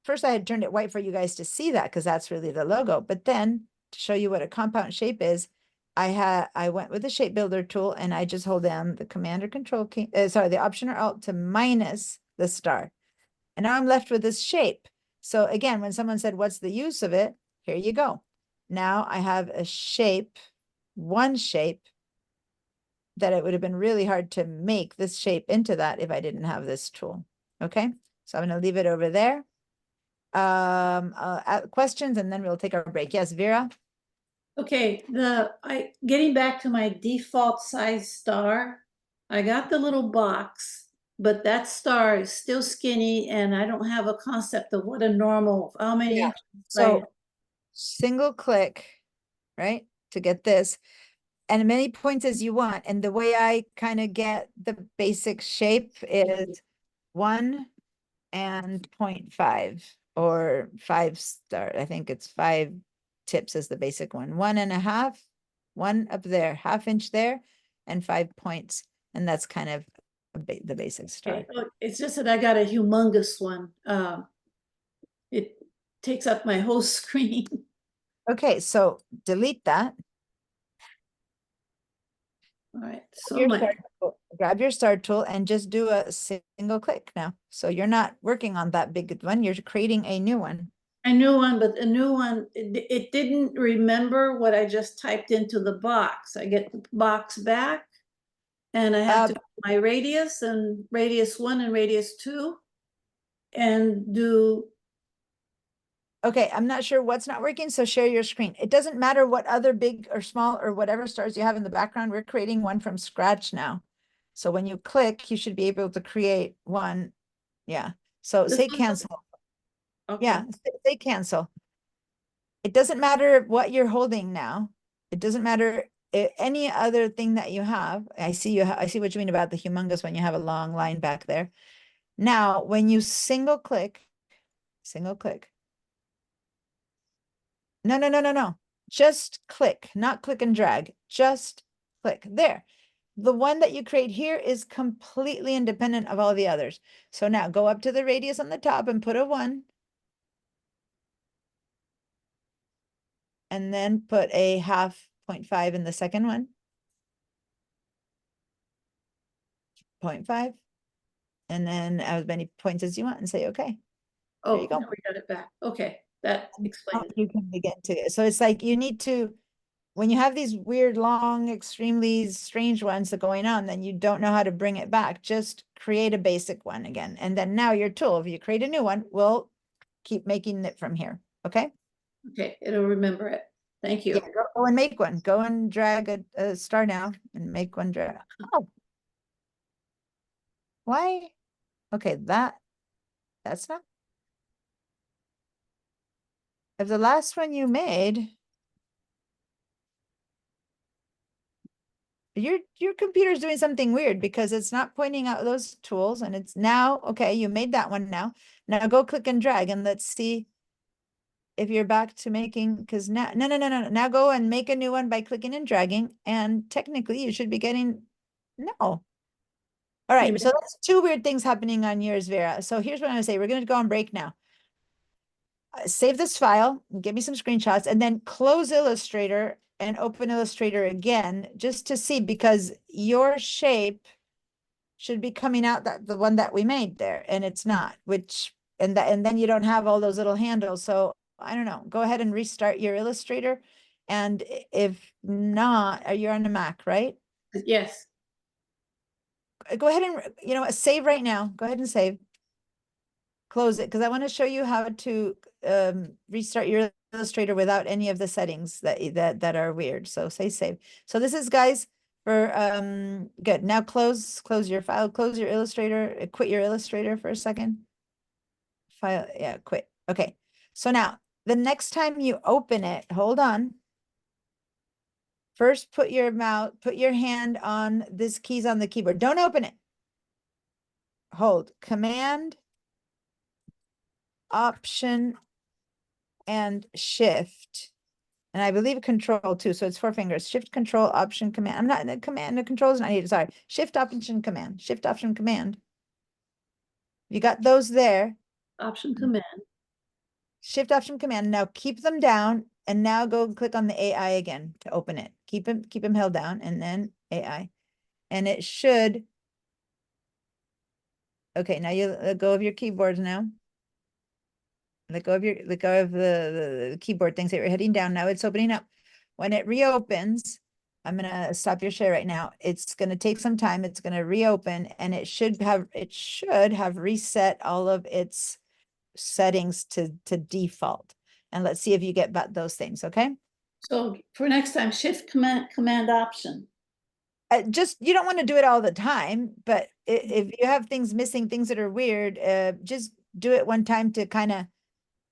first I had turned it white for you guys to see that, because that's really the logo. But then to show you what a compound shape is, I went with the shape builder tool, and I just hold down the command or control key, the option or alt to minus the star. And now I'm left with this shape. So again, when someone said, what's the use of it? Here you go. Now I have a shape, one shape, that it would have been really hard to make this shape into that if I didn't have this tool. Okay, so I'm going to leave it over there. Questions, and then we'll take our break. Yes, Vera? Okay, getting back to my default size star, I got the little box, but that star is still skinny, and I don't have a concept of what a normal, how many Yeah. inches, So right? single click, right, to get this, and many points as you want. And the way I kind of get the basic shape is 1 and 0.5 or 5 star. I think it's 5 tips is the basic one. 1.5, 1 up there, 1/2 inch there, and 5 points. And that's kind of the basic star. Okay. Oh, it's just that I got a humongous one. It takes up my whole screen. Okay, so delete that. All right, so Grab your start tool and just do a single click now. So you're not working on that big one, you're creating a new one. a new one, but a new one, it didn't remember what I just typed into the box. I get the box back, and I have to put my radius and radius 1 and radius 2, and do Okay, I'm not sure what's not working, so share your screen. It doesn't matter what other big or small or whatever stars you have in the background. We're creating one from scratch now. So when you click, you should be able to create one. Yeah. So This say one? cancel. Okay. Yeah, say cancel. It doesn't matter what you're holding now. It doesn't matter any other thing that you have. I see I see what you mean about the humongous when you have a long line back there. Now, when you single click. No. Just click, not click and drag. Just click there. The one that you create here is completely independent of all the others. So now go up to the radius on the top and put a 1. And then put a half 0.5 in the second one. 0.5. And then as many points as you want and say, okay. There Oh, you go. now we got it back. Okay, that explains it. You can begin to, so it's like you need to, when you have these weird, long, extremely strange ones that are going on, then you don't know how to bring it back. Just create a basic one again. And then now your tool, if you create a new one, will keep making it from here. Okay. Okay, it'll remember it. Thank you. Yeah, go and make one. Go and drag a star now and make one drag. Oh. Why? Okay, that's not. If the last one you made, your computer's doing something weird because it's not pointing out those tools and it's now, okay, you made that one now. Now go click and drag and let's see if you're back to making, because now, no. Now go and make a new one by clicking and dragging and technically you should be getting, no. All right, so that's 2 weird things happening on yours, Vera. So here's what I'm gonna say. We're gonna go on break now. Save this file, give me some screenshots, and then close Illustrator and open Illustrator again, just to see, because your shape should be coming out, that the one that we made there, and it's not, which, and then you don't have all those little handles. So I don't know, go ahead and restart your Illustrator. And if not, you're on the Mac, right? Yes. Go ahead and, save right now. Go ahead and save. Close it, because I want to show you how to restart your Illustrator without any of the settings that are weird. So say save. So this is, guys, for good. Now close your file, close your Illustrator, quit your Illustrator for a second. File, yeah, quit. Okay. So now the next time you open it, hold on. First, put your hand on this keys on the keyboard. Don't open it. Hold Command, Option, and Shift. And I believe Control too. So it's 4 fingers. Shift, Control, Option, Command. I'm not in the command. The Control is not needed. Sorry. Shift, Option, Command. Shift, Option, Command. You got those there. Option, Command. Shift, Option, Command. Now keep them down. And now go click on the AI again to open it. Keep him held down, and then AI. And it should. Okay, now you let go of your keyboards now. Let go of the keyboard things that you're heading down. Now it's opening up. When it reopens, I'm gonna stop your share right now. It's gonna take some time. It's gonna reopen, and it should have reset all of its settings to default. And let's see if you get those things, okay? So for next time, Shift, Command, Option. Just, you don't want to do it all the time, but if you have things missing, things that are weird, just do it one time to kind of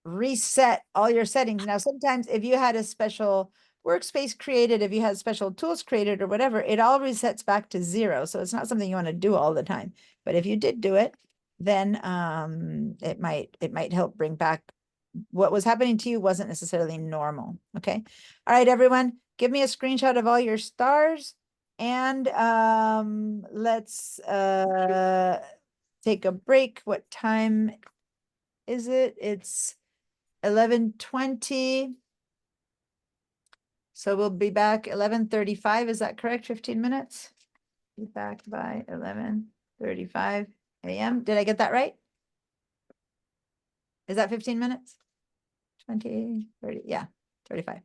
reset all your settings. Now, sometimes if you had a special workspace created, if you had special tools created or whatever, it all resets back to 0. So it's not something you want to do all the time. But if you did do it, then it might help bring back what was happening to you wasn't necessarily normal. Okay. All right, everyone, give me a screenshot of all your stars, and let's take a break. What time is it? It's 11:20. So we'll be back 11:35. Is that correct? 15 minutes? Be back by 11:35 a.m. Did I get that right? Is that 15 minutes? 20, 30, yeah, 35.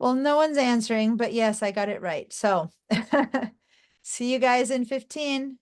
Well, no one's answering, but yes, I got it right. So see you guys in 15.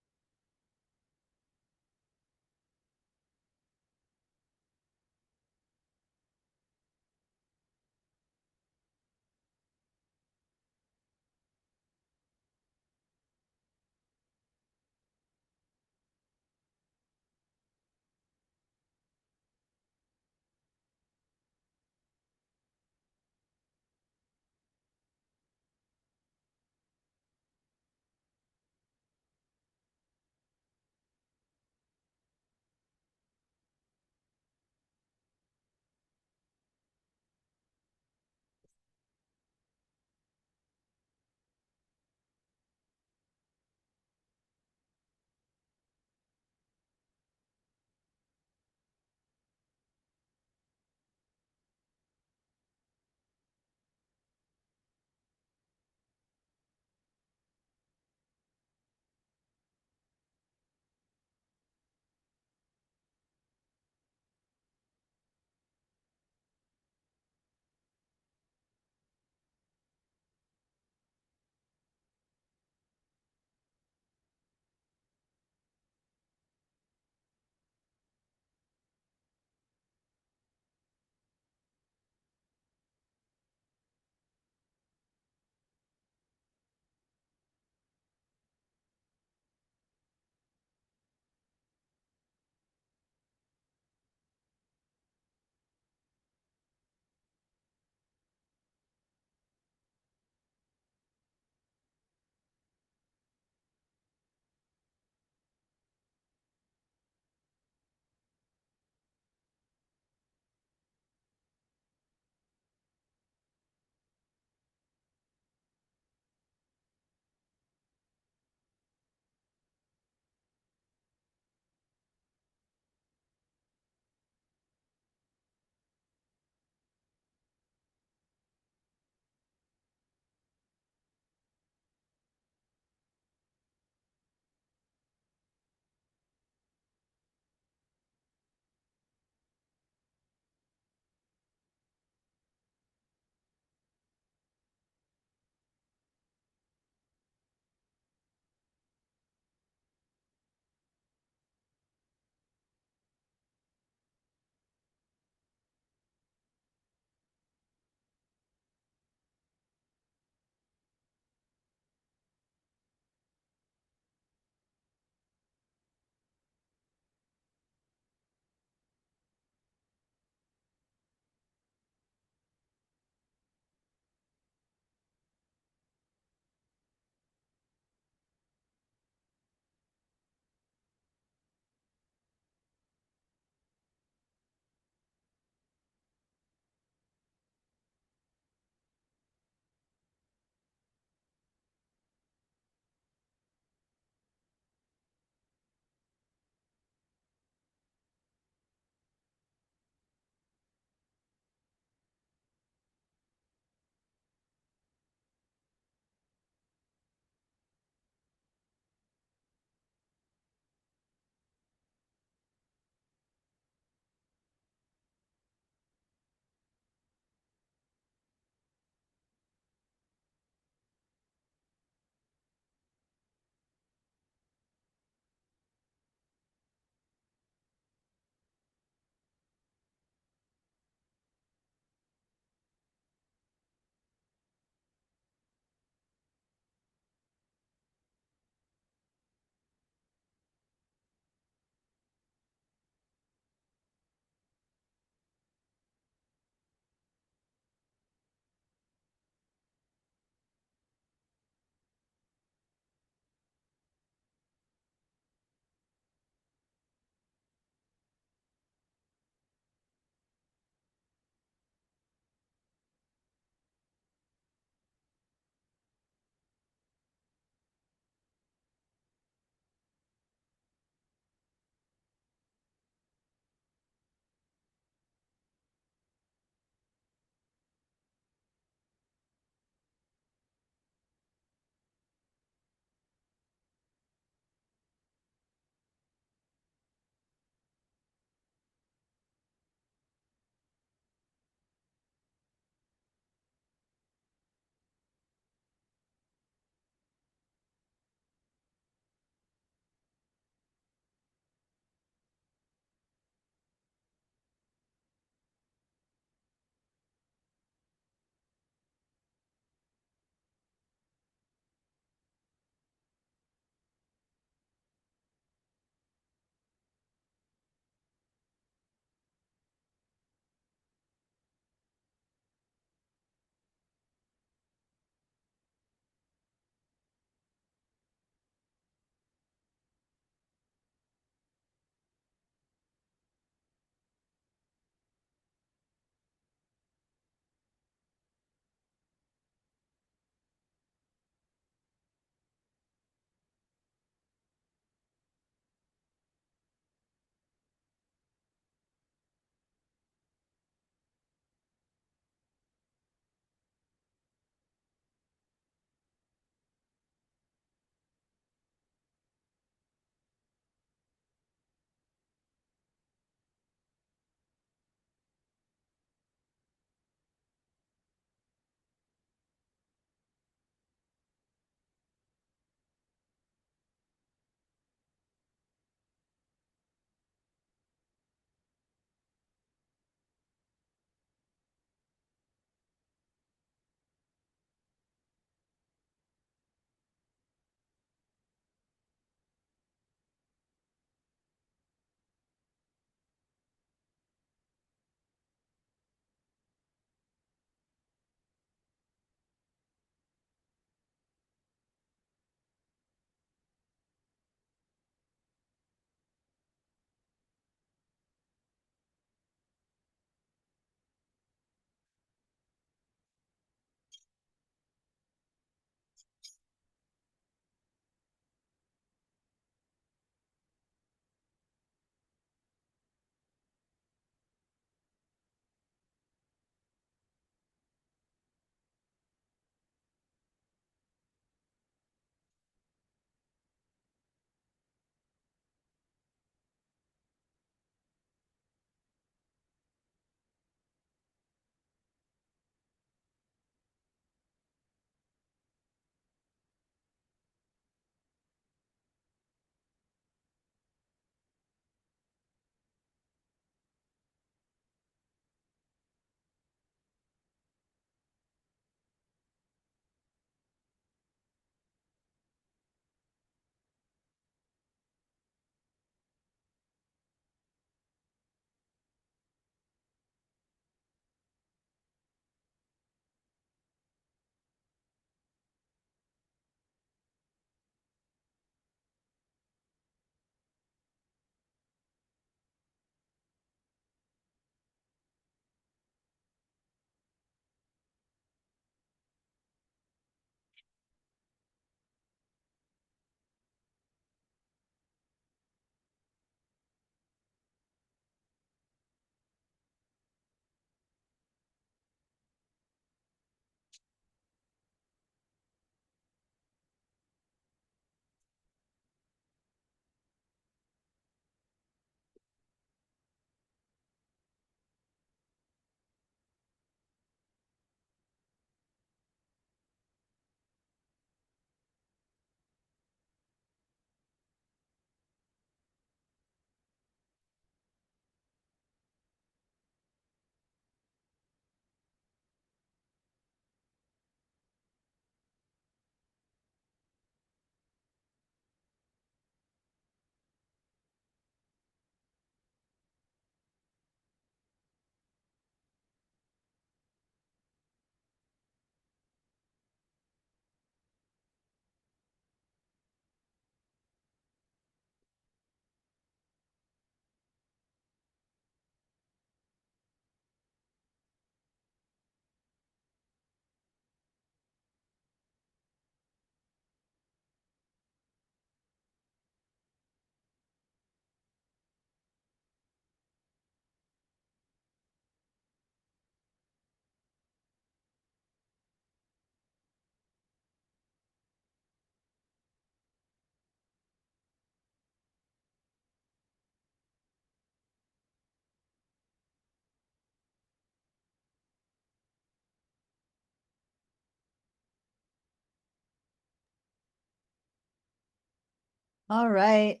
All right.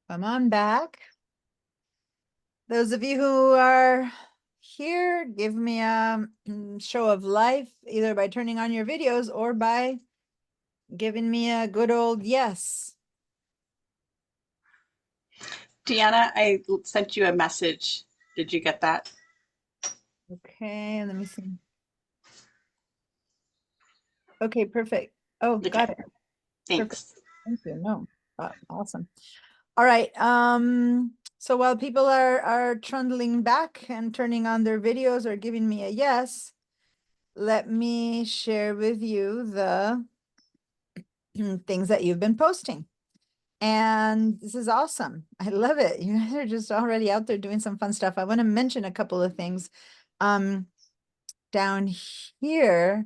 Come on back. Those of you who are here, give me a show of life, either by turning on your videos or by giving me a good old yes. Deanna, I sent you a message. Did you get that? Okay, let me see. Okay, perfect. Oh, got Okay. it. Thanks. Thank you. No, awesome. All right. So while people are trundling back and turning on their videos or giving me a yes, let me share with you the things that you've been posting. And this is awesome. I love it. You guys are just already out there doing some fun stuff. I want to mention a couple of things. Down here,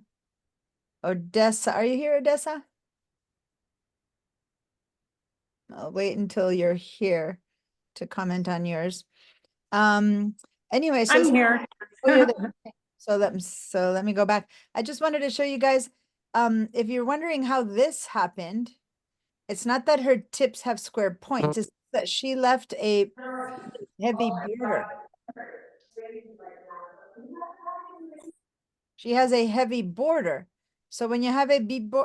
Odessa, are you here, Odessa? I'll wait until you're here to comment on yours. Anyway, so I'm here. oh, you're there. Okay. So let me go back. I just wanted to show you guys, if you're wondering how this happened, it's not that her tips have square points, it's that she left a heavy border. She has a heavy border. So when you have a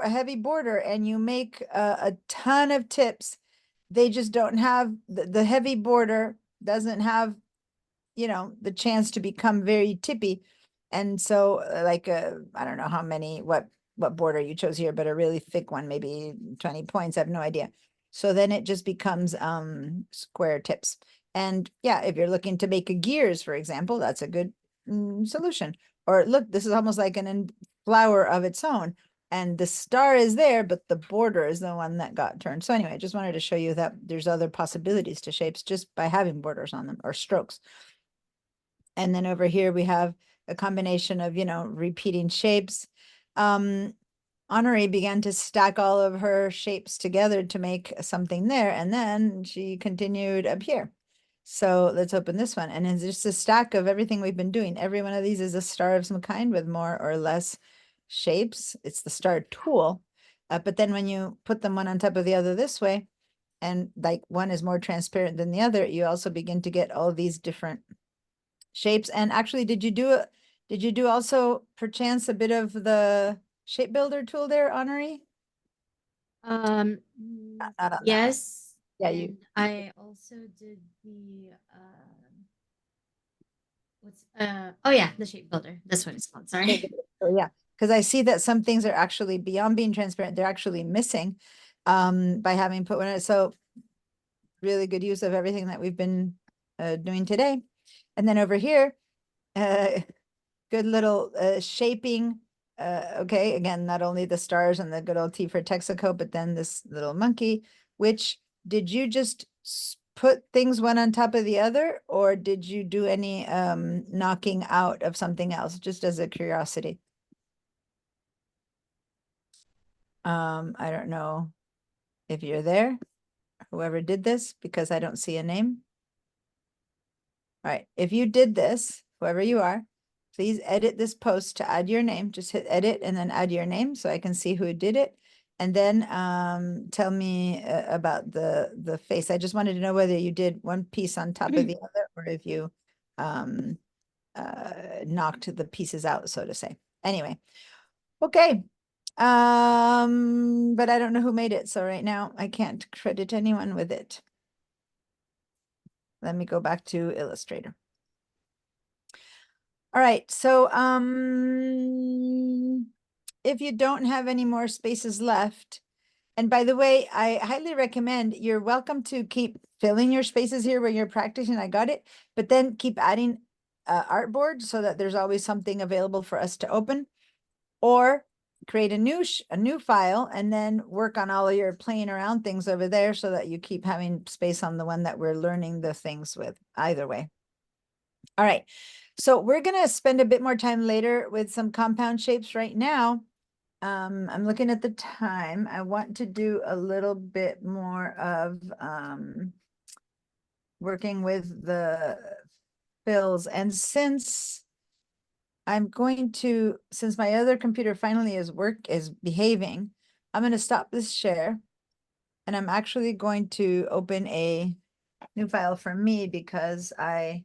heavy border and you make a ton of tips, they just don't have, the heavy border doesn't have, you know, the chance to become very tippy. And so like, I don't know how many, what border you chose here, but a really thick one, maybe 20 points, I have no idea. So then it just becomes square tips. And yeah, if you're looking to make a gears, for example, that's a good solution. Or look, this is almost like an flower of its own. And the star is there, but the border is the one that got turned. So anyway, I just wanted to show you that there's other possibilities to shapes just by having borders on them or strokes. And then over here, we have a combination of, you know, repeating shapes. Honoree began to stack all of her shapes together to make something there. And then she continued up here. So let's open this one. And it's just a stack of everything we've been doing. Every one of these is a star of some kind with more or less shapes. It's the star tool. But then when you put them one on top of the other this way, and like one is more transparent than the other, you also begin to get all these different shapes. And actually, did you do also perchance a bit of the shape builder tool there, Honoree? Um, Not on that one. yes. Yeah, and I also did the oh yeah, the shape builder. That's what it's called. Sorry. So yeah, because I see that some things are actually beyond being transparent, they're actually missing by having put one in. So really good use of everything that we've been doing today. And then over here, good little shaping. Okay, again, not only the stars and the good old T for Texaco, but then this little monkey, which did you just put things one on top of the other, or did you do any knocking out of something else, just as a curiosity? I don't know if you're there, whoever did this, because I don't see a name. All right, if you did this, whoever you are, please edit this post to add your name. Just hit edit and then add your name so I can see who did it. And then tell me about the face. I just wanted to know whether you did one piece on top of the other or if you knocked the pieces out, so to say. Anyway, okay. But I don't know who made it. So right now I can't credit anyone with it. Let me go back to Illustrator. All right, so if you don't have any more spaces left, and by the way, I highly recommend, you're welcome to keep filling your spaces here where you're practicing, I got it, but then keep adding artboard so that there's always something available for us to open, or create a new file and then work on all of your playing around things over there so that you keep having space on the one that we're learning the things with, either way. All right, so we're gonna spend a bit more time later with some compound shapes. Right now, I'm looking at the time. I want to do a little bit more of working with the fills. And since since my other computer finally is behaving, I'm gonna stop this share. And I'm actually going to open a new file for me because I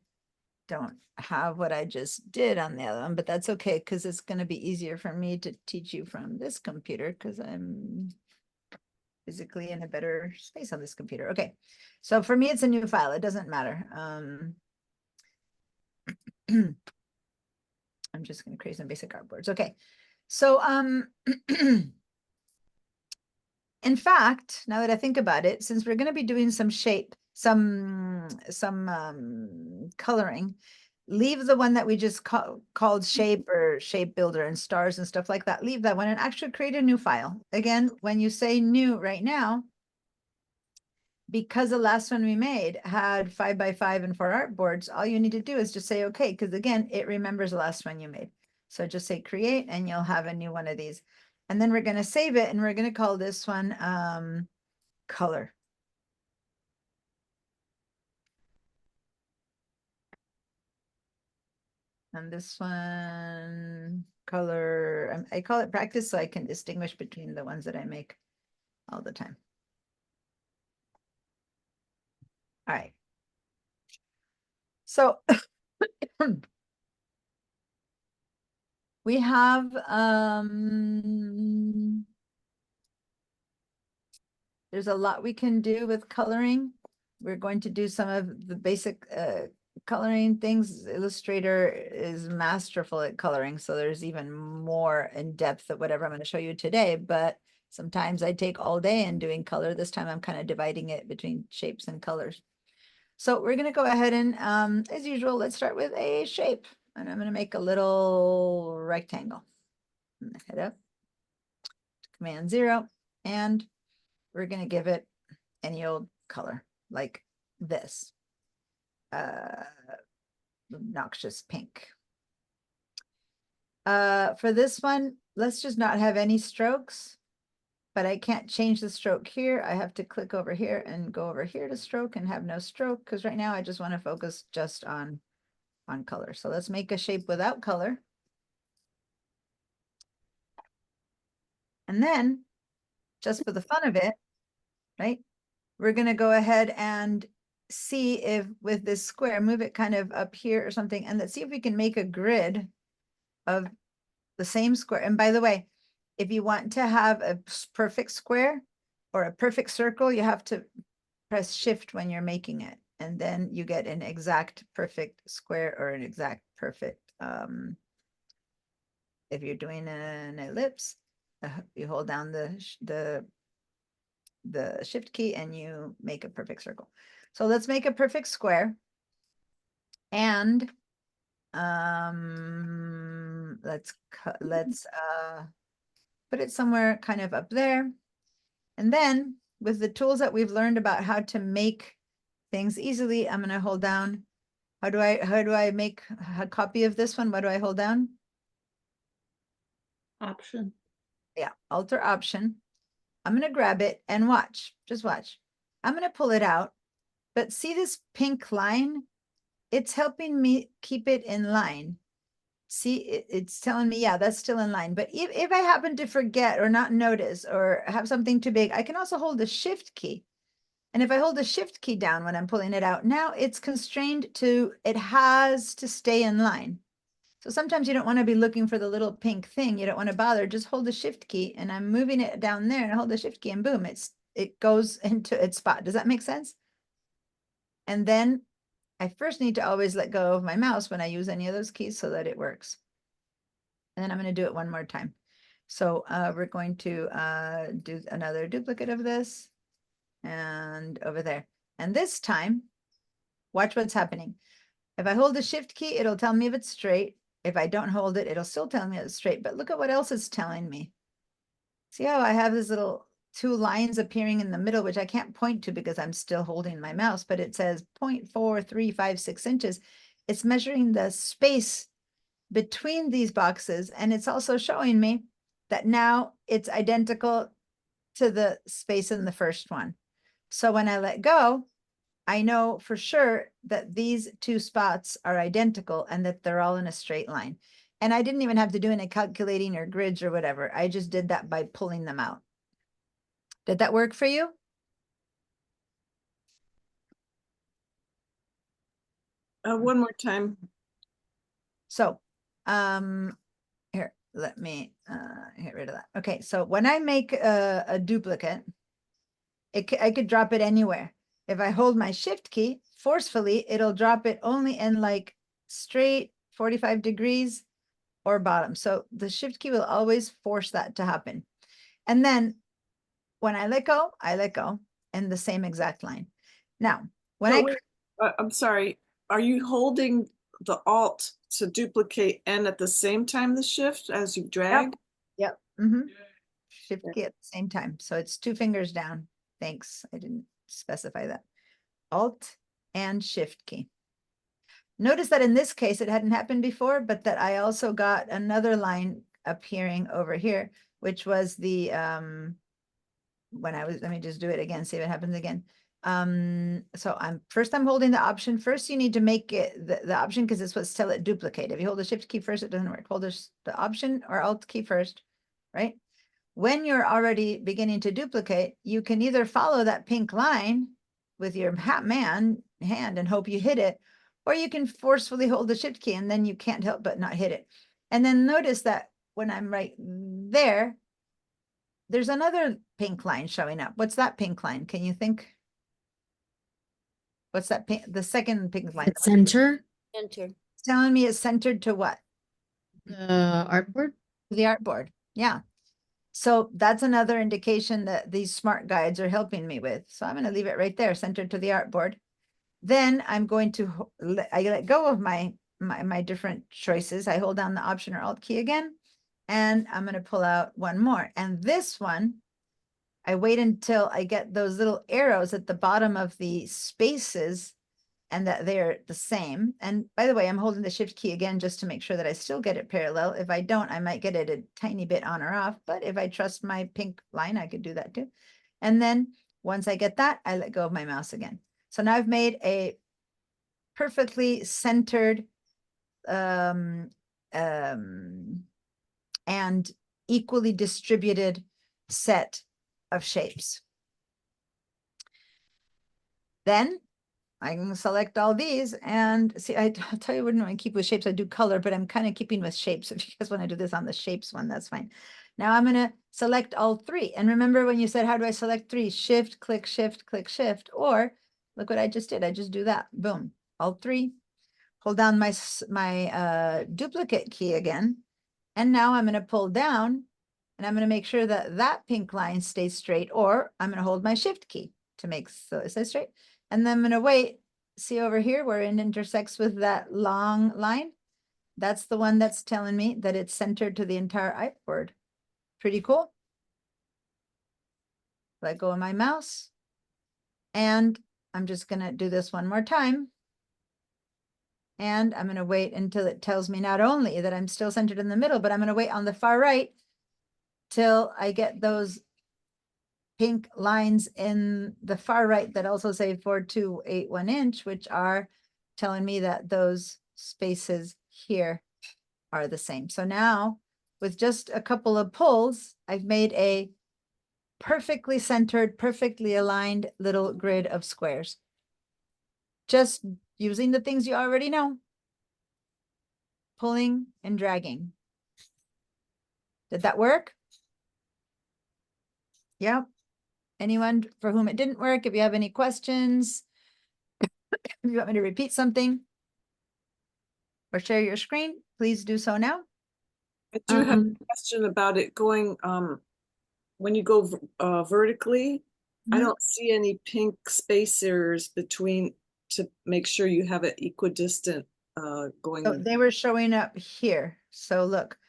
don't have what I just did on the other one, but that's okay because it's going to be easier for me to teach you from this computer because I'm physically in a better space on this computer. Okay, so for me, it's a new file. It doesn't matter. I'm just going to create some basic artboards. Okay, so in fact, now that I think about it, since we're going to be doing some shape, some coloring, leave the one that we just called shape or shape builder and stars and stuff like that. Leave that one and actually create a new file. Again, when you say new right now, because the last one we made had 5x5 and 4 artboards, all you need to do is just say okay, because again, it remembers the last one you made. So just say create and you'll have a new one of these. And then we're going to save it and we're going to call this one color. And this one, color, I call it practice so I can distinguish between the ones that I make all the time. All right. So we have, there's a lot we can do with coloring. We're going to do some of the basic coloring things. Illustrator is masterful at coloring, so there's even more in depth of whatever I'm going to show you today, but sometimes I take all day in doing color. This time I'm kind of dividing it between shapes and colors. So we're going to go ahead and, as usual, let's start with a shape. And I'm going to make a little rectangle. I'm going to head up, Command 0, and we're going to give it any old color like this. Obnoxious pink. For this one, let's just not have any strokes, but I can't change the stroke here. I have to click over here and go over here to stroke and have no stroke because right now I just want to focus just on color. So let's make a shape without color. And then just for the fun of it, right, we're going to go ahead and see if with this square, move it kind of up here or something, and let's see if we can make a grid of the same square. And by the way, if you want to have a perfect square or a perfect circle, you have to press shift when you're making it. And then you get an exact perfect square or an exact perfect, if you're doing an ellipse, you hold down the shift key and you make a perfect circle. So let's make a perfect square. And let's put it somewhere kind of up there. And then with the tools that we've learned about how to make things easily, I'm going to hold down. How do I make a copy of this one? What do I hold down? Option. Yeah, Alt or Option. I'm going to grab it and watch. Just watch. I'm going to pull it out. But see this pink line? It's helping me keep it in line. See, it's telling me, yeah, that's still in line. But if I happen to forget or not notice or have something too big, I can also hold the shift key. And if I hold the shift key down when I'm pulling it out, now it's constrained to, it has to stay in line. So sometimes you don't want to be looking for the little pink thing. You don't want to bother. Just hold the shift key and I'm moving it down there and hold the shift key and boom, it goes into its spot. Does that make sense? And then I first need to always let go of my mouse when I use any of those keys so that it works. And then I'm going to do it one more time. So we're going to do another duplicate of this and over there. And this time, watch what's happening. If I hold the shift key, it'll tell me if it's straight. If I don't hold it, it'll still tell me it's straight. But look at what else it's telling me. See how I have this little 2 lines appearing in the middle, which I can't point to because I'm still holding my mouse, but it says 0.4356 inches. It's measuring the space between these boxes. And it's also showing me that now it's identical to the space in the first one. So when I let go, I know for sure that these 2 spots are identical and that they're all in a straight line. And I didn't even have to do any calculating or grids or whatever. I just did that by pulling them out. Did that work for you? One more time. So, here, let me get rid of that. Okay, so when I make a duplicate, I could drop it anywhere. If I hold my shift key forcefully, it'll drop it only in like straight 45 degrees or bottom. So the shift key will always force that to happen. And then when I let go in the same exact line. Now, when No, I wait, I'm sorry. Are you holding the Alt to duplicate N at the same time the shift as you drag? Yep. Shift key at the same time. So it's 2 fingers down. Thanks. I didn't specify that. Alt and shift key. Notice that in this case, it hadn't happened before, but that I also got another line appearing over here, which was the, let me just do it again, see if it happens again. So I'm holding the option. First, you need to make it the option because it's what's tell it duplicate. If you hold the shift key first, it doesn't work. Hold the option or alt key first, right? When you're already beginning to duplicate, you can either follow that pink line with your hand and hope you hit it, or you can forcefully hold the shift key and then you can't help but not hit it. And then notice that when I'm right there, there's another pink line showing up. What's that pink line? Can you think? What's that pink? The second pink line. The center, Enter. It's telling me it's centered to what? the artboard. The artboard. Yeah. So that's another indication that these smart guides are helping me with. So I'm going to leave it right there, centered to the artboard. Then I'm going to, I let go of my different choices. I hold down the option or alt key again, and I'm going to pull out one more. And this one, I wait until I get those little arrows at the bottom of the spaces and that they're the same. And by the way, I'm holding the shift key again, just to make sure that I still get it parallel. If I don't, I might get it a tiny bit on or off, but if I trust my pink line, I could do that too. And then once I get that, I let go of my mouse again. So now I've made a perfectly centered and equally distributed set of shapes. Then I can select all these and see, I'll tell you, I wouldn't want to keep with shapes. I do color, but I'm kind of keeping with shapes. If you guys want to do this on the shapes one, that's fine. Now I'm going to select all 3. And remember when you said, how do I select 3? Shift, click, shift, or look what I just did. I just do that. Boom. All 3. Hold down my duplicate key again. And now I'm going to pull down and I'm going to make sure that that pink line stays straight, or I'm going to hold my shift key to make so it stays straight. And then I'm going to wait, see over here where it intersects with that long line. That's the one that's telling me that it's centered to the entire artboard. Pretty cool. Let go of my mouse. And I'm just going to do this one more time. And I'm going to wait until it tells me not only that I'm still centered in the middle, but I'm going to wait on the far right till I get those pink lines in the far right that also say 4.281 inch, which are telling me that those spaces here are the same. So now with just a couple of pulls, I've made a perfectly centered, perfectly aligned little grid of squares. Just using the things you already know. Pulling and dragging. Did that work? Yep. Anyone for whom it didn't work, if you have any questions, if you want me to repeat something or share your screen, please do so now. I do have a question about it going, when you go vertically, I don't see any pink spacers between to make sure you have it equidistant going. So they were showing up here. So look,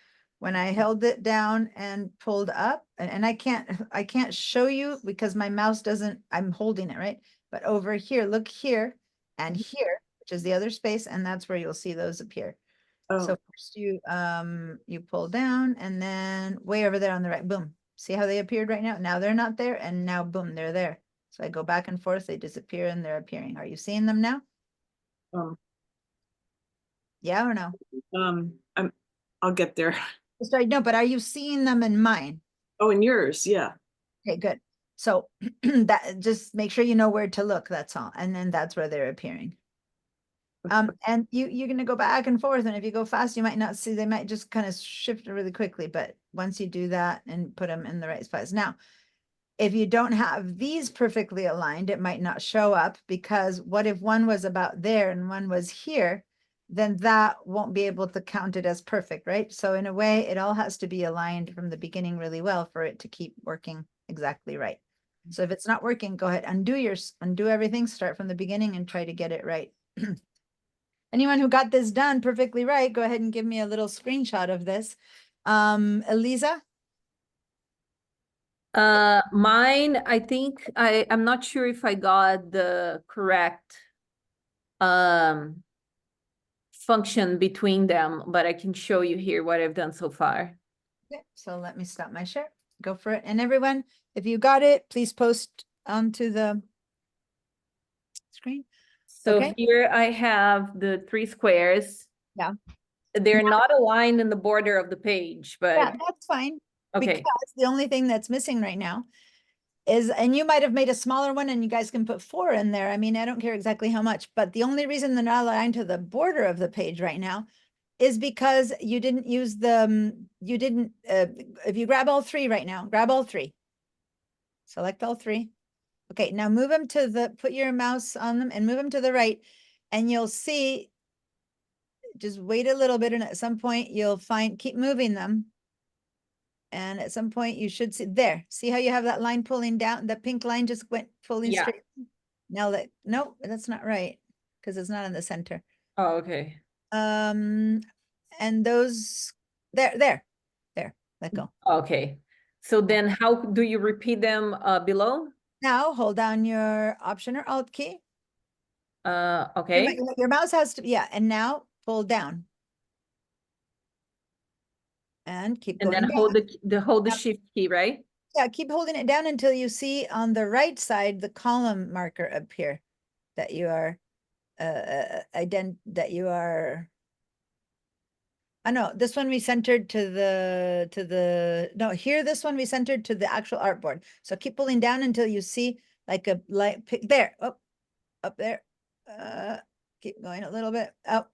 when I held it down and pulled up, and I can't show you because my mouse doesn't, I'm holding it, right? But over here, look here and here, which is the other space, and that's where you'll see those appear. Oh. So first you pull down and then way over there on the right, boom. See how they appeared right now? Now they're not there, and now boom, they're there. So I go back and forth, they disappear and they're appearing. Are you seeing them now? Yeah or no? I'll get there. Sorry, no, but are you seeing them in mine? Oh, in yours, yeah. Okay, good. So that just make sure you know where to look, that's all. And then that's where they're appearing. And you're gonna go back and forth, and if you go fast, you might not see, they might just kind of shift really quickly, but once you do that and put them in the right spots. Now, if you don't have these perfectly aligned, it might not show up, because what if one was about there and one was here? Then that won't be able to count it as perfect, right? So in a way, it all has to be aligned from the beginning really well for it to keep working exactly right. So if it's not working, go ahead, undo everything, start from the beginning and try to get it right. Anyone who got this done perfectly right, go ahead and give me a little screenshot of this. Eliza? Mine, I think I'm not sure if I got the correct function between them, but I can show you here what I've done so far. Okay, so let me stop my share. Go for it. And everyone, if you got it, please post onto the screen. So Okay. here I have the 3 squares. Yeah. They're not aligned in the border of the page, Yeah, but that's fine. okay. Because the only thing that's missing right now is, and you might have made a smaller one and you guys can put 4 in there. I mean, I don't care exactly how much, but the only reason they're not aligned to the border of the page right now is because you didn't use the, if you grab all 3 right now, grab all 3. Select all 3. Okay, now move them to the, put your mouse on them and move them to the right, and you'll see, just wait a little bit, and at some point you'll find, keep moving them. And at some point you should see, there, see how you have that line pulling down, the pink line just went pulling Yeah. straight. Now that, nope, that's not right, because it's not in the center. Oh, okay. And those, there, let go. Okay. So then how do you repeat them below? Now hold down your Option or Alt key. Okay. Your mouse has to, yeah, and now pull down. And keep And going then down. hold the Now- shift key, right? Yeah, keep holding it down until you see on the right side the column marker appear that you are I know this one we centered to the no, here this one we centered to the actual artboard. So keep pulling down until you see like a light pick there. Oh, up there. Keep going a little bit. Oh,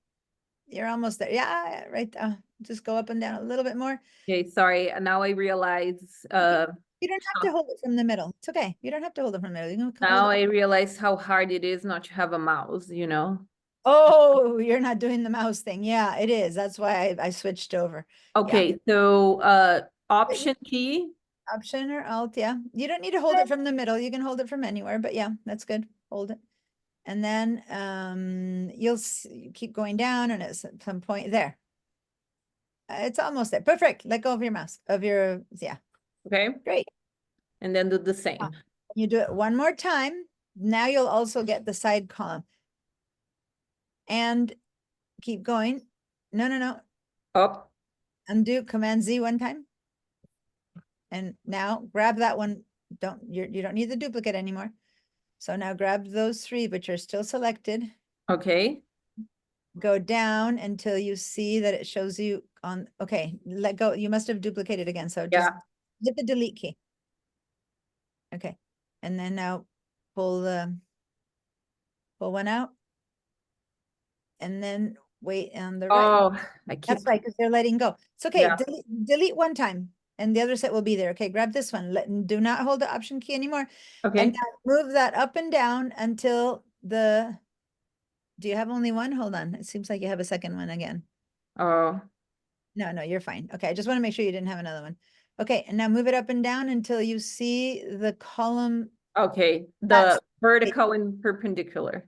you're almost there. Yeah, right. Just go up and down a little bit more. Okay, sorry. Now I realize You don't have to hold it from the middle. It's okay. You don't have to hold it from the middle. You can hold now it. I realize how hard it is not to have a mouse, you know? Oh, you're not doing the mouse thing. Yeah, it is. That's why I switched over. Okay, so Option key. Option or Alt, yeah. You don't need to hold it from the middle. You can hold it from anywhere, but yeah, that's good. Hold it. And then you'll keep going down, and at some point there. It's almost there. Perfect. Let go of your mouse, yeah. Okay. Great. And then do the same. You do it one more time. Now you'll also get the side column. And keep going. No. Up. Undo, Command Z one time. And now grab that one. You don't need the duplicate anymore. So now grab those 3, which are still selected. Okay. Go down until you see that it shows you on, okay, let go. You must have duplicated again. So just hit the delete key. Okay. And then now pull one out. And then wait on the right. Oh, That's right, because they're letting go. It's okay. Yeah. Delete one time and the other set will be there. Okay, grab this one. Do not hold the Option key anymore. Okay. And now move that up and down until do you have only one? Hold on. It seems like you have a second one again. Oh. No, you're fine. Okay, I just want to make sure you didn't have another one. Okay, and now move it up and down until you see the column. Okay, the That's vertical and perpendicular.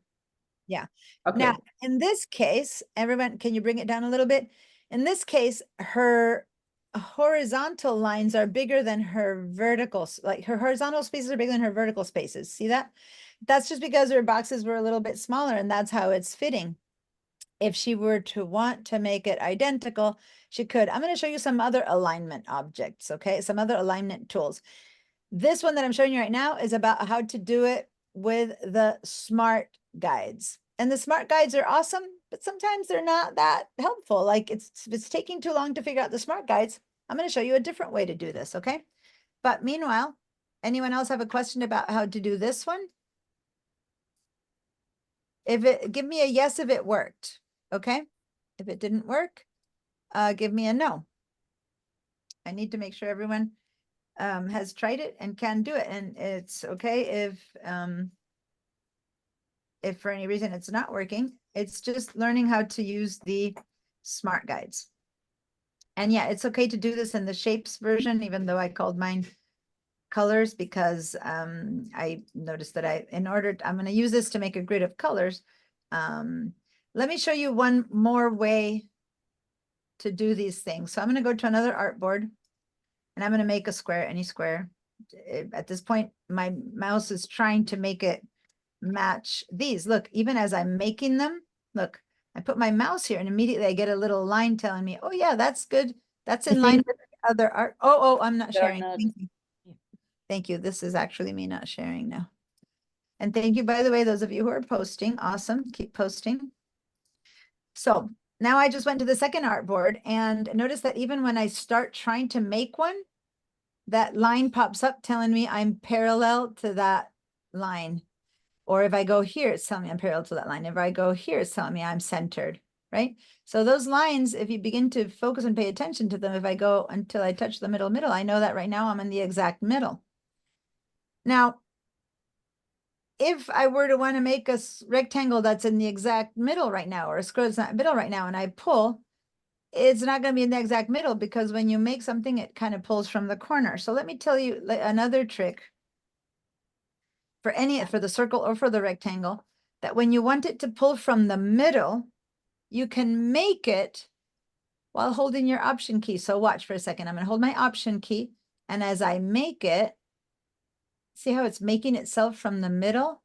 Yeah. Okay. Now, in this case, everyone, can you bring it down a little bit? In this case, her horizontal lines are bigger than her vertical, like her horizontal spaces are bigger than her vertical spaces. See that? That's just because her boxes were a little bit smaller, and that's how it's fitting. If she were to want to make it identical, she could. I'm going to show you some other alignment objects, okay? Some other alignment tools. This one that I'm showing you right now is about how to do it with the smart guides. And the smart guides are awesome, but sometimes they're not that helpful. Like if it's taking too long to figure out the smart guides, I'm going to show you a different way to do this, okay? But meanwhile, anyone else have a question about how to do this one? give me a yes if it worked, okay? If it didn't work, give me a no. I need to make sure everyone has tried it and can do it. And it's okay if for any reason it's not working. It's just learning how to use the smart guides. And yeah, it's okay to do this in the shapes version, even though I called mine colors, because I noticed that I'm going to use this to make a grid of colors. Let me show you one more way to do these things. So I'm going to go to another artboard and I'm going to make a square, any square. At this point, my mouse is trying to make it match these. Look, even as I'm making them, look, I put my mouse here and immediately I get a little line telling me, oh yeah, that's good. That's in line with the other art. Oh, I'm not sharing. Thank you. Thank you. This is actually me not sharing now. And thank you, by the way, those of you who are posting. Awesome. Keep posting. So now I just went to the second artboard and notice that even when I start trying to make one, that line pops up telling me I'm parallel to that line. Or if I go here, it's telling me I'm parallel to that line. If I go here, it's telling me I'm centered, right? So those lines, if you begin to focus and pay attention to them, if I go until I touch the middle, I know that right now I'm in the exact middle. Now, if I were to want to make a rectangle that's in the exact middle right now, or a square that's not middle right now, and I pull, it's not going to be in the exact middle, because when you make something, it kind of pulls from the corner. So let me tell you another trick for the circle or for the rectangle, that when you want it to pull from the middle, you can make it while holding your option key. So watch for a second. I'm going to hold my option key, and as I make it, see how it's making itself from the middle?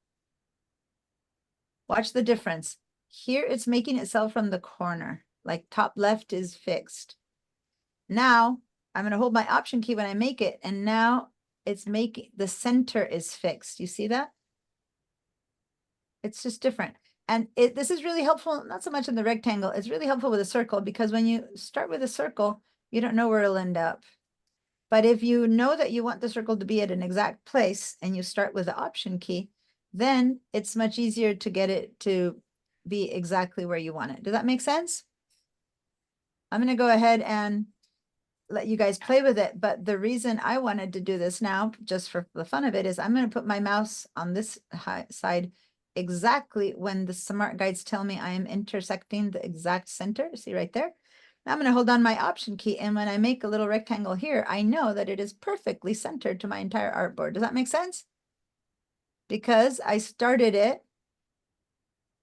Watch the difference. Here it's making itself from the corner, like top left is fixed. Now I'm going to hold my option key when I make it, and now it's making the center is fixed. You see that? It's just different. And this is really helpful, not so much in the rectangle, it's really helpful with a circle, because when you start with a circle, you don't know where it'll end up. But if you know that you want the circle to be at an exact place and you start with the option key, then it's much easier to get it to be exactly where you want it. Does that make sense? I'm going to go ahead and let you guys play with it. But the reason I wanted to do this now, just for the fun of it, is I'm going to put my mouse on this side exactly when the smart guides tell me I am intersecting the exact center. See right there? Now I'm going to hold on my option key, and when I make a little rectangle here, I know that it is perfectly centered to my entire artboard. Does that make sense? Because I started it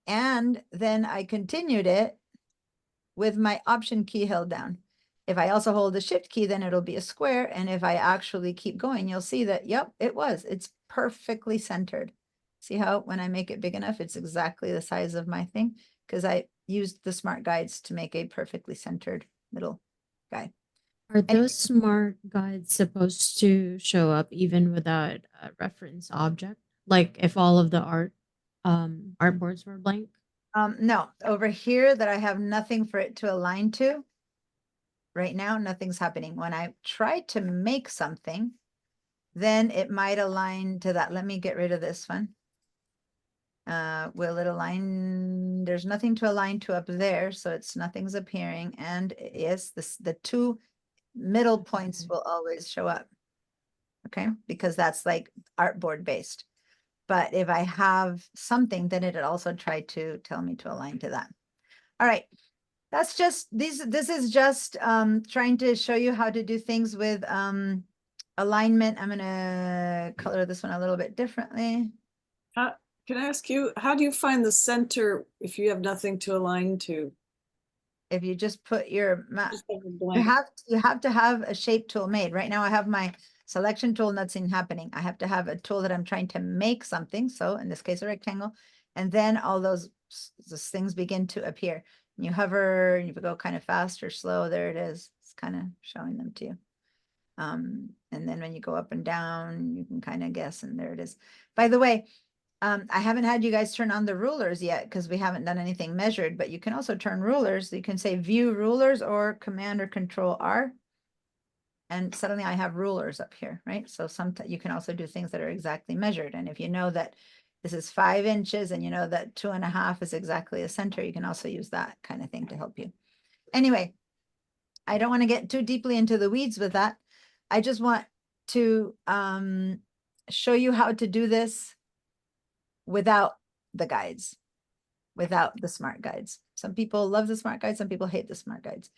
and then I continued it with my option key held down. If I also hold the shift key, then it'll be a square. And if I actually keep going, you'll see that, yep, it's perfectly centered. See how when I make it big enough, it's exactly the size of my thing, because I used the smart guides to make a perfectly centered little guy. Are those smart guides supposed to show up even without a reference object? Like if all of the artboards were blank? No, over here that I have nothing for it to align to. Right now, nothing's happening. When I try to make something, then it might align to that. Let me get rid of this one. Will it align? There's nothing to align to up there, so nothing's appearing. And yes, the two middle points will always show up. Okay, because that's like artboard based. But if I have something, then it'll also try to tell me to align to that. All right. That's just this is just trying to show you how to do things with alignment. I'm gonna color this one a little bit differently. Can I ask you, how do you find the center if you have nothing to align to? If you just put your Just have a you blank. have to have a shape tool made. Right now I have my selection tool, nothing happening. I have to have a tool that I'm trying to make something. So in this case, a rectangle, and then all those things begin to appear. You hover, and you go kind of fast or slow. There it is. It's kind of showing them to you. And then when you go up and down, you can kind of guess, and there it is. By the way, I haven't had you guys turn on the rulers yet because we haven't done anything measured, but you can also turn rulers. You can say view rulers or Command or Control R. And suddenly I have rulers up here, right? So sometimes you can also do things that are exactly measured. And if you know that this is 5 inches, and you know that 2.5 is exactly a center. You can also use that kind of thing to help you. Anyway, I don't want to get too deeply into the weeds with that. I just want to show you how to do this without the guides, without the smart guides. Some people love the smart guides, some people hate the smart guides.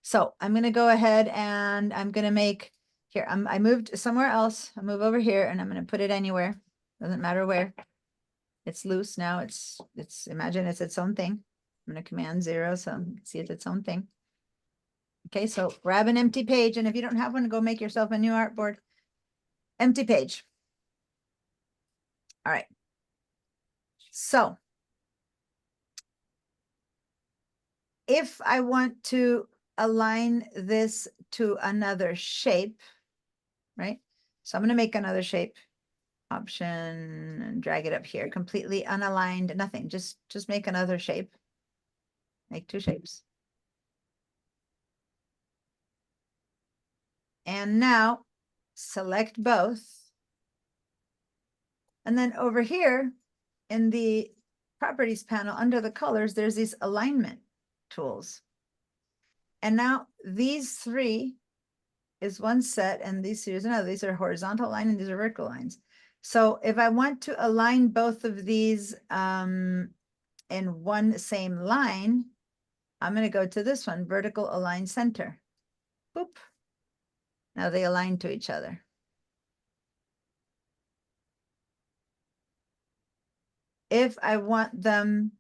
So I'm going to go ahead and I'm going to make here. I moved somewhere else. I move over here and I'm going to put it anywhere. Doesn't matter where. It's loose now. Imagine it's its own thing. I'm going to command 0 so you can see it's its own thing. Okay, so grab an empty page, and if you don't have one, go make yourself a new artboard. Empty page. All right. So if I want to align this to another shape, right? So I'm going to make another shape. Option and drag it up here. Completely unaligned, nothing. Just make another shape. Make 2 shapes. And now select both. And then over here in the properties panel under the colors, there's these alignment tools. And now these 3 is one set and these 3 is another. These are horizontal line and these are vertical lines. So if I want to align both of these in one same line, I'm going to go to this one, vertical align center. Boop. Now they align to each other. If I want them,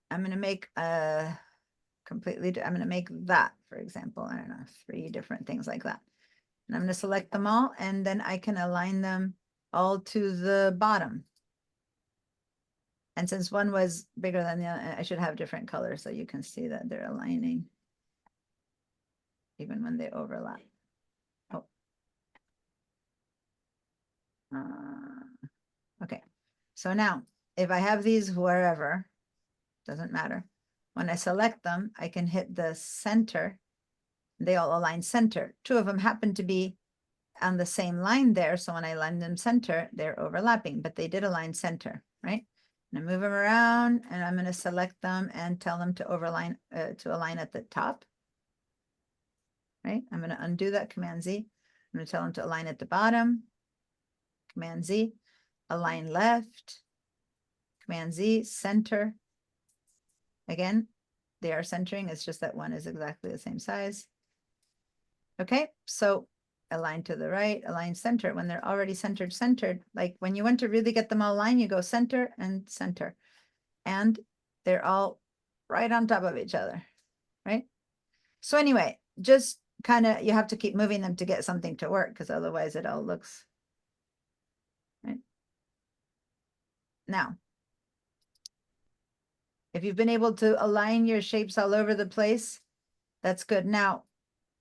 I'm going to make a completely, I'm going to make that, for example, I don't know, 3 different things like that. And I'm going to select them all, and then I can align them all to the bottom. And since one was bigger than the other, I should have different colors so you can see that they're aligning even when they overlap. Oh. Okay. So now, if I have these wherever, doesn't matter. When I select them, I can hit the center. They all align center. 2 of them happen to be on the same line there. So when I align them center, they're overlapping, but they did align center, right? And I move them around and I'm going to select them and tell them to align at the top, right? I'm going to undo that, Command Z. I'm going to tell them to align at the bottom, Command Z, align left, Command Z, center. Again, they are centering. It's just that one is exactly the same size. Okay, so align to the right, align center. When they're already centered, like when you want to really get them all aligned, you go center and center. And they're all right on top of each other, right? So anyway, just kind of, you have to keep moving them to get something to work because otherwise it all looks, right? Now, if you've been able to align your shapes all over the place, that's good. Now,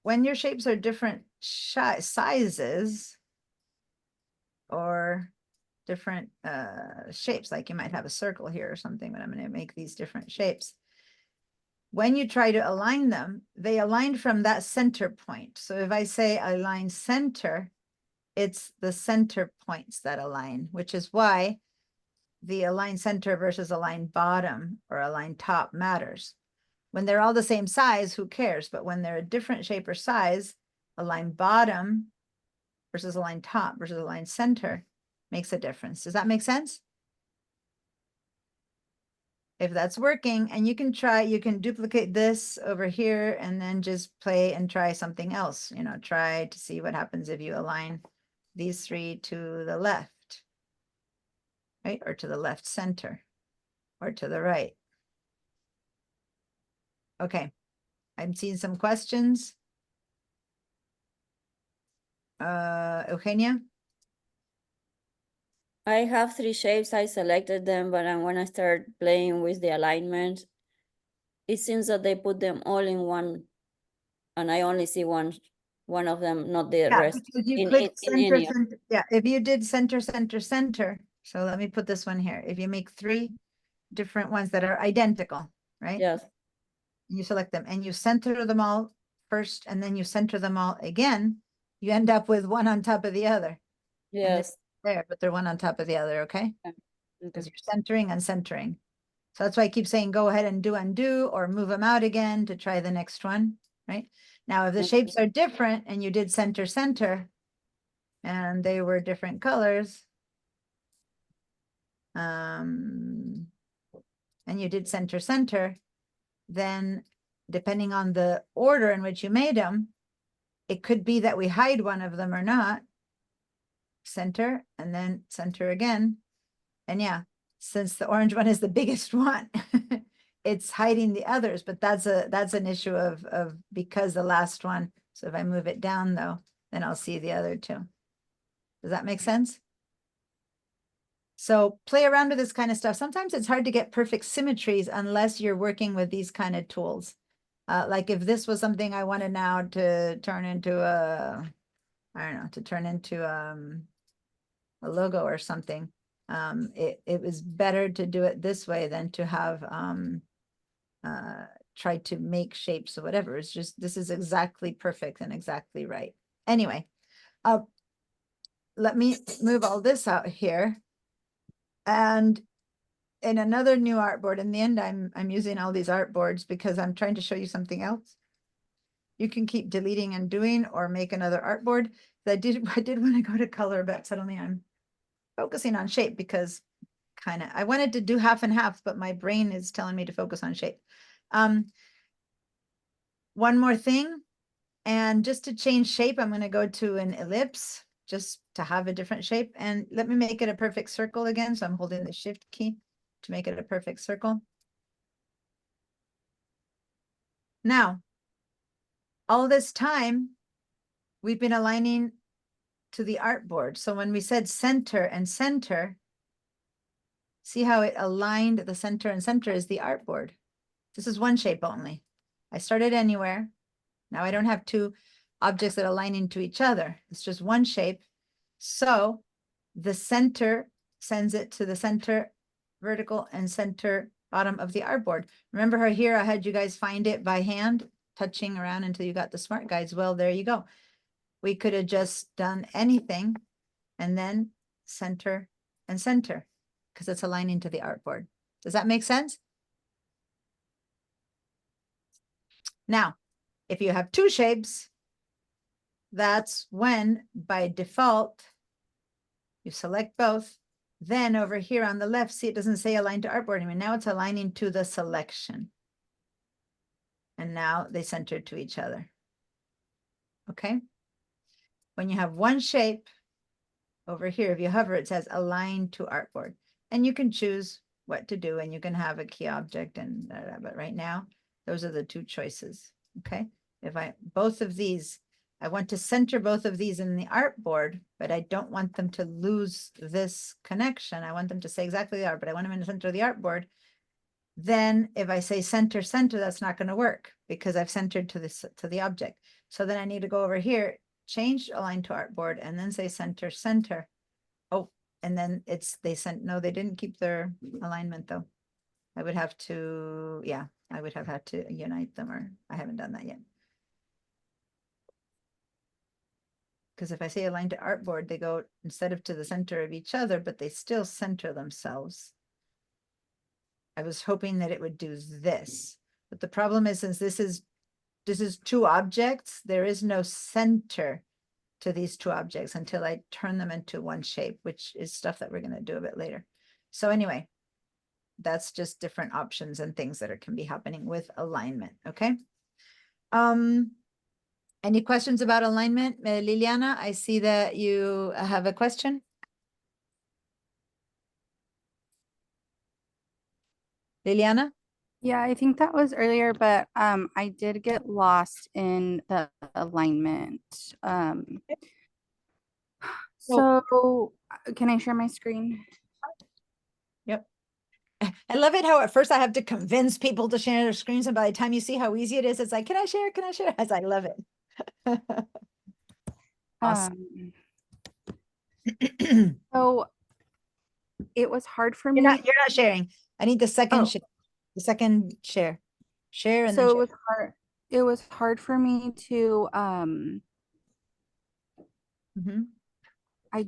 when your shapes are different sizes or different shapes, like you might have a circle here or something, but I'm going to make these different shapes. When you try to align them, they align from that center point. So if I say align center, it's the center points that align, which is why the align center versus align bottom or align top matters. When they're all the same size, who cares? But when they're a different shape or size, align bottom versus align top versus align center makes a difference. Does that make sense? If that's working, and you can duplicate this over here and then just play and try something else, try to see what happens if you align these 3 to the left, right? Or to the left center or to the right. Okay, I'm seeing some questions. Eugenia? I have 3 shapes. I selected them, but when I start playing with the alignment, it seems that they put them all in one, and I only see one of them, not the rest. Because you in click center, any of center. Yeah, if you did center, center, center. So let me put this one here. If you make 3 different ones that are identical, right? Yes. You select them and you center them all first, and then you center them all again, you end up with one on top of the other. Yes. There, but they're one on top of the other, okay? Okay. because Okay. you're centering and centering. So that's why I keep saying, go ahead and do undo or move them out again to try the next one, right? Now, if the shapes are different and you did center, center, and they were different colors, and you did center, center, then depending on the order in which you made them, it could be that we hide one of them or not. Center and then center again. And yeah, since the orange one is the biggest one, it's hiding the others, but that's an issue of because the last one. So if I move it down though, then I'll see the other two. Does that make sense? So play around with this kind of stuff. Sometimes it's hard to get perfect symmetries unless you're working with these kind of tools. Like if this was something I wanted now to turn into I don't know, to turn into a logo or something. It was better to do it this way than to have try to make shapes or whatever. It's just, this is exactly perfect and exactly right. Anyway, let me move all this out here. And in another new artboard, in the end, I'm using all these artboards because I'm trying to show you something else. You can keep deleting and doing or make another artboard. I did when I go to color, but suddenly I'm focusing on shape because I wanted to do half and half, but my brain is telling me to focus on shape. One more thing, and just to change shape, I'm going to go to an ellipse just to have a different shape. And let me make it a perfect circle again. So I'm holding the shift key to make it a perfect circle. Now, all this time, we've been aligning to the artboard. So when we said center and center, see how it aligned the center and center is the artboard. This is one shape only. I started anywhere. Now I don't have two objects that align into each other. It's just one shape. So the center sends it to the center vertical and center bottom of the artboard. Remember how here I had you guys find it by hand, touching around until you got the smart guides. Well, there you go. We could have just done anything and then center and center because it's aligning to the artboard. Does that make sense? Now, if you have two shapes, that's when by default, you select both. Then over here on the left, see, it doesn't say align to artboard anymore. Now it's aligning to the selection. And now they center to each other. Okay. When you have one shape over here, if you hover, it says align to artboard. And you can choose what to do and you can have a key object and but right now, those are the two choices. Okay. If both of these, I want to center both of these in the artboard, but I don't want them to lose this connection. I want them to stay exactly the art, but I want them in the center of the artboard. Then if I say center, center, that's not going to work because I've centered to the object. So then I need to go over here, change align to artboard, and then say center, center. Oh, and then no, they didn't keep their alignment though. I would have to, yeah, I would have had to unite them, or I haven't done that yet. Because if I say align to artboard, they go instead of to the center of each other, but they still center themselves. I was hoping that it would do this, but the problem is since this is two objects, there is no center to these two objects until I turn them into one shape, which is stuff that we're going to do a bit later. So anyway, that's just different options and things that can be happening with alignment. Okay. Any questions about alignment? Liliana, I see that you have a question. Liliana? Yeah, I think that was earlier, but I did get lost in the alignment. So can I share my screen? Yep. I love it how at first I have to convince people to share their screens, and by the time you see how easy it is, it's like, can I share? Can I share? As I love it. Awesome. So it was hard for me. You're not sharing. I need the second share. The second share. Share and then so share. it was hard for me to I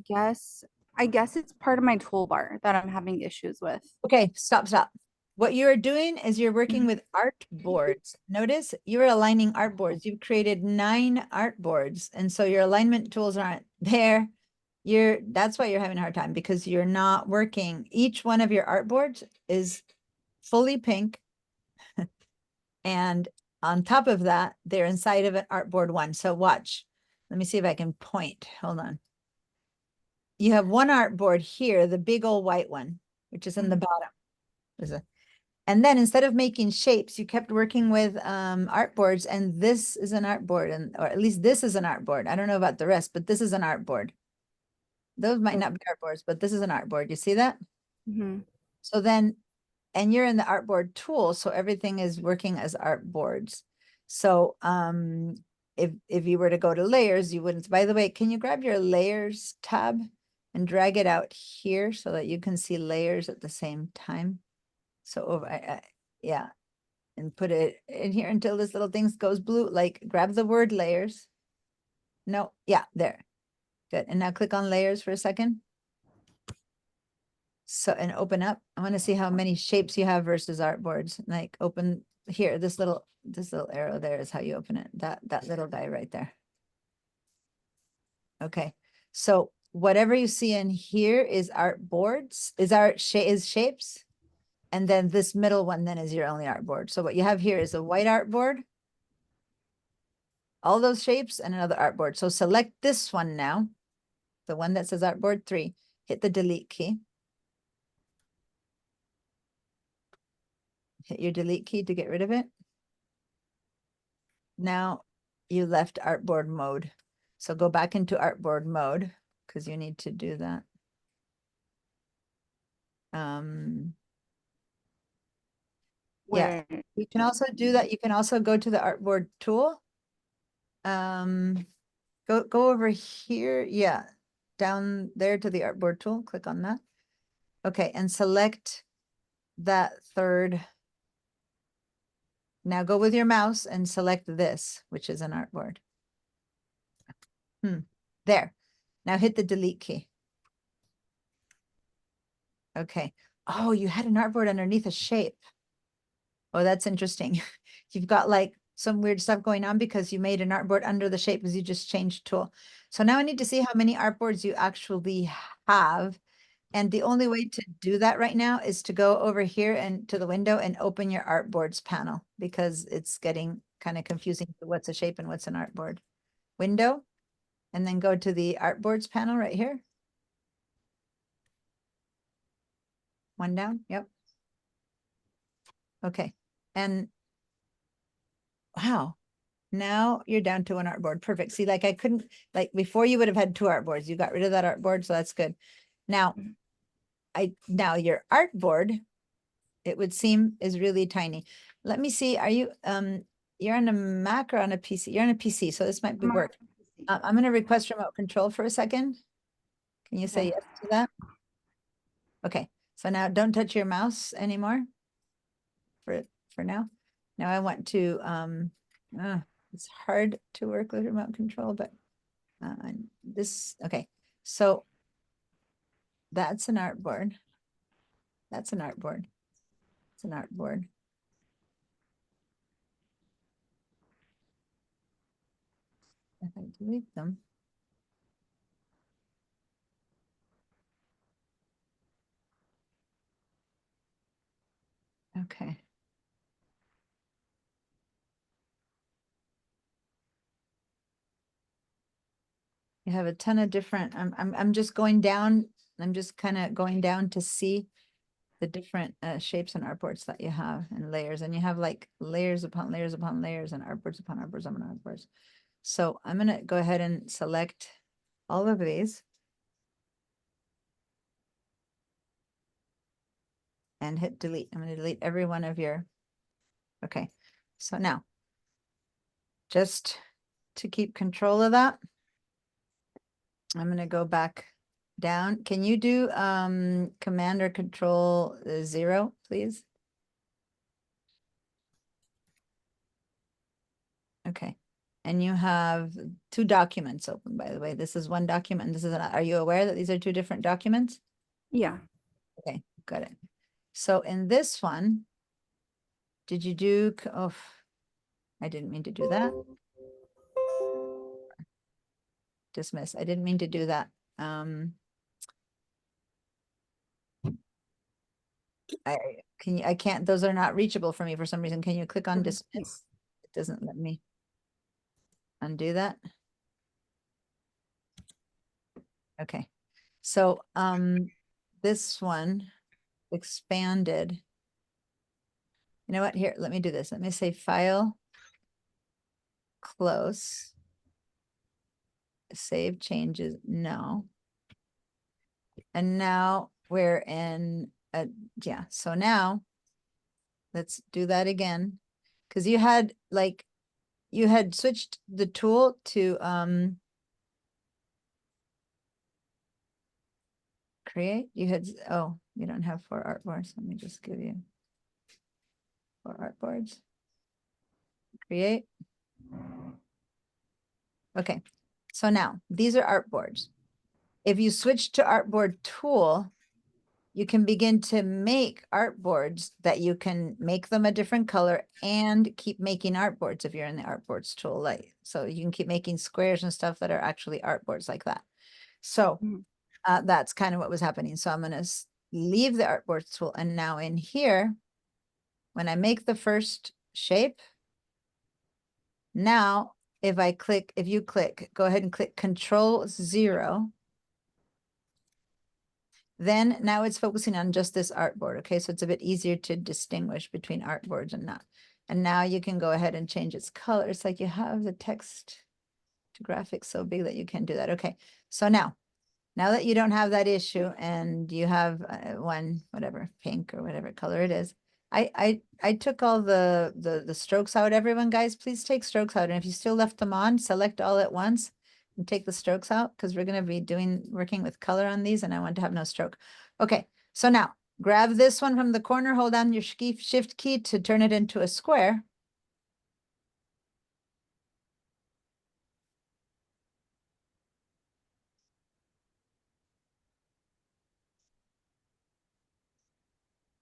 guess I guess it's part of my toolbar that I'm having issues with. Okay, stop. What you're doing is you're working with art boards. Notice you're aligning art boards. You've created 9 art boards. And so your alignment tools aren't there. That's why you're having a hard time, because you're not working. Each one of your art boards is fully pink. And on top of that, they're inside of an artboard 1. So watch. Let me see if I can point. Hold on. You have one artboard here, the big old white one, which is in the bottom. And then instead of making shapes, you kept working with artboards, and this is an artboard, or at least this is an artboard. I don't know about the rest, but this is an artboard. Those might not be artboards, but this is an artboard. You see that? Mm-hmm. So then, and you're in the artboard tool, so everything is working as artboards. So if you were to go to layers, you wouldn't. By the way, can you grab your layers tab and drag it out here so that you can see layers at the same time? So over, yeah, and put it in here until this little thing goes blue. Like grab the word layers. No, yeah, there. Good. And now click on layers for a second. So, and open up. I want to see how many shapes you have versus artboards. Like open here, this little arrow there is how you open it. That little guy right there. Okay. So whatever you see in here is artboards, is shapes. And then this middle one then is your only artboard. So what you have here is a white artboard, all those shapes, and another artboard. So select this one now, the one that says artboard 3, hit the delete key. Hit your delete key to get rid of it. Now you left artboard mode. So go back into artboard mode because you need to do that. Yeah, you can also do that. You can also go to the artboard tool. Go over here. Yeah, down there to the artboard tool. Click on that. Okay, and select that third. Now go with your mouse and select this, which is an artboard. There. Now hit the delete key. Okay. Oh, you had an artboard underneath a shape. Oh, that's interesting. You've got like some weird stuff going on because you made an artboard under the shape because you just changed tool. So now I need to see how many artboards you actually have. And the only way to do that right now is to go over here and to the window and open your artboards panel because it's getting kind of confusing to what's a shape and what's an artboard. Window, and then go to the artboards panel right here. One down, yep. Okay, and wow, now you're down to an artboard. Perfect. See, like I couldn't, like before you would have had 2 artboards. You got rid of that artboard, so that's good. Now, now your artboard, it would seem, is really tiny. Let me see, are you, you're on a Mac or on a PC? You're on a PC, so this might be work. I'm going to request remote control for a second. Can you say yes to that? Okay, so now don't touch your mouse anymore for now. Now I want to, it's hard to work with remote control, but okay. So that's an artboard. That's an artboard. It's an artboard. If I delete them. Okay. You have a ton of different, I'm just going down, I'm just kind of going down to see the different shapes and artboards that you have and layers, and you have like layers upon layers upon layers and artboards upon artboards upon artboards. So I'm going to go ahead and select all of these and hit delete. I'm going to delete every one of your, okay. So now, just to keep control of that, I'm going to go back down. Can you do Command or Control 0, please? Okay. and you have two documents open, by the way. This is one document and this is another. Are you aware that these are two different documents? Yeah. Okay, got it. So in this one, did you do, oh, I didn't mean to do that. Dismiss. I didn't mean to do that. I can't, those are not reachable for me for some reason. Can you click on dismiss? It doesn't let me undo that. Okay. So this one expanded. You know what? Here, let me do this. Let me say file, close, save changes, no. And now we're in, yeah. So now let's do that again. Because you had like, you had switched the tool to create. You had, oh, you don't have 4 artboards. Let me just give you 4 artboards. Create. Okay, so now these are artboards. If you switch to artboard tool, you can begin to make artboards that you can make them a different color and keep making artboards if you're in the artboards tool. Like, so you can keep making squares and stuff that are actually artboards like that. So that's kind of what was happening. So I'm going to leave the artboard tool. And now in here, when I make the first shape, now if I click, if you click, go ahead and click Control-0. Then now it's focusing on just this artboard. Okay, so it's a bit easier to distinguish between artboards and not. And now you can go ahead and change its color. It's like you have the text to graphics so big that you can do that. Okay, so now that you don't have that issue and you have one, whatever, pink or whatever color it is, I took all the strokes out. Everyone, guys, please take strokes out. And if you still left them on, select all at once and take the strokes out because we're going to be working with color on these and I want to have no stroke. Okay, so now grab this one from the corner, hold down your shift key to turn it into a square.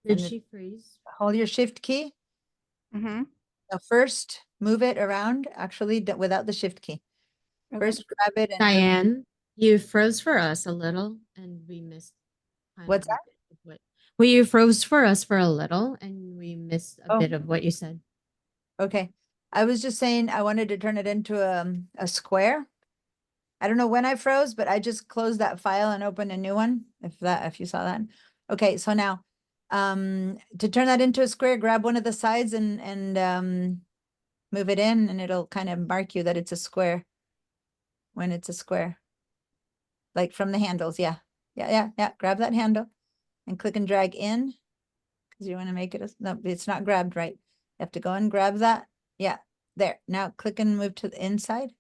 Did she freeze? Hold your shift key. Mm-hmm. Now first move it around, actually without the shift key. Okay. First grab it and Diane, you froze for us a little and we missed kind What's of a bit of what well, you froze for us for a little and we missed a bit of what you said. Okay. I was just saying I wanted to turn it into a square. I don't know when I froze, but I just closed that file and opened a new one. If you saw that. Okay, so now to turn that into a square, grab one of the sides and move it in and it'll kind of mark you that it's a square when it's a square. Like from the handles, yeah. Yeah. Grab that handle and click and drag in because you want to make it no, it's not grabbed right. You have to go and grab that. Yeah, there. Now click and move to the inside.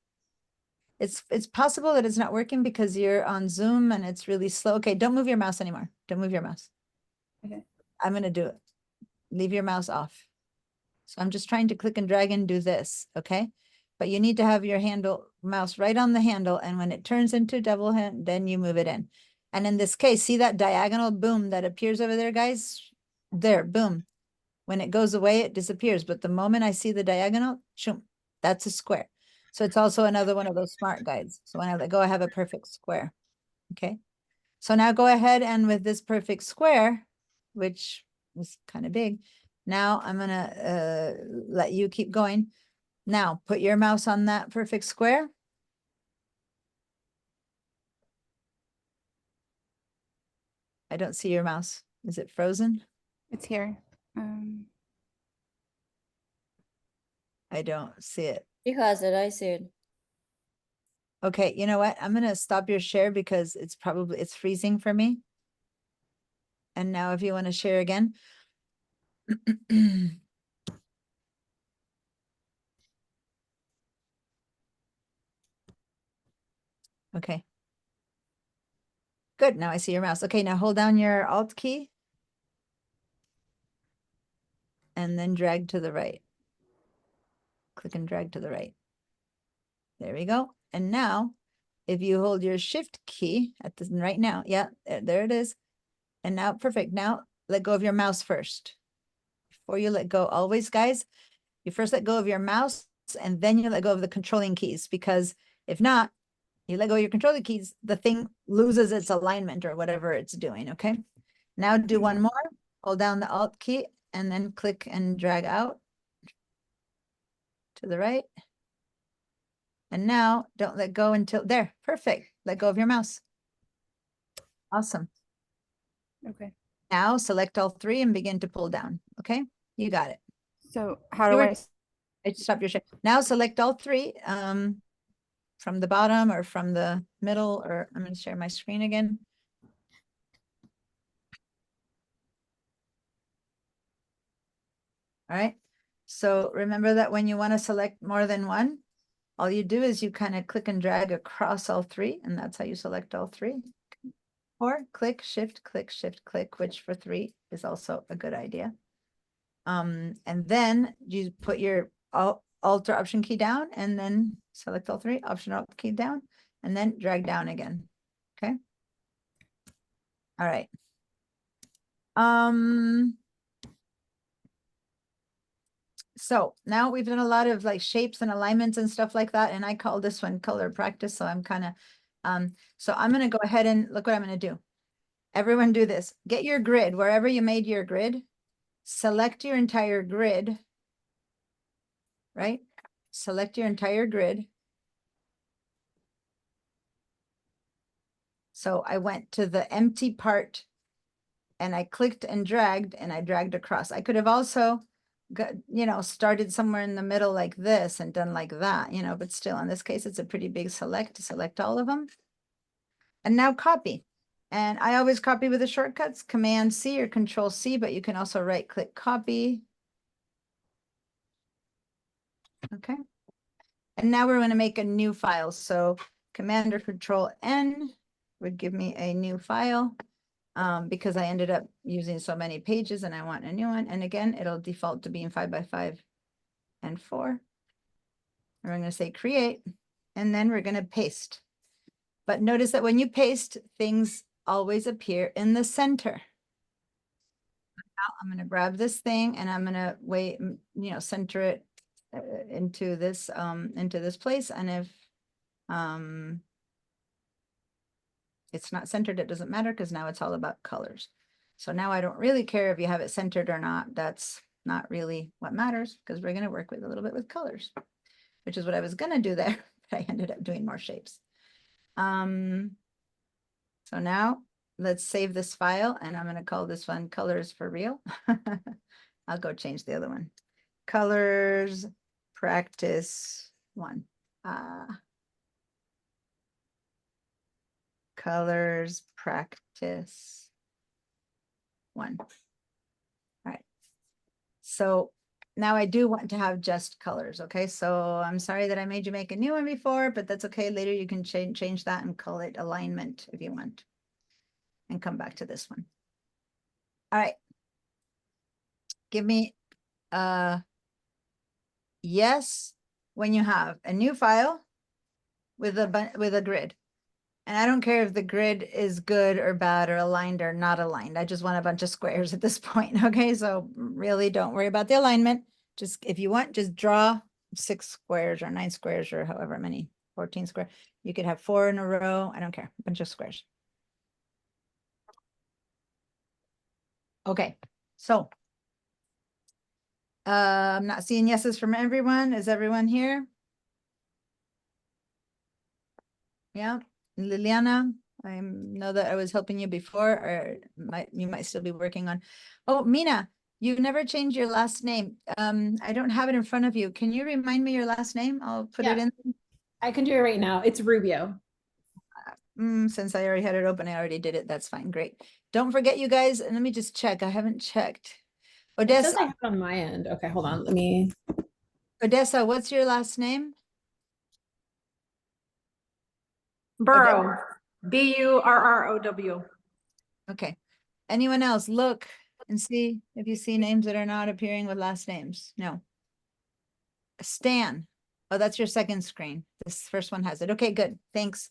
It's possible that it's not working because you're on Zoom and it's really slow. Okay, don't move your mouse anymore. Don't move your mouse. Okay. I'm going to do it. Leave your mouse off. So I'm just trying to click and drag and do this, okay? But you need to have your mouse right on the handle, and when it turns into double hand, then you move it in. And in this case, see that diagonal boom that appears over there, guys? There, boom. When it goes away, it disappears. But the moment I see the diagonal, shoom, that's a square. So it's also another one of those smart guides. So when I let go, I have a perfect square. Okay. So now go ahead and with this perfect square, which was kind of big, now I'm going to let you keep going. Now put your mouse on that perfect square. I don't see your mouse. Is it frozen? It's here. I don't see it. She has it, I see it. Okay, you know what? I'm going to stop your share because it's freezing for me. And now if you want to share again. Okay. Good, now I see your mouse. Okay, now hold down your Alt key. And then drag to the right. Click and drag to the right. There we go. And now, if you hold your shift key at this right now, yeah, there it is. And now, perfect. Now, let go of your mouse first. Before you let go, always, guys, you first let go of your mouse and then you let go of the controlling keys, because if not, you let go of your controlling keys, the thing loses its alignment or whatever it's doing, okay? Now do one more, hold down the Alt key and then click and drag out to the right. And now don't let go until there, perfect. Let go of your mouse. Awesome. Okay. Now select all three and begin to pull down, okay? You got it. So how You do were- I? Stop your share. Now select all three from the bottom or from the middle, or I'm going to share my screen again. All right. So remember that when you want to select more than one, all you do is you kind of click and drag across all three, and that's how you select all three. Or click, shift, click, which for three is also a good idea. And then you put your Alt or Option key down and then select all three, Option Alt key down, and then drag down again. Okay. All right. So now we've done a lot of like shapes and alignments and stuff like that. And I call this one color practice. So I'm kind of, so I'm going to go ahead and look what I'm going to do. Everyone do this. Get your grid, wherever you made your grid, select your entire grid, right? Select your entire grid. So I went to the empty part and I clicked and I dragged across. I could have also got, started somewhere in the middle like this and done like that, but still in this case, it's a pretty big select to select all of them. And now copy. And I always copy with the shortcuts, Command C or Control C, but you can also right click copy. Okay. And now we're going to make a new file. So Command or Control N would give me a new file. Because I ended up using so many pages and I want a new one. And again, it'll default to being 5x5 and 4. And we're going to say create, and then we're going to paste. But notice that when you paste, things always appear in the center. Now I'm going to grab this thing and I'm going to center it into this place. And if it's not centered, it doesn't matter, because now it's all about colors. So now I don't really care if you have it centered or not. That's not really what matters, because we're going to work with a little bit with colors, which is what I was going to do there, but I ended up doing more shapes. So now let's save this file, and I'm going to call this one Colors for Real. I'll go change the other one. Colors Practice 1. Colors Practice 1. All right. So now I do want to have just colors. Okay. So I'm sorry that I made you make a new one before, but that's okay. Later you can change that and call it alignment if you want, and come back to this one. All right. Give me a yes when you have a new file with a grid. And I don't care if the grid is good or bad or aligned or not aligned. I just want a bunch of squares at this point. Okay, so really don't worry about the alignment. Just if you want, just draw 6 squares or 9 squares or however many, 14 square. You could have 4 in a row. I don't care, a bunch of squares. Okay, so I'm not seeing yeses from everyone. Is everyone here? Yeah, Liliana, I know that I was helping you before, or you might still be working on. Oh, Mina, you've never changed your last name. I don't have it in front of you. Can you remind me your last name? I'll put it in. I can do it right now. It's Rubio. Since I already had it open, I already did it. That's fine. Great. Don't forget, you guys. And let me just check. I haven't checked. It says I Odessa, have it on my end. Okay, hold on. Let me. Odessa, what's your last name? Burrow. Burrow. Okay. Anyone else? Look and see if you see names that are not appearing with last names. No. Stan. Oh, that's your second screen. This first one has it. Okay, good. Thanks.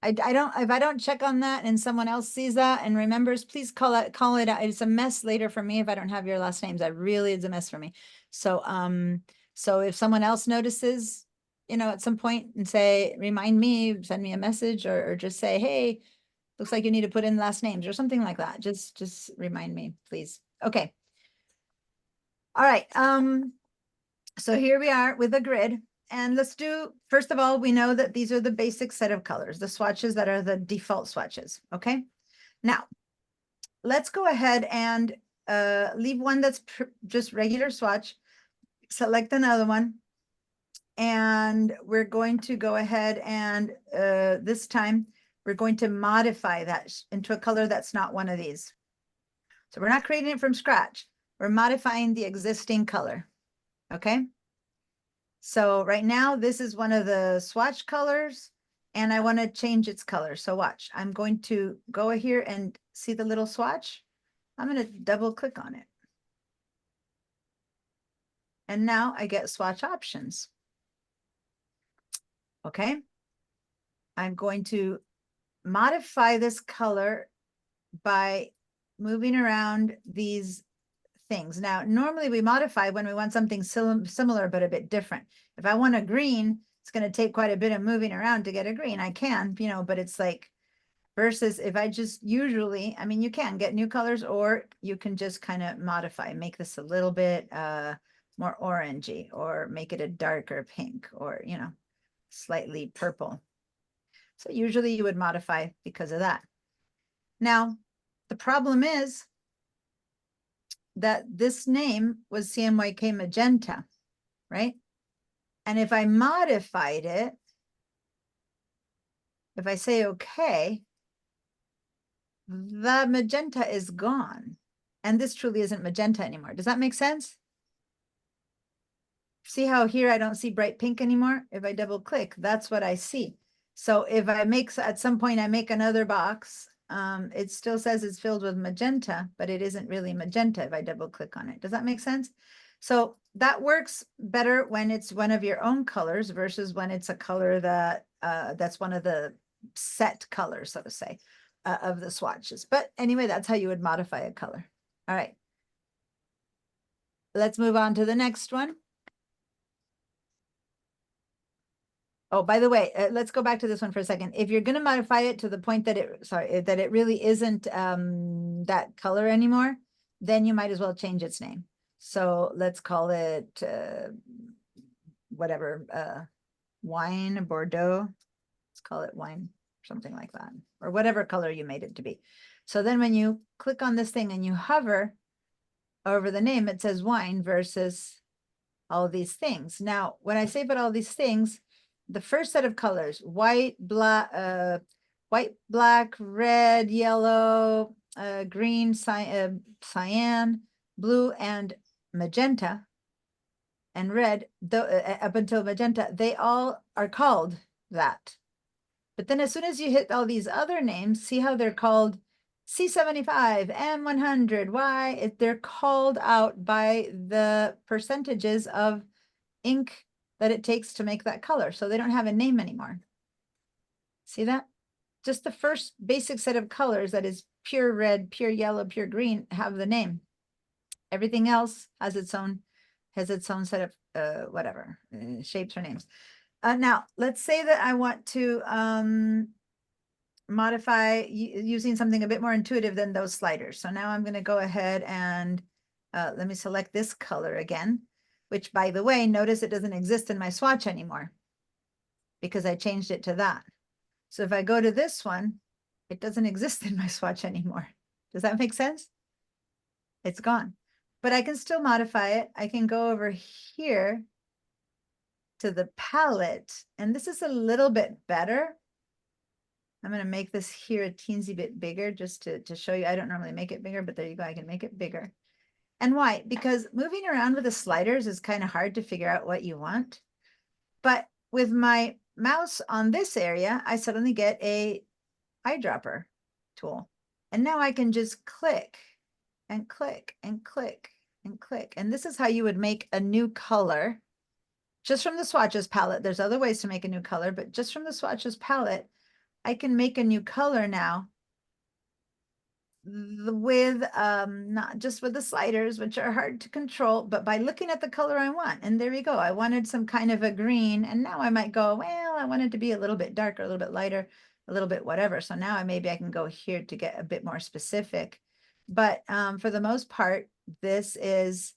I don't, if I don't check on that and someone else sees that and remembers, please call it out. It's a mess later for me if I don't have your last names. It's a mess for me. So, so if someone else notices, at some point and say, remind me, send me a message or just say, hey, looks like you need to put in last names or something like that. Just remind me, please. Okay. All right. So here we are with the grid. And let's do, first of all, we know that these are the basic set of colors, the swatches that are the default swatches, okay? Now, let's go ahead and leave one that's just regular swatch, select another one, and we're going to go ahead and this time, we're going to modify that into a color that's not one of these. So we're not creating it from scratch. We're modifying the existing color, okay? So right now, this is one of the swatch colors and I want to change its color. So watch, I'm going to go here and see the little swatch. I'm going to double click on it. And now I get swatch options. Okay. I'm going to modify this color by moving around these things. Now, normally we modify when we want something similar, but a bit different. If I want a green, it's going to take quite a bit of moving around to get a green. I can, but it's like, versus if I just usually, I mean, you can get new colors or you can just kind of modify, make this a little bit more orangey or make it a darker pink or, slightly purple. So usually you would modify because of that. Now, the problem is that this name was CMYK magenta, right? And if I modified it, if I say okay, the magenta is gone. And this truly isn't magenta anymore. Does that make sense? See how here I don't see bright pink anymore? If I double click, that's what I see. So if I at some point I make another box, it still says it's filled with magenta, but it isn't really magenta if I double click on it. Does that make sense? So that works better when it's one of your own colors versus when it's a color that that's one of the set colors, so to say, of the swatches. But anyway, that's how you would modify a color. All right. Let's move on to the next one. Oh, by the way, let's go back to this one for a second. If you're going to modify it to the point that it really isn't that color anymore, then you might as well change its name. So let's call it whatever, wine, Bordeaux. Let's call it wine, something like that, or whatever color you made it to be. So then when you click on this thing and you hover over the name, it says wine versus all these things. Now, when I say about all these things, the first set of colors, white, black, red, yellow, green, cyan, blue, and magenta, and red, up until magenta, they all are called that. But then as soon as you hit all these other names, see how they're called C75, M100, Y, they're called out by the percentages of ink that it takes to make that color. So they don't have a name anymore. See that? Just the first basic set of colors, that is pure red, pure yellow, pure green, have the name. Everything else has its own set of whatever, shapes or names. Now, let's say that I want to modify using something a bit more intuitive than those sliders. So now I'm going to go ahead and let me select this color again, which, by the way, notice it doesn't exist in my swatch anymore because I changed it to that. So if I go to this one, it doesn't exist in my swatch anymore. Does that make sense? It's gone. But I can still modify it. I can go over here to the palette, and this is a little bit better. I'm going to make this here a teensy bit bigger just to show you. I don't normally make it bigger, but there you go. I can make it bigger. And why? Because moving around with the sliders is kind of hard to figure out what you want. But with my mouse on this area, I suddenly get a eyedropper tool. And now I can just click and click and click and click. And this is how you would make a new color just from the swatches palette, there's other ways to make a new color, but just from the swatches palette, I can make a new color now with not just with the sliders, which are hard to control, but by looking at the color I want. And there we go. I wanted some kind of a green, and now I might go, well, I want it to be a little bit darker, a little bit lighter, a little bit whatever. So now maybe I can go here to get a bit more specific. But for the most part, this is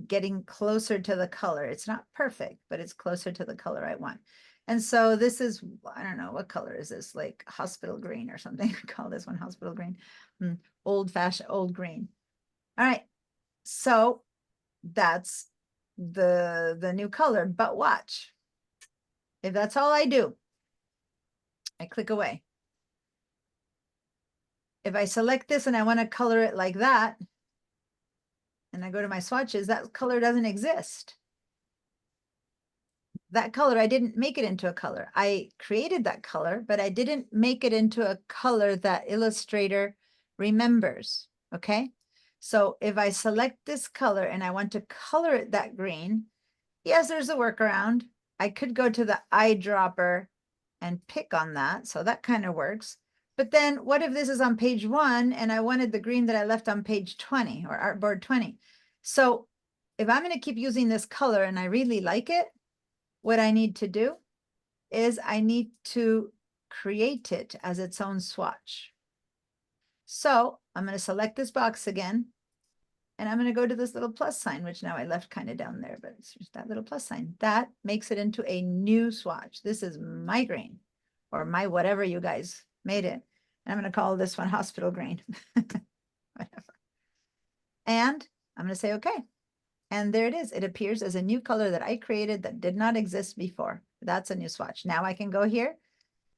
getting closer to the color. It's not perfect, but it's closer to the color I want. And so this is, I don't know, what color is this? Like hospital green or something. I call this one hospital green. Old fashioned, old green. All right. So that's the new color, but watch. If that's all I do, I click away. If I select this and I want to color it like that, and I go to my swatches, that color doesn't exist. That color, I didn't make it into a color. I created that color, but I didn't make it into a color that Illustrator remembers, okay? So if I select this color and I want to color it that green, yes, there's a workaround. I could go to the eyedropper and pick on that, so that kind of works. But then what if this is on page 1 and I wanted the green that I left on page 20 or artboard 20? So if I'm going to keep using this color and I really like it, what I need to do is I need to create it as its own swatch. So I'm going to select this box again, and I'm going to go to this little plus sign, which now I left kind of down there, but it's just that little plus sign. That makes it into a new swatch. This is my green, or my whatever you guys made it. And I'm going to call this one hospital green. Whatever. And I'm going to say, okay. And there it is. It appears as a new color that I created that did not exist before. That's a new swatch. Now I can go here,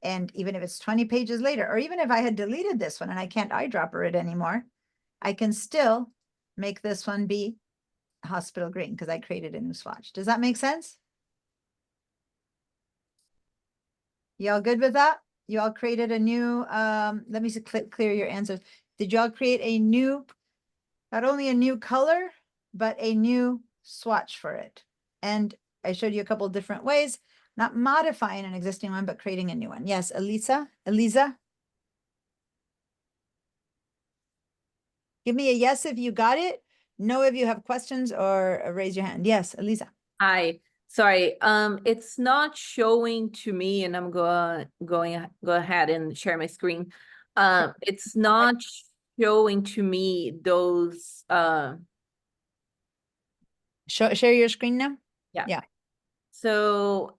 and even if it's 20 pages later, or even if I had deleted this one and I can't eyedropper it anymore, I can still make this one be hospital green because I created a new swatch. Does that make sense? Y'all good with that? You all created a new, let me see, clear your answers. Did you all create a new, not only a new color, but a new swatch for it? And I showed you a couple of different ways, not modifying an existing one, but creating a new one. Yes, Eliza? Give me a yes if you got it. No if you have questions, or raise your hand. Yes, Eliza. Hi, sorry. It's not showing to me, and I'm go ahead and share my screen. It's not showing to me those Share your screen now. Yeah. So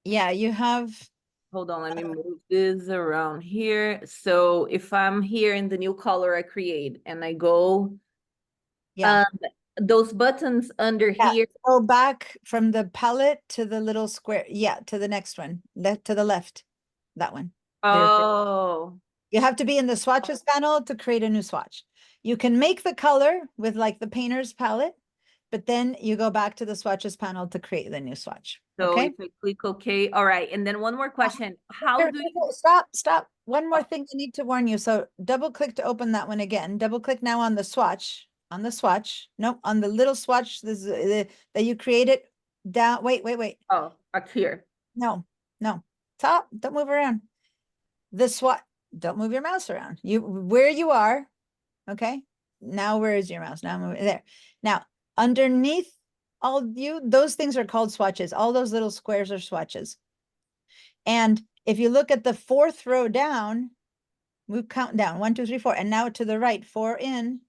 yeah, you have, hold on, let me move this around here. So if I'm here in the new color I create and I go, those buttons under here. Go back from the palette to the little square. Yeah, to the next one, to the left, that one. Oh. You have to be in the swatches panel to create a new swatch. You can make the color with like the painter's palette, but then you go back to the swatches panel to create the new swatch. So okay. if I click OK, all right. And then one more question. How do you stop? One more thing I need to warn you. So double click to open that one again. Double click now on the swatch. Nope, on the little swatch that you created down. Wait. Oh, up here. No. Top. Don't move around. The swatch. Don't move your mouse around. Where you are. Okay. Now where is your mouse? Now move there. Now underneath all those things are called swatches. All those little squares are swatches. And if you look at the 4th row down, move count down 1, 2, 3, 4, and now to the right, 4 in.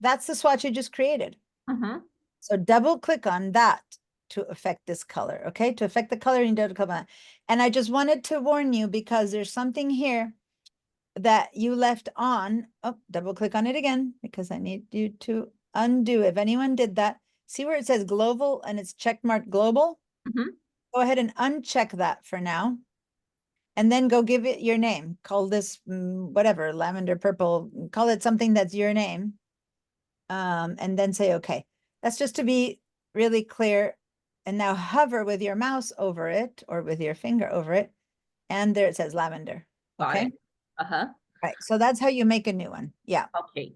That's the swatch you just created. So double click on that to affect this color. Okay, to affect the color, you need to click on that. And I just wanted to warn you because there's something here that you left on. Oh, double click on it again because I need you to undo. If anyone did that, see where it says global and it's checkmarked global? Go ahead and uncheck that for now. And then go give it your name. Call this whatever, lavender, purple, call it something that's your name. And then say, okay. That's just to be really clear. And now hover with your mouse over it or with your finger over it. And there it says lavender. Okay. Got it. Right. So that's how you make a new one. Yeah. Okay.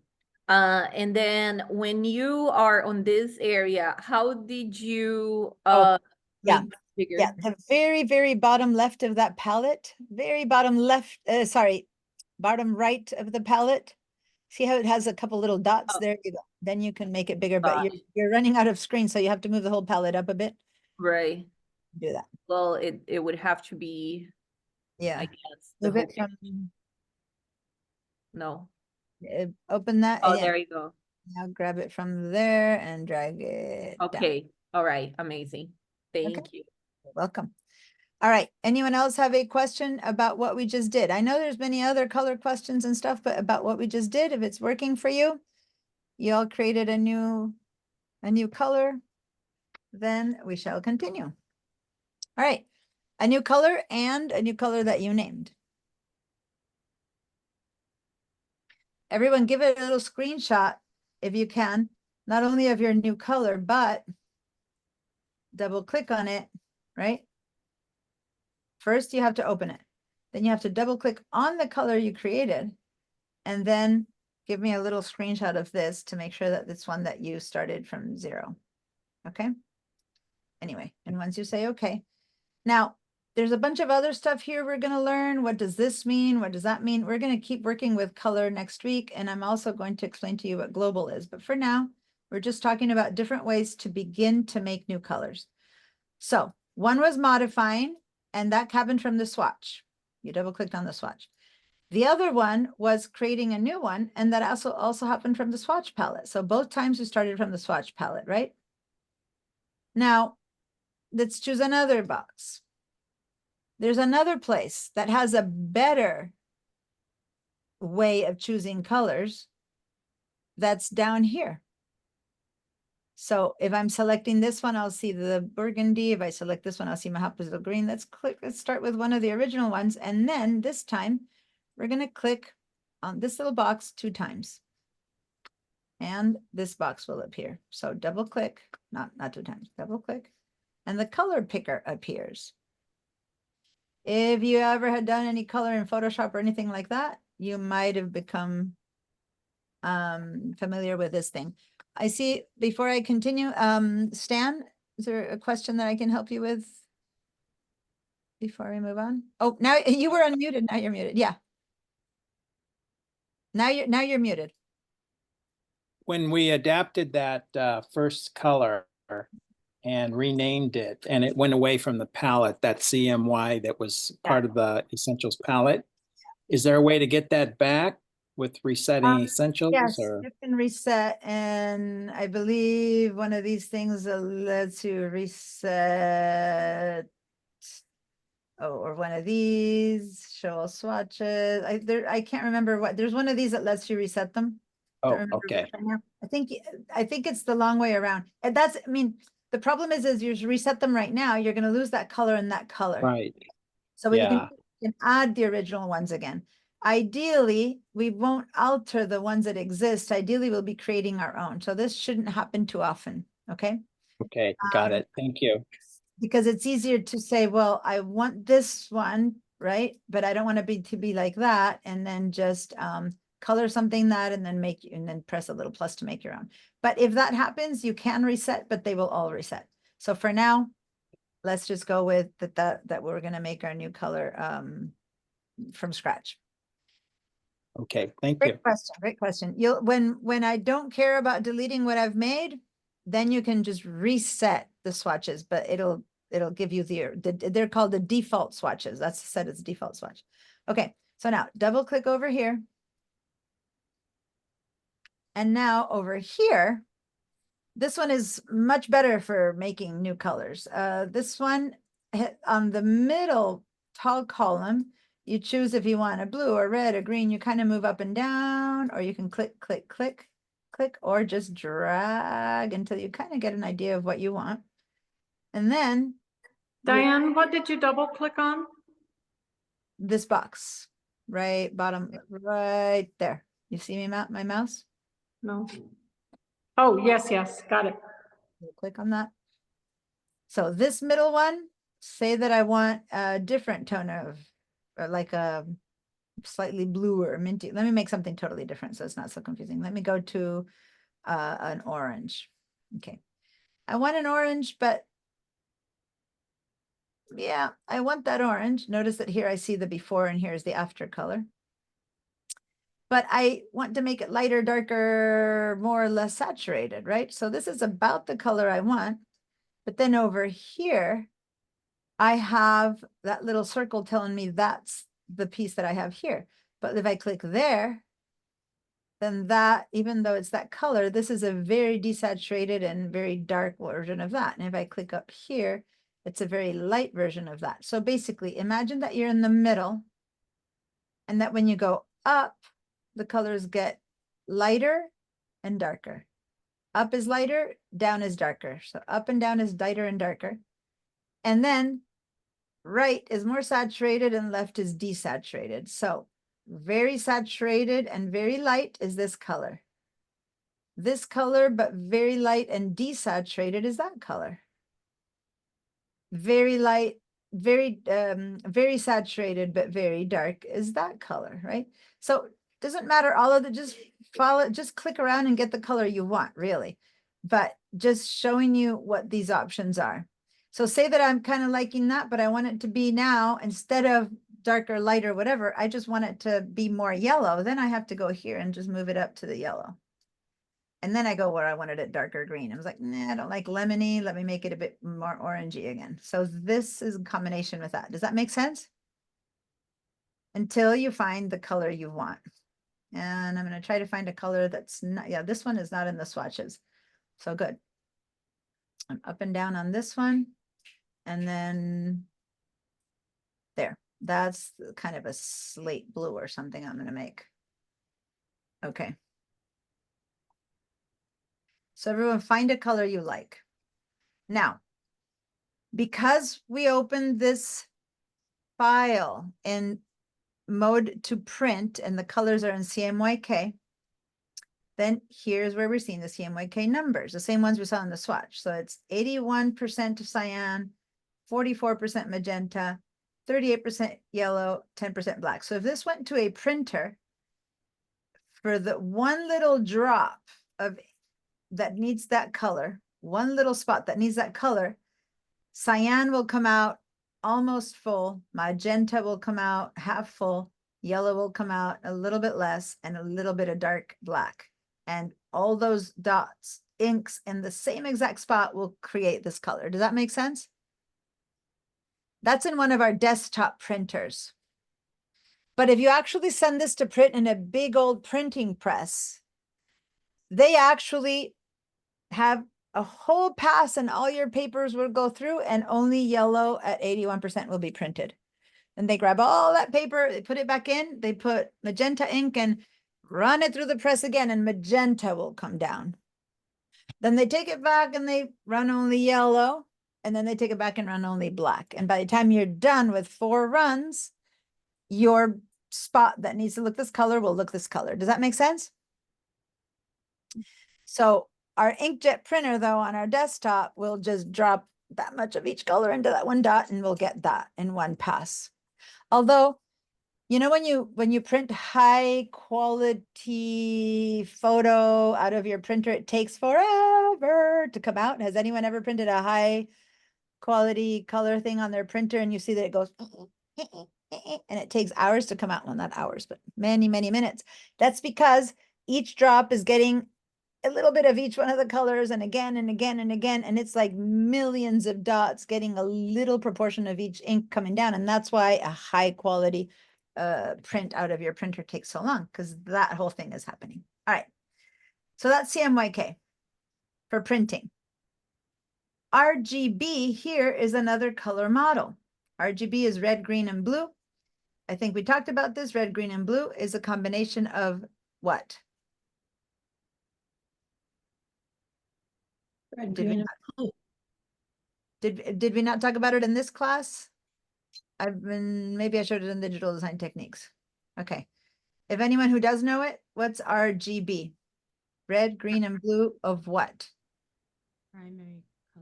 And then when you are on this area, how did you yeah. make it bigger? Yeah, the very, very bottom left of that palette, very bottom left, sorry, bottom right of the palette. See how it has a couple little dots? There you go. Then you can make it bigger, but you're running out of screen, so you have to move the whole palette up a bit. Right. Do that. Well, it would have to be, Yeah. I guess, the Move whole it from, no. open that. Oh, yeah. there you go. Now grab it from there and drag it down. Okay. All right. Amazing. Thank you. You're welcome. All right. Anyone else have a question about what we just did? I know there's many other color questions and stuff, but about what we just did, if it's working for you, you all created a new color, then we shall continue. All right. A new color and a new color that you named. Everyone give it a little screenshot if you can, not only of your new color, but double click on it, right? First, you have to open it. Then you have to double click on the color you created and then give me a little screenshot of this to make sure that it's one that you started from 0. Okay. Anyway, and once you say, okay, now there's a bunch of other stuff here we're going to learn. What does this mean? What does that mean? We're going to keep working with color next week. And I'm also going to explain to you what global is. But for now, we're just talking about different ways to begin to make new colors. So one was modifying, and that happened from the swatch. You double clicked on the swatch. The other one was creating a new one, and that also happened from the swatch palette. So both times we started from the swatch palette, right? Now, let's choose another box. There's another place that has a better way of choosing colors that's down here. So if I'm selecting this one, I'll see the burgundy. If I select this one, I'll see Mahapuzo green. Let's start with one of the original ones. And then this time, we're going to click on this little box 2 times. And this box will appear. So double click, not 2 times, double click, and the color picker appears. If you ever had done any color in Photoshop or anything like that, you might have become familiar with this thing. I see, before I continue, Stan, is there a question that I can help you with before we move on? Oh, now you were unmuted. Now you're muted. Yeah. Now you're muted. When we adapted that first color and renamed it, and it went away from the palette, that CMY that was part of the Essentials palette, is there a way to get that back with resetting Essentials? Yes, or? you can reset, and I believe one of these things lets you reset. Oh, or one of these, show all swatches. I can't remember what, there's one of these that lets you reset them. Oh, Don't remember okay. which right now. I think it's the long way around. And that's, I mean, the problem is you reset them right now, you're gonna lose that color and that color. Right. So what Yeah. you can add the original ones again. Ideally, we won't alter the ones that exist. Ideally, we'll be creating our own. So this shouldn't happen too often, okay? Okay, got it. Thank you. Because it's easier to say, well, I want this one, right? But I don't want to be like that, and then just color something that, and then press a little plus to make your own. But if that happens, you can reset, but they will all reset. So for now, let's just go with that we're going to make our new color from scratch. Okay, thank Great you. question. Great question. When I don't care about deleting what I've made, then you can just reset the swatches, but it'll give you they're called the default swatches. That's set as default swatch. Okay, so now double click over here. And now over here, this one is much better for making new colors. This one on the middle tall column, you choose if you want a blue or red or green. You kind of move up and down, or you can click, click, click, click, or just drag until you kind of get an idea of what you want. And then Diane, what did you double click on? This box, right bottom, right there. You see me, my mouse? No. Oh, yes, got it. Click on that. So this middle one, say that I want a different tone of, or like a slightly bluer, minty. Let me make something totally different so it's not so confusing. Let me go to an orange. Okay. I want an orange, but yeah, I want that orange. Notice that here I see the before and here's the after color. But I want to make it lighter, darker, more or less saturated, right? So this is about the color I want. But then over here, I have that little circle telling me that's the piece that I have here. But if I click there, then that, even though it's that color, this is a very desaturated and very dark version of that. And if I click up here, it's a very light version of that. So basically, imagine that you're in the middle and that when you go up, the colors get lighter and darker. Up is lighter, down is darker. So up and down is lighter and darker. And then right is more saturated and left is desaturated. So very saturated and very light is this color. This color, but very light and desaturated is that color. Very light, very saturated, but very dark is that color, right? So doesn't matter all of the, just follow, just click around and get the color you want, really. But just showing you what these options are. So say that I'm kind of liking that, but I want it to be now, instead of darker, lighter, whatever, I just want it to be more yellow. Then I have to go here and just move it up to the yellow. And then I go where I wanted it darker green. I was like, nah, I don't like lemony. Let me make it a bit more orangey again. So this is a combination with that. Does that make sense? Until you find the color you want. And I'm going to try to find a color that's not, yeah, this one is not in the swatches. So good. I'm up and down on this one. And then there, that's kind of a slate blue or something I'm going to make. Okay. So everyone find a color you like. Now, because we opened this file in mode to print and the colors are in CMYK, then here's where we're seeing the CMYK numbers, the same ones we saw in the swatch. So it's 81% of cyan, 44% magenta, 38% yellow, 10% black. So if this went to a printer, for the one little drop of that needs that color, one little spot that needs that color, cyan will come out almost full, magenta will come out half full, yellow will come out a little bit less, and a little bit of dark black. And all those dots, inks in the same exact spot will create this color. Does that make sense? That's in one of our desktop printers. But if you actually send this to print in a big old printing press, they actually have a whole pass and all your papers will go through and only yellow at 81% will be printed. And they grab all that paper, they put it back in, they put magenta ink and run it through the press again and magenta will come down. Then they take it back and they run only yellow, and then they take it back and run only black. And by the time you're done with 4 runs, your spot that needs to look this color will look this color. Does that make sense? So our inkjet printer, though, on our desktop will just drop that much of each color into that one dot and we'll get that in one pass. Although, you know, when you print high quality photo out of your printer, it takes forever to come out. Has anyone ever printed a high quality color thing on their printer and you see that it goes and it takes hours to come out? Well, not hours, but many, many minutes. That's because each drop is getting a little bit of each one of the colors and again and again and again. And it's like millions of dots getting a little proportion of each ink coming down. And that's why a high quality print out of your printer takes so long, because that whole thing is happening. All right. So that's CMYK for printing. RGB here is another color model. RGB is red, green, and blue. I think we talked about this. Red, green, and blue is a combination of what? Red, green, and blue. Did we not talk about it in this class? Maybe I showed it in digital design techniques. Okay. If anyone who does know it, what's RGB? Red, green, and blue of what?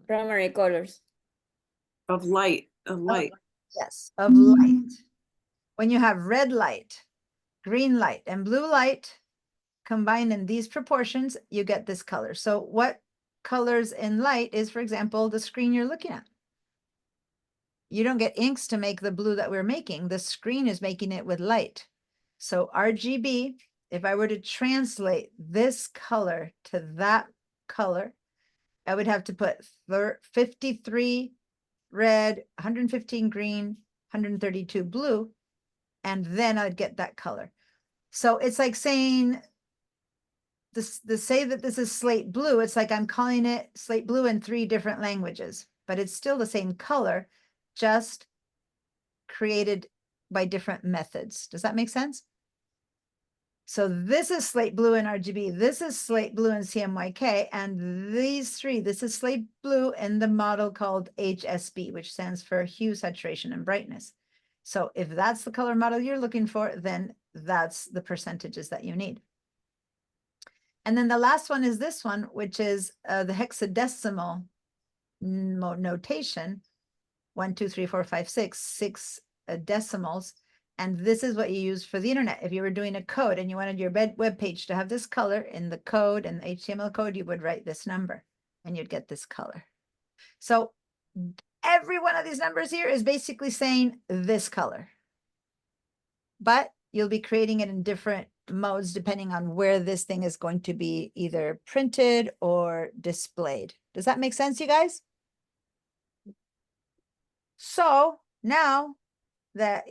Primary colors. Of light, of light. Yes, of light. When you have red light, green light and blue light combined in these proportions, you get this color. So what colors in light is, for example, the screen you're looking at. You don't get inks to make the blue that we're making. The screen is making it with light. So RGB, if I were to translate this color to that color, I would have to put 53 red, 115 green, 132 blue, and then I'd get that color. So it's like saying this, say that this is slate blue. It's like I'm calling it slate blue in 3 different languages, but it's still the same color, just created by different methods. Does that make sense? So this is slate blue in RGB. This is slate blue in CMYK. And these 3, this is slate blue in the model called HSB, which stands for hue, saturation, and brightness. So if that's the color model you're looking for, then that's the percentages that you need. And then the last one is this one, which is the hexadecimal notation. 1, 2, 3, 4, 5, 6 decimals. And this is what you use for the internet. If you were doing a code and you wanted your web page to have this color in the code and the HTML code, you would write this number and you'd get this color. So every one of these numbers here is basically saying this color. But you'll be creating it in different modes depending on where this thing is going to be either printed or displayed. Does that make sense, you guys? So now that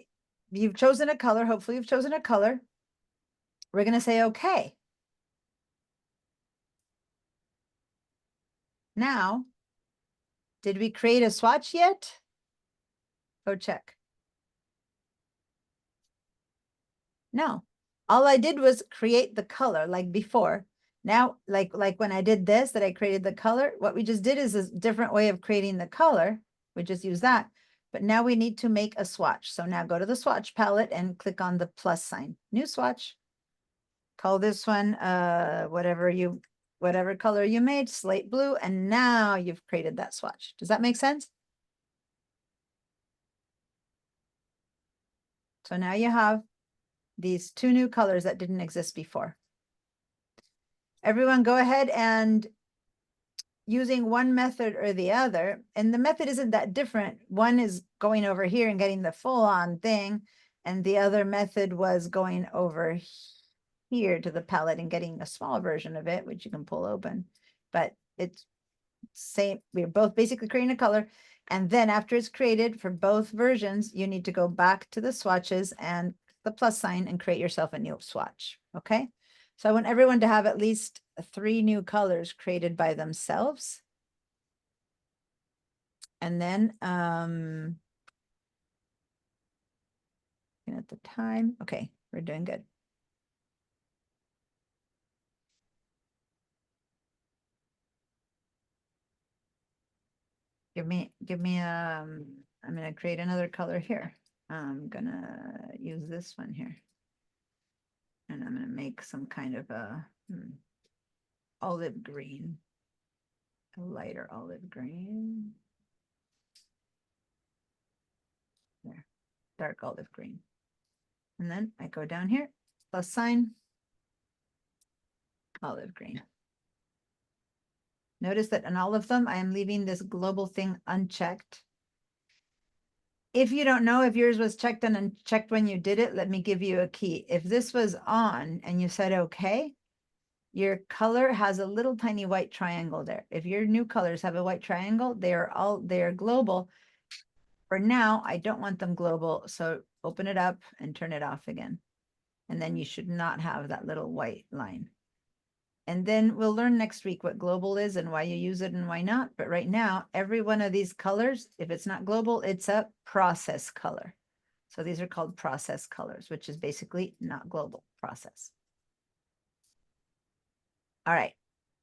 you've chosen a color, hopefully you've chosen a color, we're going to say, okay. Now, did we create a swatch yet? Go check. No, all I did was create the color like before. Now, like when I did this, that I created the color, what we just did is a different way of creating the color. We just use that. But now we need to make a swatch. So now go to the swatch palette and click on the plus sign. New swatch. Call this one whatever color you made, slate blue, and now you've created that swatch. Does that make sense? So now you have these 2 new colors that didn't exist before. Everyone go ahead and using one method or the other, and the method isn't that different. One is going over here and getting the full-on thing, and the other method was going over here to the palette and getting a small version of it, which you can pull open. But it's same, we're both basically creating a color, and then after it's created for both versions, you need to go back to the swatches and the plus sign and create yourself a new swatch. Okay, so I want everyone to have at least 3 new colors created by themselves. And then looking at the time, okay, we're doing good. Give me I'm gonna create another color here. I'm gonna use this one here. And I'm gonna make some kind of a olive green, a lighter olive green. There, dark olive green. And then I go down here, plus sign, olive green. Notice that in all of them, I am leaving this global thing unchecked. If you don't know if yours was checked and unchecked when you did it, let me give you a key. If this was on and you said okay, your color has a little tiny white triangle there. If your new colors have a white triangle, they are global. For now, I don't want them global, so open it up and turn it off again. And then you should not have that little white line. And then we'll learn next week what global is and why you use it and why not. But right now, every one of these colors, if it's not global, it's a process color. So these are called process colors, which is basically not global, process. All right.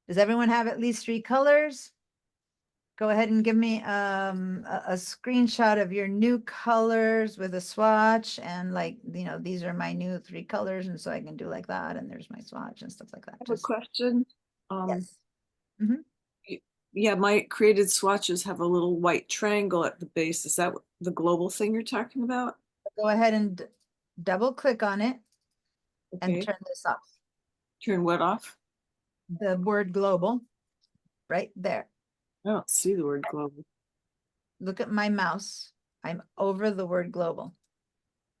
Does everyone have at least 3 colors? Go ahead and give me a screenshot of your new colors with a swatch, and like, you know, these are my new 3 colors, and so I can do like that, and there's my swatch and stuff like that. I have a question. Yes. Yeah, my created swatches have a little white triangle at the base. Is that the global thing you're talking about? Go ahead and double click on it and Okay. turn this off. Turn what off? The word global, right there. I don't see the word global. Look at my mouse. I'm over the word global.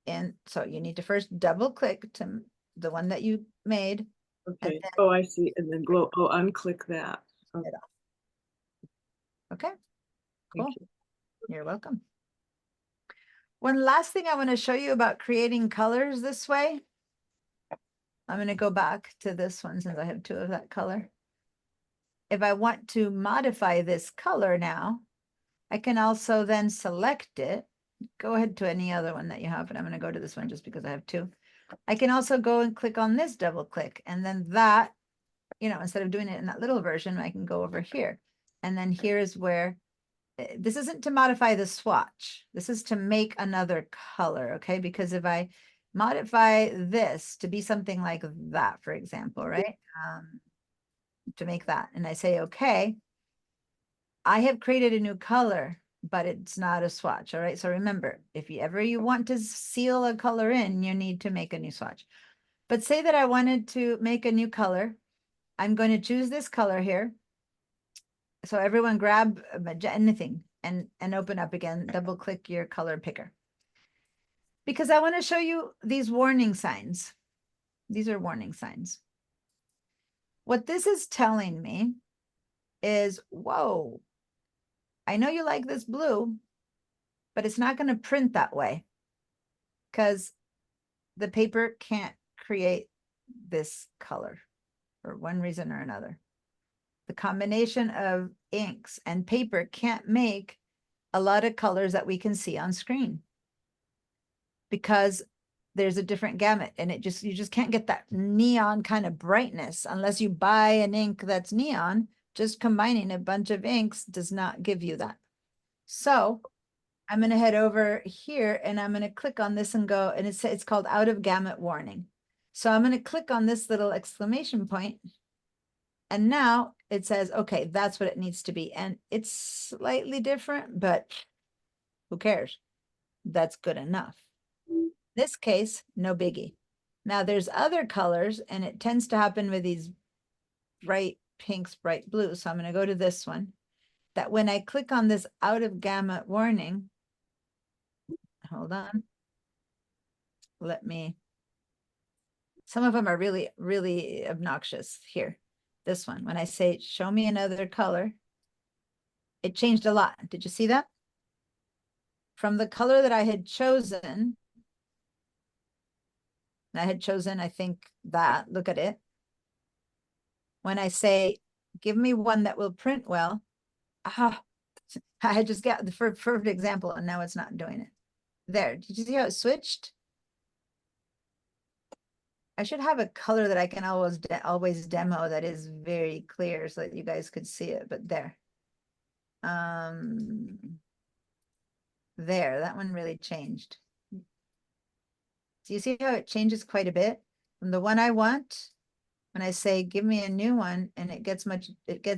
And so you need to first double click to the one that you made. Okay. Oh, I see. And then unclick that. Okay. Okay, cool. Thank you. You're welcome. One last thing I want to show you about creating colors this way. I'm going to go back to this one since I have two of that color. If I want to modify this color now, I can also then select it. Go ahead to any other one that you have, but I'm going to go to this one just because I have two. I can also go and click on this, double click, and then that, you know, instead of doing it in that little version, I can go over here. And then here is where, this isn't to modify the swatch. This is to make another color, okay? Because if I modify this to be something like that, for example, right? To make that, and I say, okay, I have created a new color, but it's not a swatch, all right? So remember, if you want to seal a color in, you need to make a new swatch. But say that I wanted to make a new color. I'm going to choose this color here. So everyone grab anything and open up again, double click your color picker. Because I want to show you these warning signs. These are warning signs. What this is telling me is, whoa, I know you like this blue, but it's not going to print that way because the paper can't create this color for one reason or another. The combination of inks and paper can't make a lot of colors that we can see on screen because there's a different gamut and you just can't get that neon kind of brightness unless you buy an ink that's neon. Just combining a bunch of inks does not give you that. So I'm going to head over here and I'm going to click on this and go, and it's called out of gamut warning. So I'm going to click on this little exclamation point. And now it says, okay, that's what it needs to be. And it's slightly different, but who cares? That's good enough. In this case, no biggie. Now there's other colors and it tends to happen with these bright pinks, bright blues. So I'm going to go to this one, that when I click on this out of gamut warning, hold on. Some of them are really, really obnoxious. Here, this one, when I say, show me another color, it changed a lot. Did you see that? From the color that I had chosen, I think that, look at it. When I say, give me one that will print well, I just got the perfect example and now it's not doing it. There, did you see how it switched? I should have a color that I can always demo that is very clear so that you guys could see it, but there. There, that one really changed. Do you see how it changes quite a bit? From the one I want, when I say, give me a new one, and it gets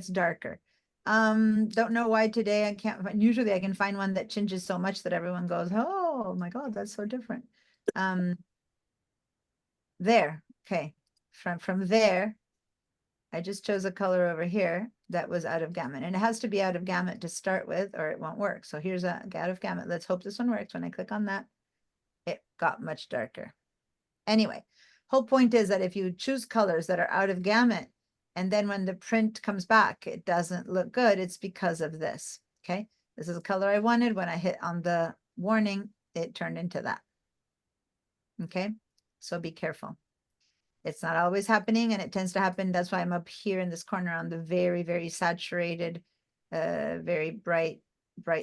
darker. Don't know why today I can't find, usually I can find one that changes so much that everyone goes, oh my God, that's so different. There, okay. From there, I just chose a color over here that was out of gamut, and it has to be out of gamut to start with or it won't work. So here's a out of gamut. Let's hope this one works. When I click on that, it got much darker. Anyway, whole point is that if you choose colors that are out of gamut, and then when the print comes back, it doesn't look good, it's because of this, okay? This is the color I wanted. When I hit on the warning, it turned into that, okay? So be careful. It's not always happening, and it tends to happen. That's why I'm up here in this corner on the very, very saturated, very bright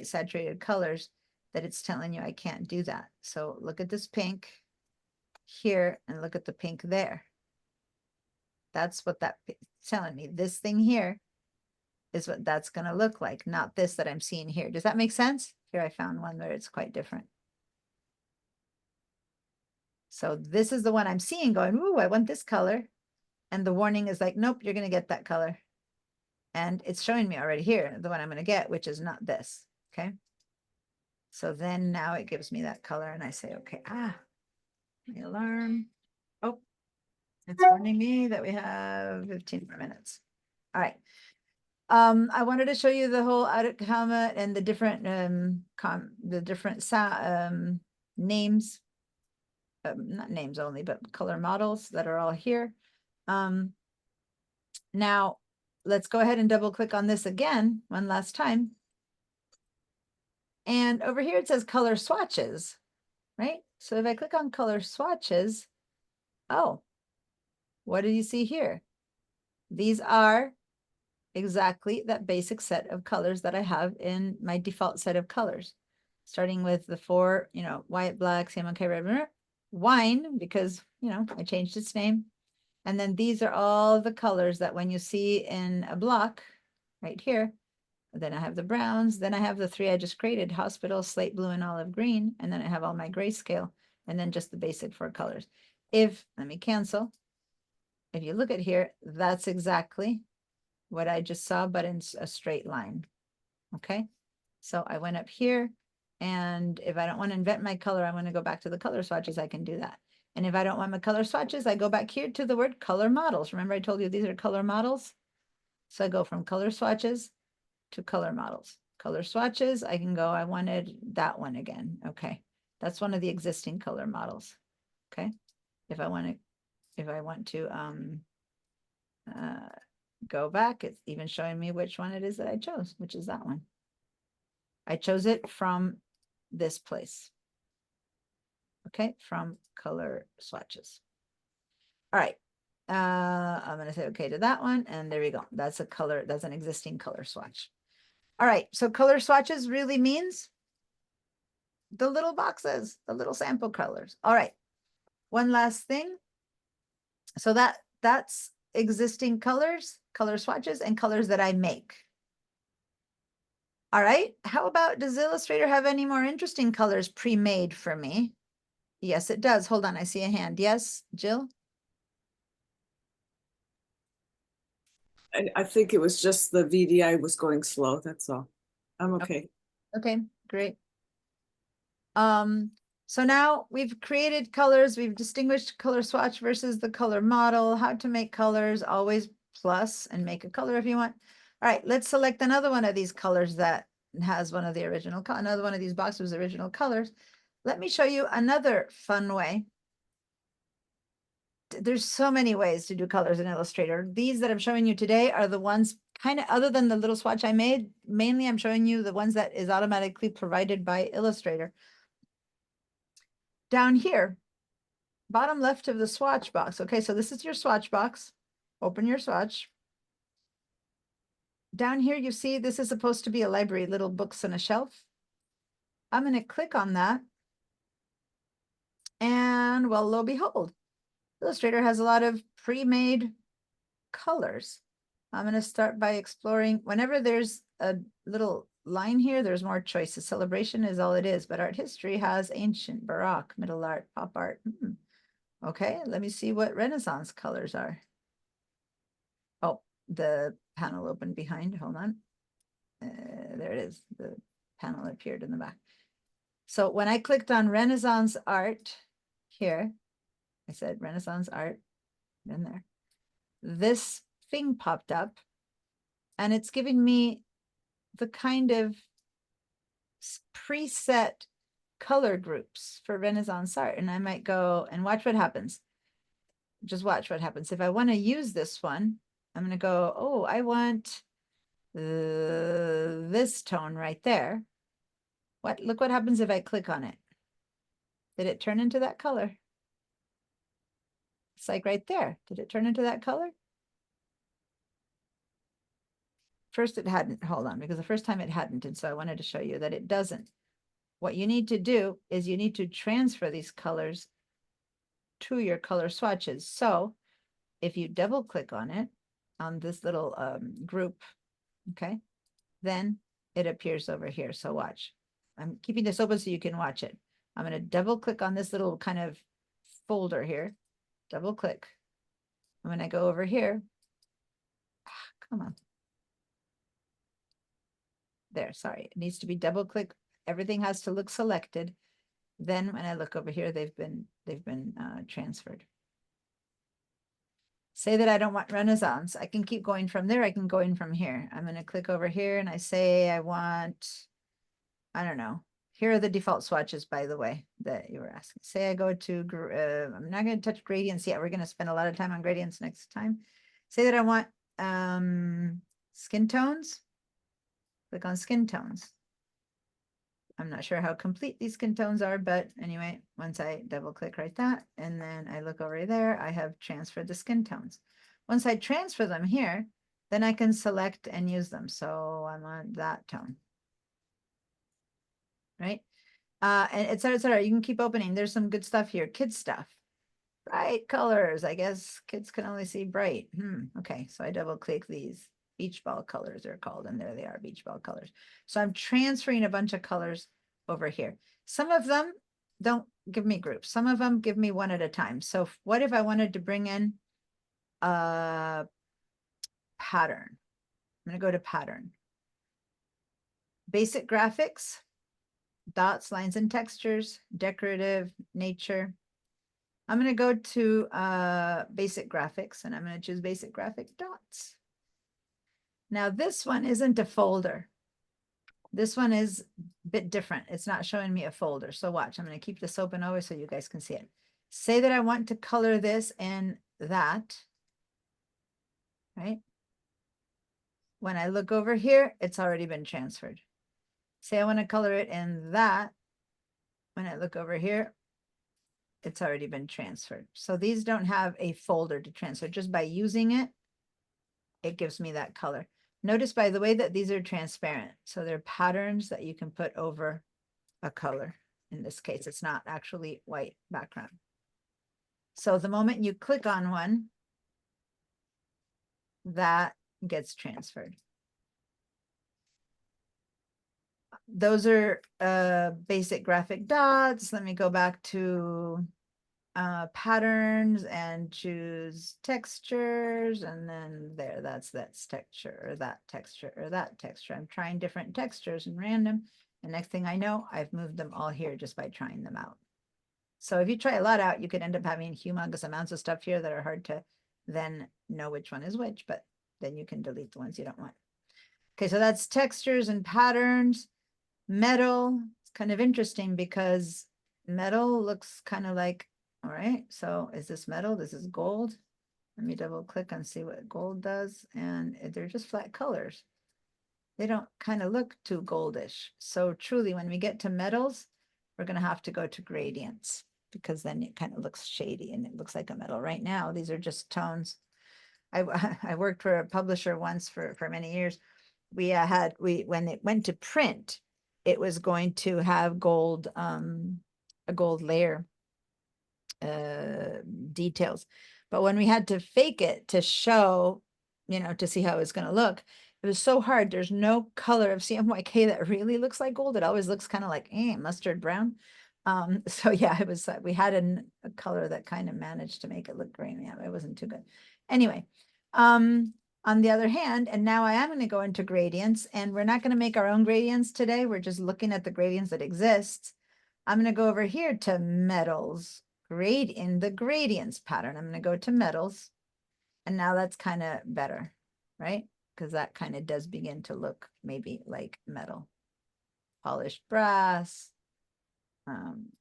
saturated colors, that it's telling you I can't do that. So look at this pink here and look at the pink there. That's what that's telling me. This thing here is what that's going to look like, not this that I'm seeing here. Does that make sense? Here I found one where it's quite different. So this is the one I'm seeing going, ooh, I want this color. And the warning is like, nope, you're going to get that color. And it's showing me already here, the one I'm going to get, which is not this. Okay. So then now it gives me that color and I say, okay, my alarm. Oh, It's warning me that we have 15 more minutes. All right. I wanted to show you the whole outcome and the different names, not names only, but color models that are all here. Now let's go ahead and double click on this again one last time. And over here it says color swatches, right? So if I click on color swatches, oh, what do you see here? These are exactly that basic set of colors that I have in my default set of colors, starting with the 4, white, black, salmon, okay, red, wine, because, I changed its name. And then these are all the colors that when you see in a block right here, then I have the browns, then I have the 3 I just created, hospital, slate blue, and olive green, and then I have all my grayscale, and then just the basic 4 colors. Let me cancel. If you look at here, that's exactly what I just saw, but in a straight line. Okay, so I went up here, and if I don't want to invent my color, I want to go back to the color swatches, I can do that. And if I don't want my color swatches, I go back here to the word color models. Remember I told you these are color models? So I go from color swatches to color models. Color swatches, I can go, I wanted that one again. Okay, that's one of the existing color models. Okay, if I want to go back, it's even showing me which one it is that I chose, which is that one. I chose it from this place. Okay, from color swatches. All right, I'm going to say okay to that one, and there we go. That's a color, that's an existing color swatch. All right, so color swatches really means the little boxes, the little sample colors. All right, one last thing. So that's existing colors, color swatches, and colors that I make. All right, how about, does Illustrator have any more interesting colors pre-made for me? Yes, it does. Hold on, I see a hand. Yes, Jill? I think it was just the VDI was going slow, that's all. I'm okay. Okay, great. So now we've created colors, we've distinguished color swatch versus the color model, how to make colors, always plus and make a color if you want. All right, let's select another one of these colors that has one of the original, another one of these boxes with original colors. Let me show you another fun way. There's so many ways to do colors in Illustrator. These that I'm showing you today are the ones kind of other than the little swatch I made. Mainly I'm showing you the ones that is automatically provided by Illustrator. Down here, bottom left of the swatch box. Okay, so this is your swatch box. Open your swatch. Down here, you see this is supposed to be a library, little books on a shelf. I'm going to click on that. And well, lo and behold, Illustrator has a lot of pre-made colors. I'm going to start by exploring. Whenever there's a little line here, there's more choices. Celebration is all it is, but art history has ancient, Baroque, middle art, pop art. Okay, let me see what Renaissance colors are. Oh, the panel opened behind. Hold on. There it is. The panel appeared in the back. So when I clicked on Renaissance art here, I said Renaissance art in there. This thing popped up and it's giving me the kind of preset color groups for Renaissance art. And I might go and watch what happens. Just watch what happens. If I want to use this one, I'm going to go, oh, I want this tone right there. Look what happens if I click on it. Did it turn into that color? It's like right there. Did it turn into that color? First it hadn't. Hold on, because the first time it hadn't. And so I wanted to show you that it doesn't. What you need to do is you need to transfer these colors to your color swatches. So if you double click on it, on this little group, okay, then it appears over here. So watch. I'm keeping this open so you can watch it. I'm going to double click on this little kind of folder here. Double click. And when I go over here, come on. There, sorry. It needs to be double click. Everything has to look selected. Then when I look over here, they've been transferred. Say that I don't want Renaissance. I can keep going from there. I can go in from here. I'm going to click over here and I say I want, I don't know. Here are the default swatches, by the way, that you were asking. Say I go to, I'm not going to touch gradients yet. We're going to spend a lot of time on gradients next time. Say that I want skin tones. Click on skin tones. I'm not sure how complete these skin tones are, but anyway, once I double click right that, and then I look over there, I have transferred the skin tones. Once I transfer them here, then I can select and use them. So I want that tone, right? And et cetera, et cetera. You can keep opening. There's some good stuff here. Kids stuff. Bright colors. I guess kids can only see bright. Okay, so I double click these. Beach ball colors are called, and there they are, beach ball colors. So I'm transferring a bunch of colors over here. Some of them don't give me groups. Some of them give me one at a time. So what if I wanted to bring in a pattern? I'm going to go to pattern. Basic graphics, dots, lines, and textures, decorative, nature. I'm going to go to basic graphics, and I'm going to choose basic graphic dots. Now this one isn't a folder. This one is a bit different. It's not showing me a folder. So watch, I'm going to keep this open always so you guys can see it. Say that I want to color this in that, right? When I look over here, it's already been transferred. Say I want to color it in that. When I look over here, it's already been transferred. So these don't have a folder to transfer. Just by using it, it gives me that color. Notice, by the way, that these are transparent. So they're patterns that you can put over a color. In this case, it's not actually white background. So the moment you click on one, that gets transferred. Those are basic graphic dots. Let me go back to patterns and choose textures, and then there, that's texture, or that texture, or that texture. I'm trying different textures in random, and next thing I know, I've moved them all here just by trying them out. So if you try a lot out, you could end up having humongous amounts of stuff here that are hard to then know which one is which, but then you can delete the ones you don't want. Okay, so that's textures and patterns. Metal, it's kind of interesting because metal looks kind of like, all right, so is this metal? This is gold. Let me double click and see what gold does. And they're just flat colors. They don't kind of look too goldish. So truly, when we get to metals, we're going to have to go to gradients, because then it kind of looks shady and it looks like a metal. Right now, these are just tones. I worked for a publisher once for many years. When it went to print, it was going to have gold, a gold layer details. But when we had to fake it to show, to see how it's going to look, it was so hard. There's no color of CMYK that really looks like gold. It always looks kind of like mustard brown. So yeah, it was, we had a color that kind of managed to make it look green. Yeah, it wasn't too good. Anyway, on the other hand, and now I am going to go into gradients, and we're not going to make our own gradients today. We're just looking at the gradients that exist. I'm going to go over here to metals, in the gradients pattern. I'm going to go to metals, and now that's kind of better, right? Because that kind of does begin to look maybe like metal. Polished brass,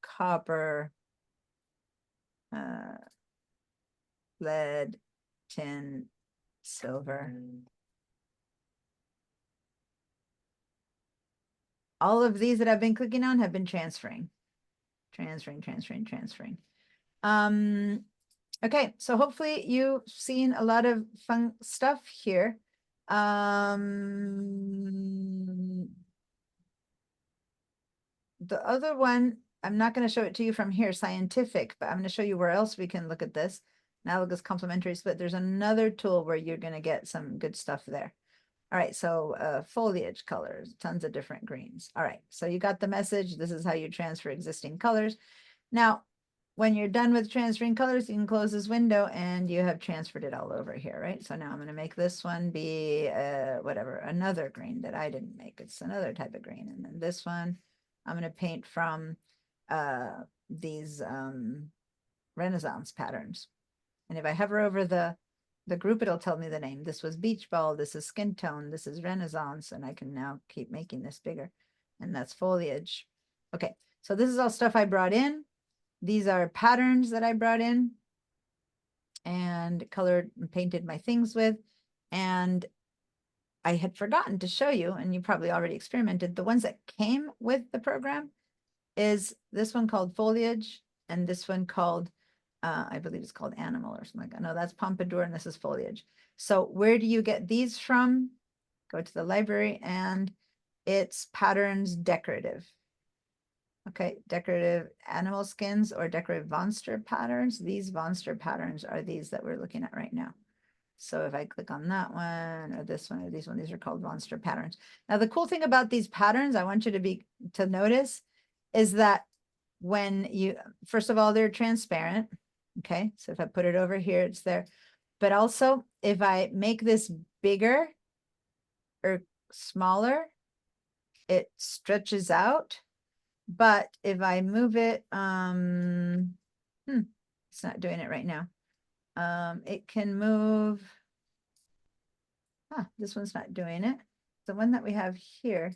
copper, lead, tin, silver. All of these that I've been clicking on have been transferring. Okay, so hopefully you've seen a lot of fun stuff here. The other one, I'm not going to show it to you from here, scientific, but I'm going to show you where else we can look at this. Analogous complementary split. There's another tool where you're going to get some good stuff there. All right, so foliage colors, tons of different greens. All right, so you got the message. This is how you transfer existing colors. Now, when you're done with transferring colors, you can close this window and you have transferred it all over here, right? So now I'm going to make this one be whatever, another green that I didn't make. It's another type of green. And then this one, I'm going to paint from these Renaissance patterns. And if I hover over the the group, it'll tell me the name. This was beach ball, this is skin tone, this is Renaissance, and I can now keep making this bigger. And that's foliage. Okay, so this is all stuff I brought in. These are patterns that I brought in and colored and painted my things with. And I had forgotten to show you, and you probably already experimented, the ones that came with the program is this one called foliage and this one called, I believe it's called animal or something like that. No, that's pompadour and this is foliage. So where do you get these from? Go to the library and it's patterns decorative. Okay, decorative animal skins or decorative monster patterns. These monster patterns are these that we're looking at right now. So if I click on that one or this one or these one, these are called monster patterns. Now, the cool thing about these patterns, I want you to notice is that when you, first of all, they're transparent. Okay, so if I put it over here, it's there. But also if I make this bigger or smaller, it stretches out. But if I move it, it's not doing it right now. It can move. This one's not doing it. The one that we have here,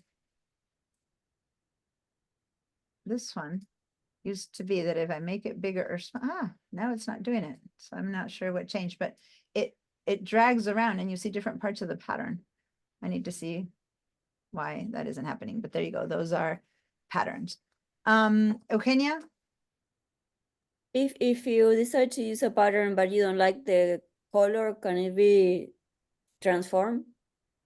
this one used to be that if I make it bigger or small, now it's not doing it. So I'm not sure what changed, but it drags around and you see different parts of the pattern. I need to see why that isn't happening, but there you go. Those are patterns. Eugenia? If you decide to use a pattern but you don't like the color, can it be transformed?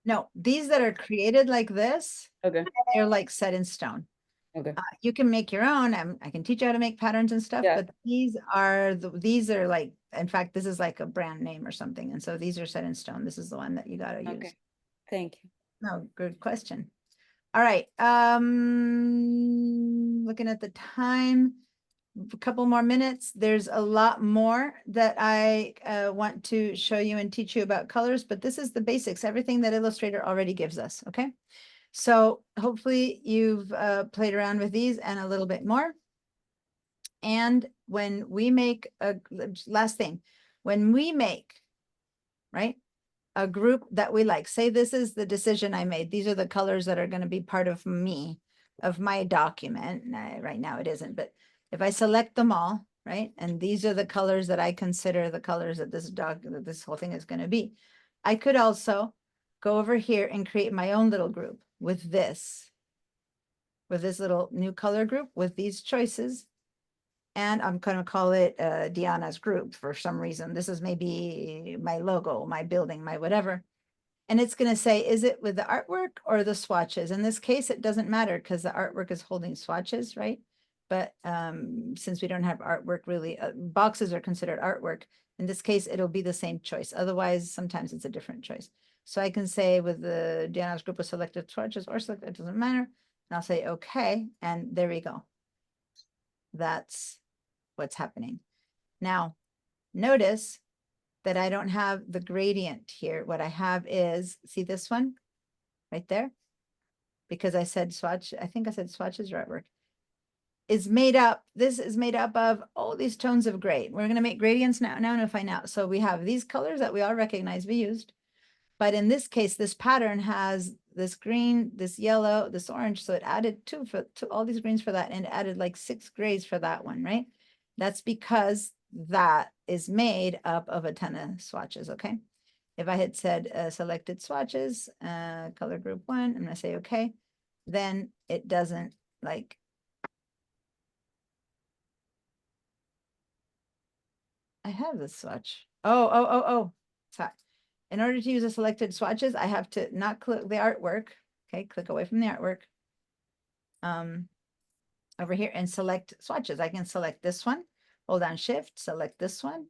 No, these that are created like this, Okay. they're like set in stone. Okay. You can make your own. I can teach you how to make patterns and stuff, Yeah. but these are like, in fact, this is like a brand name or something. And so these are set in stone. This is the one that you got to use. Okay. Thank you. No, good question. All right. Looking at the time, a couple more minutes. There's a lot more that I want to show you and teach you about colors, but this is the basics, everything that Illustrator already gives us. Okay. So hopefully you've played around with these and a little bit more. And when we make last thing, when we make, right, a group that we like, say this is the decision I made. These are the colors that are going to be part of me, of my document. Right now it isn't, but if I select them all, right, and these are the colors that I consider the colors that this whole thing is going to be. I could also go over here and create my own little group with this little new color group with these choices. And I'm going to call it Diana's group for some reason. This is maybe my logo, my building, my whatever. And it's going to say, is it with the artwork or the swatches? In this case, it doesn't matter because the artwork is holding swatches, right? But since we don't have artwork really, boxes are considered artwork. In this case, it'll be the same choice. Otherwise, sometimes it's a different choice. So I can say with the Diana's group of selected swatches or select, it doesn't matter. And I'll say, okay. And there we go. That's what's happening. Now, notice that I don't have the gradient here. What I have is, see this one right there? Because I said swatch, I think I said swatches or artwork. Is made up, this is made up of all these tones of gray. We're going to make gradients now and find out. So we have these colors that we all recognize we used. But in this case, this pattern has this green, this yellow, this orange. So it added two all these greens for that and added like 6 grays for that one, right? That's because that is made up of a ton of swatches, okay? If I had said selected swatches, color group 1, I'm gonna say okay, then it doesn't like, I have this swatch. Oh. Sorry. In order to use the selected swatches, I have to not click the artwork. Okay, click away from the artwork. Over here and select swatches. I can select this one, hold down shift, select this one.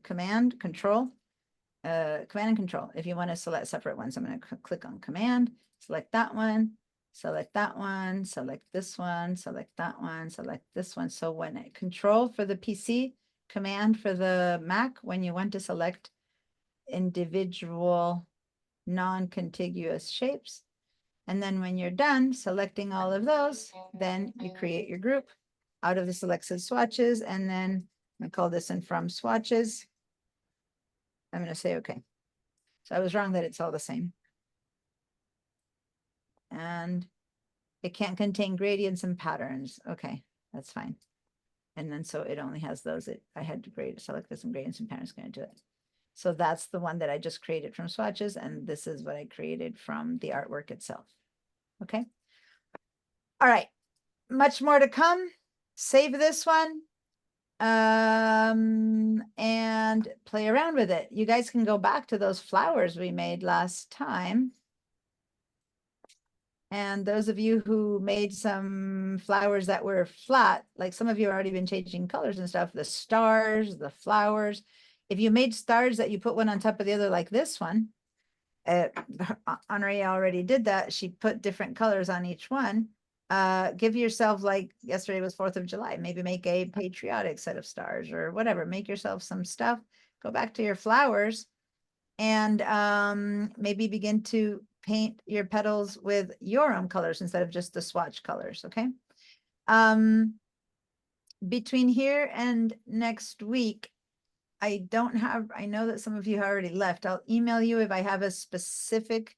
Command, control, command and control. If you want to select separate ones, I'm going to click on command, select that one, select that one, select this one, select that one, select this one. So when control for the PC, command for the Mac, when you want to select individual non-contiguous shapes. And then when you're done selecting all of those, then you create your group out of the selected swatches and then I call this in from swatches. I'm going to say, okay. So I was wrong that it's all the same. And it can't contain gradients and patterns. Okay, that's fine. And then so it only has those. I had to select some gradients and patterns going to do it. So that's the one that I just created from swatches. And this is what I created from the artwork itself. Okay. All right. Much more to come. Save this one. And play around with it. You guys can go back to those flowers we made last time. And those of you who made some flowers that were flat, like some of you have already been changing colors and stuff, the stars, the flowers. If you made stars that you put one on top of the other like this one, Henri already did that. She put different colors on each one. Give yourself, like yesterday was 4th of July, maybe make a patriotic set of stars or whatever. Make yourself some stuff. Go back to your flowers and maybe begin to paint your petals with your own colors instead of just the swatch colors, okay? Between here and next week, I know that some of you have already left. I'll email you if I have a specific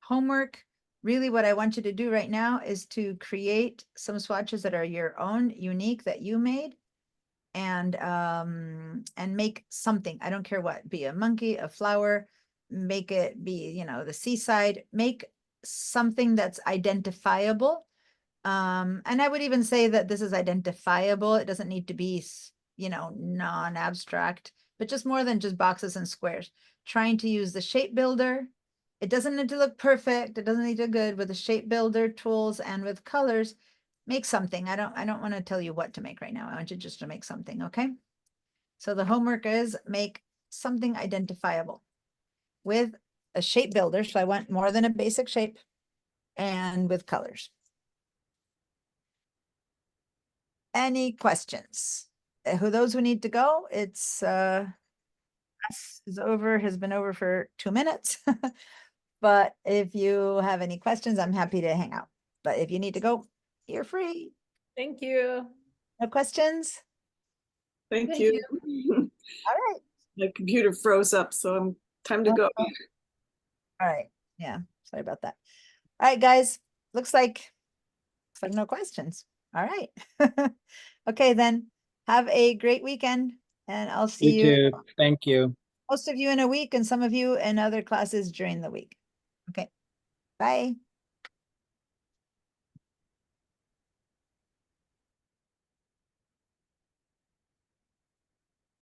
homework. Really what I want you to do right now is to create some swatches that are your own, unique, that you made. And make something. I don't care what, be a monkey, a flower, make it be, you know, the seaside, make something that's identifiable. And I would even say that this is identifiable. It doesn't need to be, you know, non-abstract, but just more than just boxes and squares. Trying to use the shape builder. It doesn't need to look perfect. It doesn't need to look good. With the shape builder tools and with colors, make something. I don't want to tell you what to make right now. I want you just to make something, okay? So the homework is make something identifiable with a shape builder. So I want more than a basic shape, and with colors. Any questions? Who those who need to go? It's class is over, has been over for 2 minutes. But if you have any questions, I'm happy to hang out. But if you need to go, you're free. Thank you. No questions? Thank Thank you. All right. My computer froze up, so I'm time to go. All right. Yeah. Sorry about that. All right, guys. Looks like no questions. All right. Okay, then have a great weekend, and I'll see You you, too. Thank you. most of you in a week and some of you in other classes during the week. Okay. Bye.